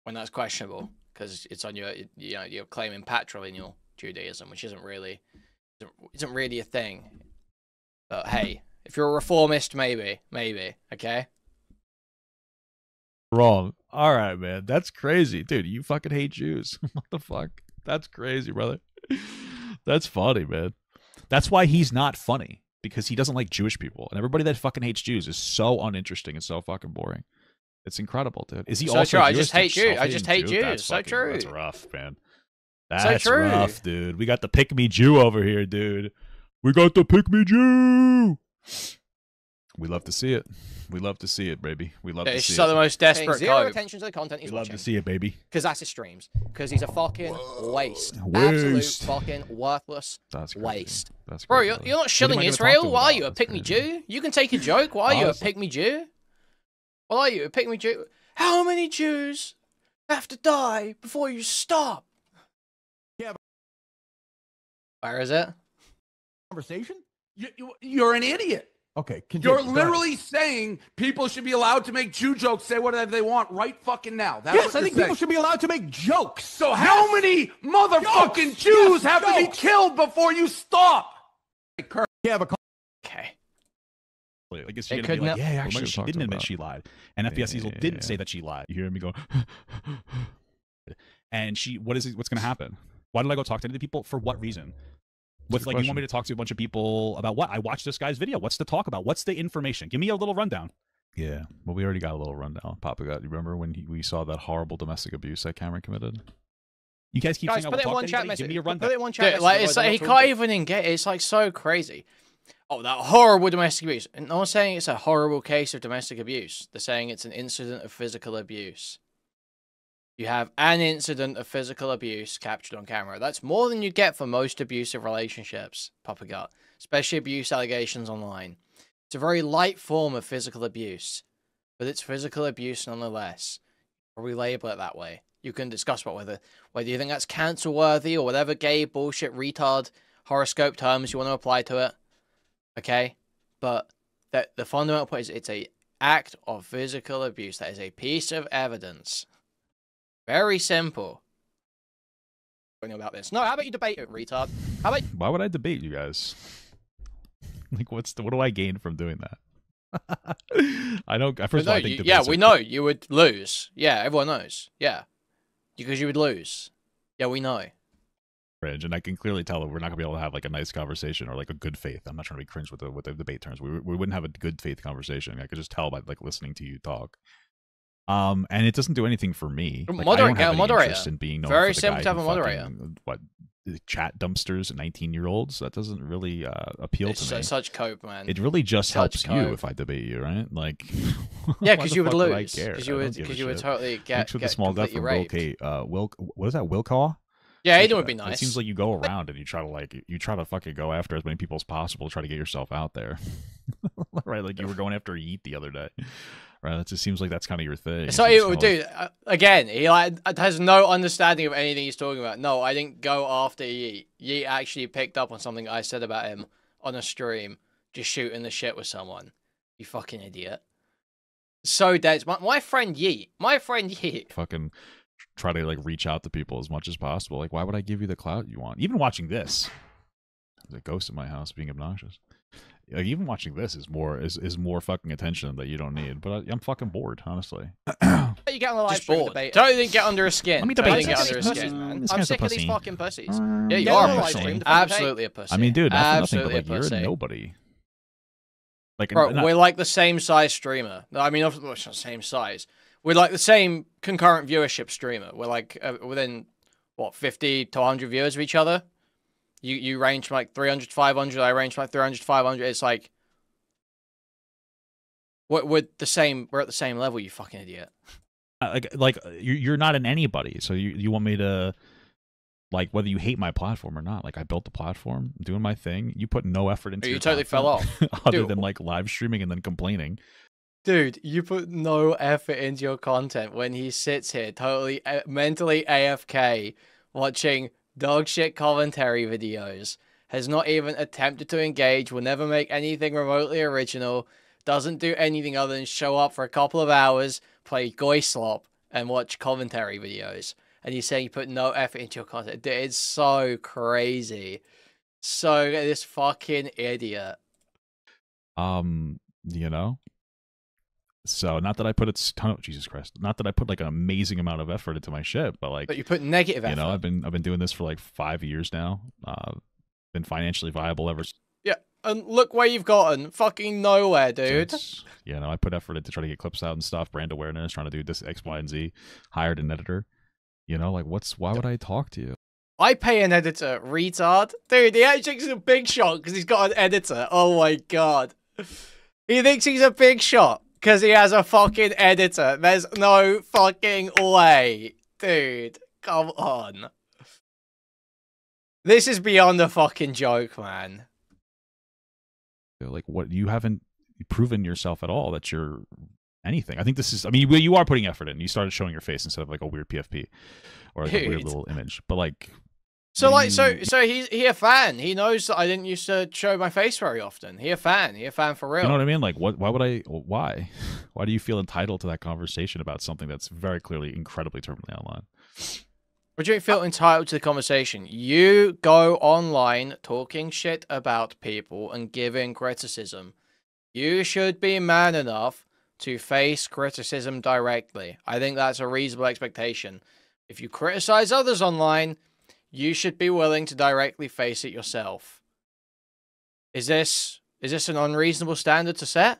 when that's questionable because it's on you're claiming patrilineal Judaism, which isn't really a thing. But hey, if you're a reformist, maybe, okay? Wrong. All right, man. That's crazy. Dude, you fucking hate Jews. What the fuck? That's crazy, brother. That's funny, man. That's why he's not funny, because he doesn't like Jewish people. And everybody that fucking hates Jews is so uninteresting and so fucking boring. It's incredible, dude. Is he so also true. Jewish? I just hate Jews. I just hate Jew? Jews. So true. That's rough, man. That's so true. rough, dude. We got the pick-me Jew over here, dude. We got the pick-me Jew. We love to see it. We love to see it, baby. We love to see it. It's the most desperate Zero attention to the content he's We love watching. to see it, baby. Because that's his streams. Because he's a fucking waste. Waste. Absolute fucking worthless That's crazy. waste. That's Bro, crazy. you're not shilling gonna talk to Israel. him Why are about? you a That's pick me crazy. Jew? You can take a joke. Why are you a Honestly. pick me Jew? Why are you a pick me Jew? How many Jews have to die before you stop? Yeah. Where is it? Conversation? You're an idiot. Okay, continue. You're literally saying people should be allowed to make Jew jokes, say whatever they want right fucking now. That's Yes, what I you're think saying. people should be allowed to make jokes. So how many motherfucking Jews have to be killed before you stop? Yeah, but Okay. Like, is They she gonna be couldn't like, have- yeah, What am I actually, gonna she talk to didn't him admit about? she lied. And FPS Diesel didn't say that she lied. You hear me go, and what's going to happen? Why did I go talk to any of the people? For what reason? With, like, you want me to talk to a bunch of people about what? I watched this guy's video. What's to talk about? What's the information? Give me a little rundown. Yeah, well, we already got a little rundown. Papa got, you remember when we saw that horrible domestic abuse that Cameron committed? You guys keep Guys, saying, put it in talk one to chat anybody? message. Give me a Put rundown. it in one chat Dude, message. like, otherwise it's I like, he don't talk can't even engage. It's like so crazy. Oh, that horrible domestic abuse. And no one's saying it's a horrible case of domestic abuse. They're saying it's an incident of physical abuse. You have an incident of physical abuse captured on camera. That's more than you get for most abusive relationships, Papa Gut. Especially abuse allegations online. It's a very light form of physical abuse. But it's physical abuse nonetheless. Probably label it that way. You can discuss whether you think that's cancel worthy or whatever gay bullshit retard horoscope terms you want to apply to it. Okay? But the fundamental point is it's an act of physical abuse. That is a piece of evidence. Very simple. About this. No, how about you debate it, retard? How about Why would I debate you guys? Like, what do I gain from doing that? I don't. First of all, I think yeah, debates we are- know you would lose. Yeah, everyone knows. Yeah, because you would lose. Yeah, we know. Cringe, and I can clearly tell that we're not gonna be able to have like a nice conversation or like a good faith. I'm not trying to be cringe with the debate terms. We wouldn't have a good faith conversation. I could just tell by like listening to you talk. And it doesn't do anything for me. Like, I don't have any moderator. interest in being known Very for the simple guy to have who a moderator. fucking, what, chat dumpsters 19-year-olds. That doesn't really appeal It's to me. such cope, man. It really just such helps cope. you if I debate you, right? Like, Yeah, why because the you would fuck I lose. care? Because I you don't would. give a Because you would shit. totally get. Thanks for the get small death completely from raped. what is that? Wilcaw? Yeah, Thank Aiden you would for be that. It nice. seems like you go around and you try to fucking go after as many people as possible, try to get yourself out there. Right? Like you were going after Yeet the other day. Right? That just seems like that's kind of your thing. So, dude, again, he has no understanding of anything he's talking about. No, I didn't go after Yeet. Yeet actually picked up on something I said about him on a stream, just shooting the shit with someone. You fucking idiot. So dead. My friend Yeet. Fucking try to like reach out to people as much as possible. Like, why would I give you the clout you want? Even watching this, there's a ghost in my house being obnoxious. Like, even watching this is more fucking attention that you don't need. But I'm fucking bored, honestly. You get on the live Just stream and bored. debate. Totally get under his skin. Let me Totally debate get this. under his Pussies, skin. man. This I'm guy's a sick of these pussy. fucking pussies. Yeah, you Get are on a the live pussy. stream, defend the Absolutely a pussy. I mean, dude, not for nothing, but Absolutely like a you're pussy. a nobody. Like, Bro, we're like the same size streamer. I mean, not the same size. We're like the same concurrent viewership streamer. We're like within, what, 50 to 100 viewers of each other? You range from like 300 to 500, I range from like 300 to 500. It's like, we're at the same level, you fucking idiot. Like you're not an anybody, so you want me to, like, whether you hate my platform or not, like, I built the platform, I'm doing my thing, you put no effort into You totally fell off. other than like live streaming and then complaining. Dude, you put no effort into your content when he sits here totally mentally AFK watching dog shit commentary videos, has not even attempted to engage, will never make anything remotely original, doesn't do anything other than show up for a couple of hours, play Goy Slop, and watch commentary videos. And you're saying you put no effort into your content. Dude, it's so crazy. So, this fucking idiot. You know? So, not that I put a ton of, Jesus Christ, not that I put like an amazing amount of effort into my shit, but like, but you put negative effort. You know, I've been doing this for like 5 years now. Been financially viable ever. Yeah, and look where you've gotten. Fucking nowhere, dude. Since, you know, I put effort into trying to get clips out and stuff, brand awareness, trying to do this X, Y, and Z. Hired an editor. You know, like, why would I talk to you? I pay an editor, retard. Dude, he actually thinks he's a big shot because he's got an editor. Oh my god. He thinks he's a big shot because he has a fucking editor. There's no fucking way. Dude, come on. This is beyond a fucking joke, man. Like, what, you haven't proven yourself at all that you're anything. I think this is, I mean, you are putting effort in. You started showing your face instead of like a weird PFP or like a weird little image. But like, so like, so he a fan. He knows that I didn't used to show my face very often. He a fan for real. You know what I mean? Like, why would I? Why do you feel entitled to that conversation about something that's very clearly incredibly terminally online? What do you feel entitled to the conversation? You go online talking shit about people and giving criticism. You should be man enough to face criticism directly. I think that's a reasonable expectation. If you criticize others online, you should be willing to directly face it yourself. Is this an unreasonable standard to set?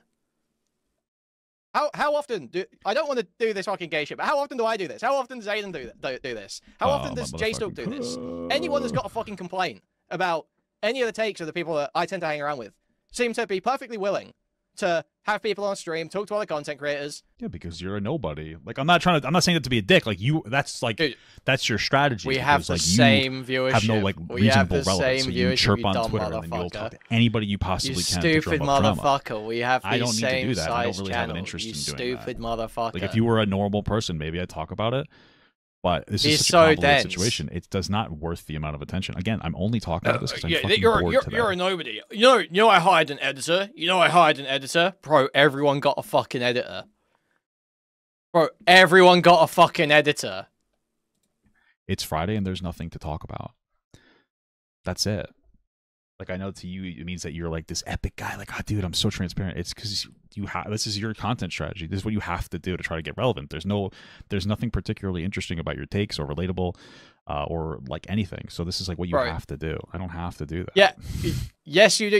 How often do I don't want to do this fucking gay shit, but how often do I do this? How often does Aiden do this? How often does J-Stoke do this? Anyone that's got a fucking complaint about any of the takes of the people that I tend to hang around with seem to be perfectly willing to have people on stream, talk to other content creators. Yeah, because you're a nobody. Like, I'm not saying that to be a dick. Like, that's like, dude, that's your strategy. We have the same viewership. Have no like reasonable relevance. So you chirp on Twitter and then you'll talk to anybody you possibly can. You stupid motherfucker. We have I the don't need to do same that. I don't size really have an channel. interest You in doing stupid that. motherfucker. Like, if you were a normal person, maybe I'd talk about it. But this is such so a convoluted dense. situation. It does not worth the amount of attention. Again, I'm only talking about this because I'm fucking you're bored today. a nobody. You know I hired an editor. Bro, everyone got a fucking editor. It's Friday and there's nothing to talk about. That's it. Like, I know to you it means that you're like this epic guy. Like, oh, dude, I'm so transparent. It's because this is your content strategy. This is what you have to do to try to get relevant. There's nothing particularly interesting about your takes or relatable, or like anything. So this is like what you have to do. I don't have to do that. Yeah, yes, you do.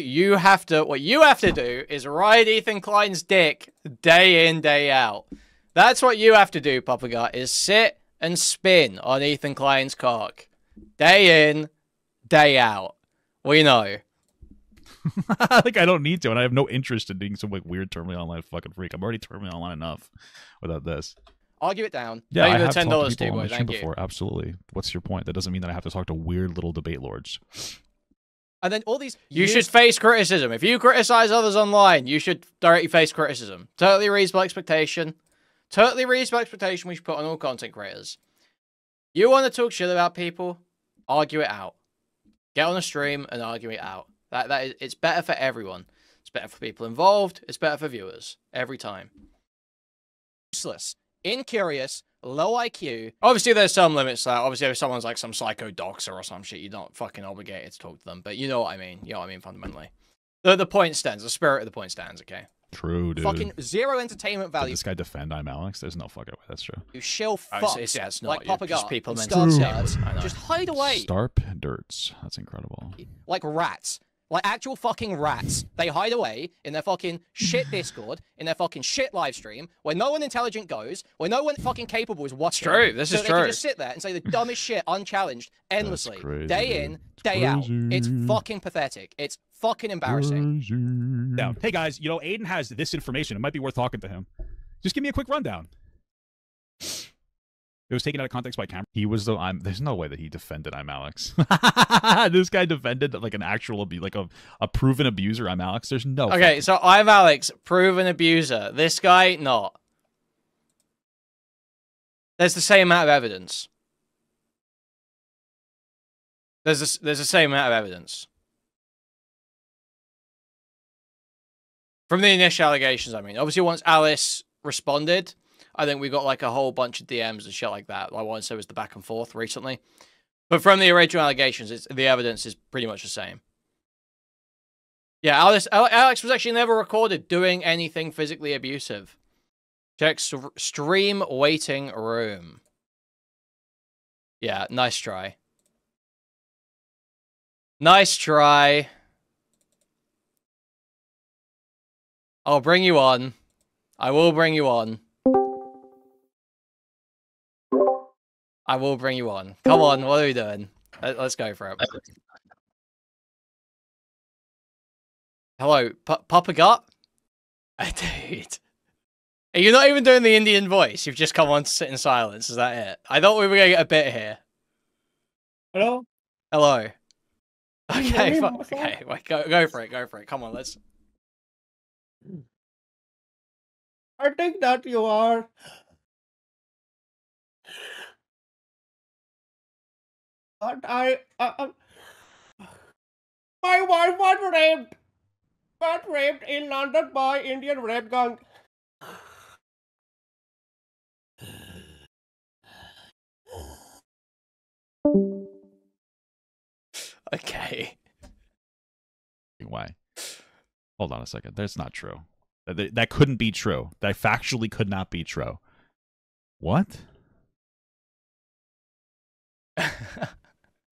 What you have to do is ride Ethan Klein's dick day in, day out. That's what you have to do, Papaga, is sit and spin on Ethan Klein's cock. Day in, day out. We know. Like, I don't need to, and I have no interest in being some like weird terminally online fucking freak. I'm already terminally online enough without this. Argue it down. Yeah, I have $10 talked to too, people on boy. the stream Thank you. before. Absolutely. What's your point? That doesn't mean that I have to talk to weird little debate lords. And then all these... You should face criticism. If you criticize others online, you should directly face criticism. Totally reasonable expectation. Totally reasonable expectation we should put on all content creators. You want to talk shit about people? Argue it out. Get on a stream and argue it out. It's better for everyone. It's better for people involved. It's better for viewers. Every time. Useless. Incurious. Low IQ. Obviously, there's some limits. Obviously, if someone's like some psycho doxer or some shit, you're not fucking obligated to talk to them. But you know what I mean. You know what I mean, fundamentally. The point stands. The spirit of the point stands, okay? True, dude. Fucking zero entertainment value. Did this guy defend I'm Alex? There's no fucking way. That's true. You shill fuck. It's not. Like Papa Just Gar. people and meant Starp to Dirts. Just hide away. Starp Dirts. That's incredible. Like rats. Like actual fucking rats. They hide away in their fucking shit Discord, in their fucking shit live stream, where no one intelligent goes, where no one fucking capable is watching. It's true. This is they true. Can just sit there and say the dumbest shit unchallenged endlessly, crazy, day in, dude. day out. It's Crazy. fucking pathetic. It's fucking embarrassing. Down. Hey guys, you know Aiden has this information. It might be worth talking to him. Just give me a quick rundown. It was taken out of context by Cameron. He was the. There's no way that he defended I'm Alex. This guy defended like an actual, like a proven abuser. I'm Alex. There's no. Okay, so I'm Alex, proven abuser. This guy, not. There's the same amount of evidence. There's the same amount of evidence. From the initial allegations, I mean. Obviously, once Alice responded, I think we got like a whole bunch of DMs and shit like that. Like once there was the back and forth recently. But from the original allegations, the evidence is pretty much the same. Yeah, Alex was actually never recorded doing anything physically abusive. Check stream waiting room. Yeah, nice try. Nice try. I'll bring you on. I will bring you on. I will bring you on. Come on, what are we doing? Let's go for it. Hello, Papa Gut? Dude. You're not even doing the Indian voice. You've just come on to sit in silence. Is that it? I thought we were going to get a bit here. Hello? Hello. Okay, okay, wait, go for it, go for it. Come on, let's... I think that you are... But my wife was raped in London by Indian rape gang. Okay. Why? Hold on a second. That's not true. That couldn't be true. That factually could not be true. What?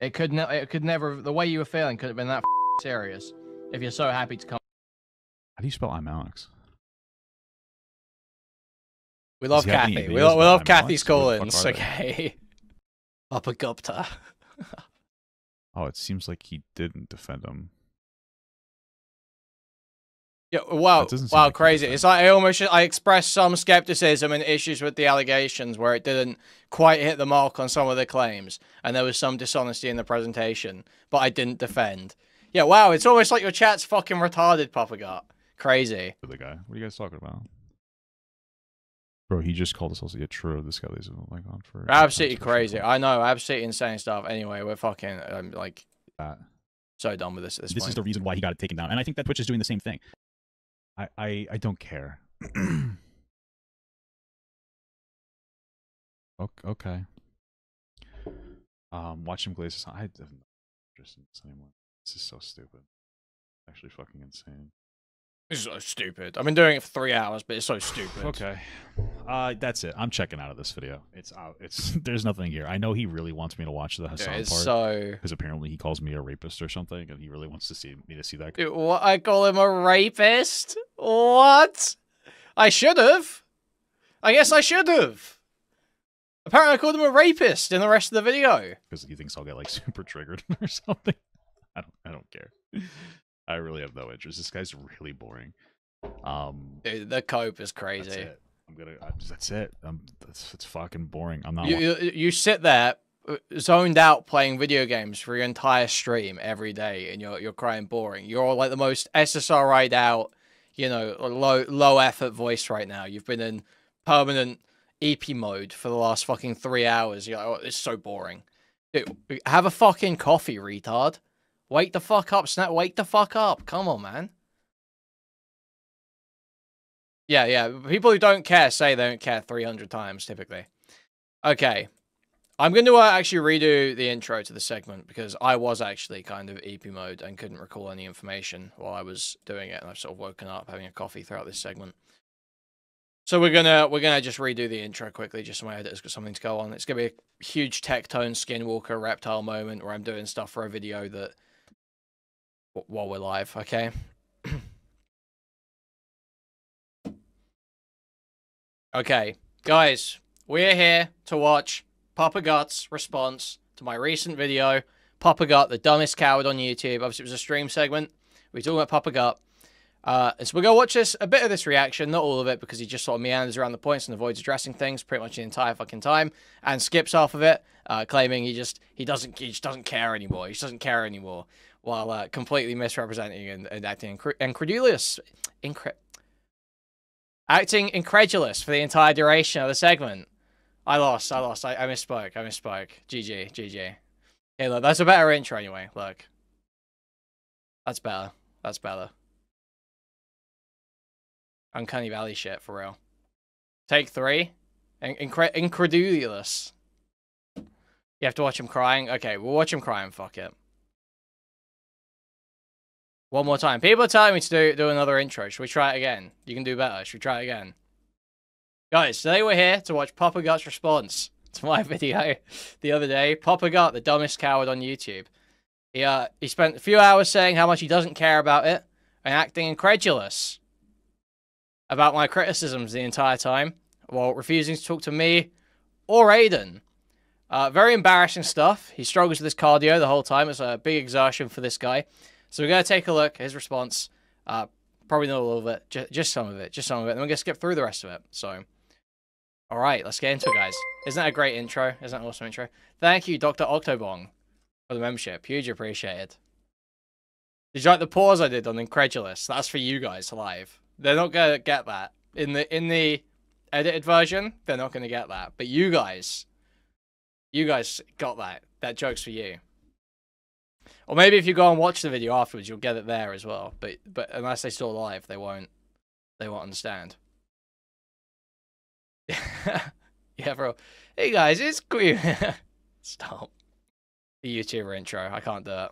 It could never. The way you were feeling could have been that serious. If you're so happy to come. How do you spell I'm Alex? We love Kathy. We love Kathy's call-ins. Okay. Papa Gupta. Oh, it seems like he didn't defend him. Yeah, wow, wow, like crazy. It's like I expressed some skepticism and issues with the allegations where it didn't quite hit the mark on some of the claims, and there was some dishonesty in the presentation, but I didn't defend. Yeah, wow, it's almost like your chat's fucking retarded, Papa Gut. Crazy. The guy. What are you guys talking about? Bro, he just called us also. Yeah, true. This guy is like on for absolutely crazy. I know, absolutely insane stuff. Anyway, we're fucking like so done with this at this point. This is the reason why he got it taken down, and I think that Twitch is doing the same thing. I don't care. Okay. Watch him glaze. I have no interest in this anymore. This is so stupid. Actually, fucking insane. This is so stupid. I've been doing it for 3 hours, but it's so stupid. Okay. That's it. I'm checking out of this video. It's out. There's nothing here. I know he really wants me to watch the Hassan part. So because apparently he calls me a rapist or something, and he really wants to see that. Dude, what? I call him a rapist? What? I should have. I guess I should have. Apparently I called him a rapist in the rest of the video. Because he thinks I'll get like super triggered or something. I don't care. I really have no interest. This guy's really boring. Dude, the cope is crazy. That's it. That's it. It's fucking boring. I'm not. You sit there, zoned out, playing video games for your entire stream every day, and you're crying boring. You're like the most SSRI'd out, you know, low effort voice right now. You've been in permanent EP mode for the last fucking 3 hours. You're like, oh, it's so boring. Dude, have a fucking coffee, retard. Wake the fuck up, Snap. Wake the fuck up. Come on, man. Yeah. People who don't care say they don't care 300 times, typically. Okay. I'm going to actually redo the intro to the segment because I was actually kind of EP mode and couldn't recall any information while I was doing it, and I've sort of woken up having a coffee throughout this segment. So we're gonna just redo the intro quickly, just so my editor's got something to go on. It's gonna be a huge Tectone Skinwalker reptile moment where I'm doing stuff for a video that while we're live, okay? Okay, guys, we're here to watch Papa Gut's response to my recent video, Papa Gut, the dumbest coward on YouTube. Obviously, it was a stream segment. We were talking about Papa Gut. And so we're going to watch a bit of this reaction, not all of it, because he just sort of meanders around the points and avoids addressing things pretty much the entire fucking time, and skips half of it, claiming he just doesn't care anymore. He just doesn't care anymore, while completely misrepresenting and acting acting incredulous for the entire duration of the segment. I lost. I misspoke. GG. Hey, look, that's a better intro anyway. Look. That's better. Uncanny Valley shit, for real. Take 3. Incredulous. You have to watch him crying? Okay, we'll watch him crying, fuck it. One more time. People are telling me to do another intro. Should we try it again? You can do better. Should we try it again? Guys, today we're here to watch Papa Gut's response to my video the other day. Papa Gut, the dumbest coward on YouTube. He spent a few hours saying how much he doesn't care about it and acting incredulous about my criticisms the entire time, while refusing to talk to me or Aiden. Very embarrassing stuff. He struggles with his cardio the whole time. It's a big exertion for this guy. So we're going to take a look at his response. Probably not all of it, just some of it. Then we're going to skip through the rest of it. So, all right, let's get into it, guys. Isn't that a great intro? Isn't that an awesome intro? Thank you, Dr. Octobong, for the membership. Huge appreciated. Did you like the pause I did on Incredulous? That's for you guys live. They're not going to get that. In the edited version, they're not going to get that. But you guys got that. That joke's for you. Or maybe if you go and watch the video afterwards, you'll get it there as well. But unless they saw live, they won't understand. Yeah, bro. Hey guys, it's Kuihman. Stop. The YouTuber intro. I can't do it.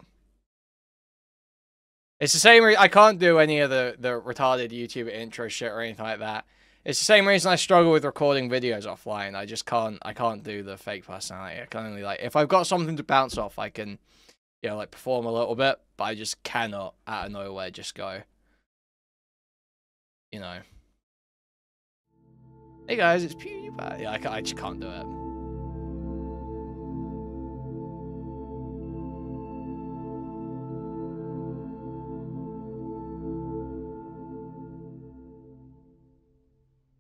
It's the same I can't do any of the retarded YouTuber intro shit or anything like that. It's the same reason I struggle with recording videos offline. I can't do the fake personality. I can only, like, if I've got something to bounce off, I can, you know, like, perform a little bit, but I just cannot out of nowhere just go, you know, hey guys, it's PewDiePie. Yeah, I just can't do it.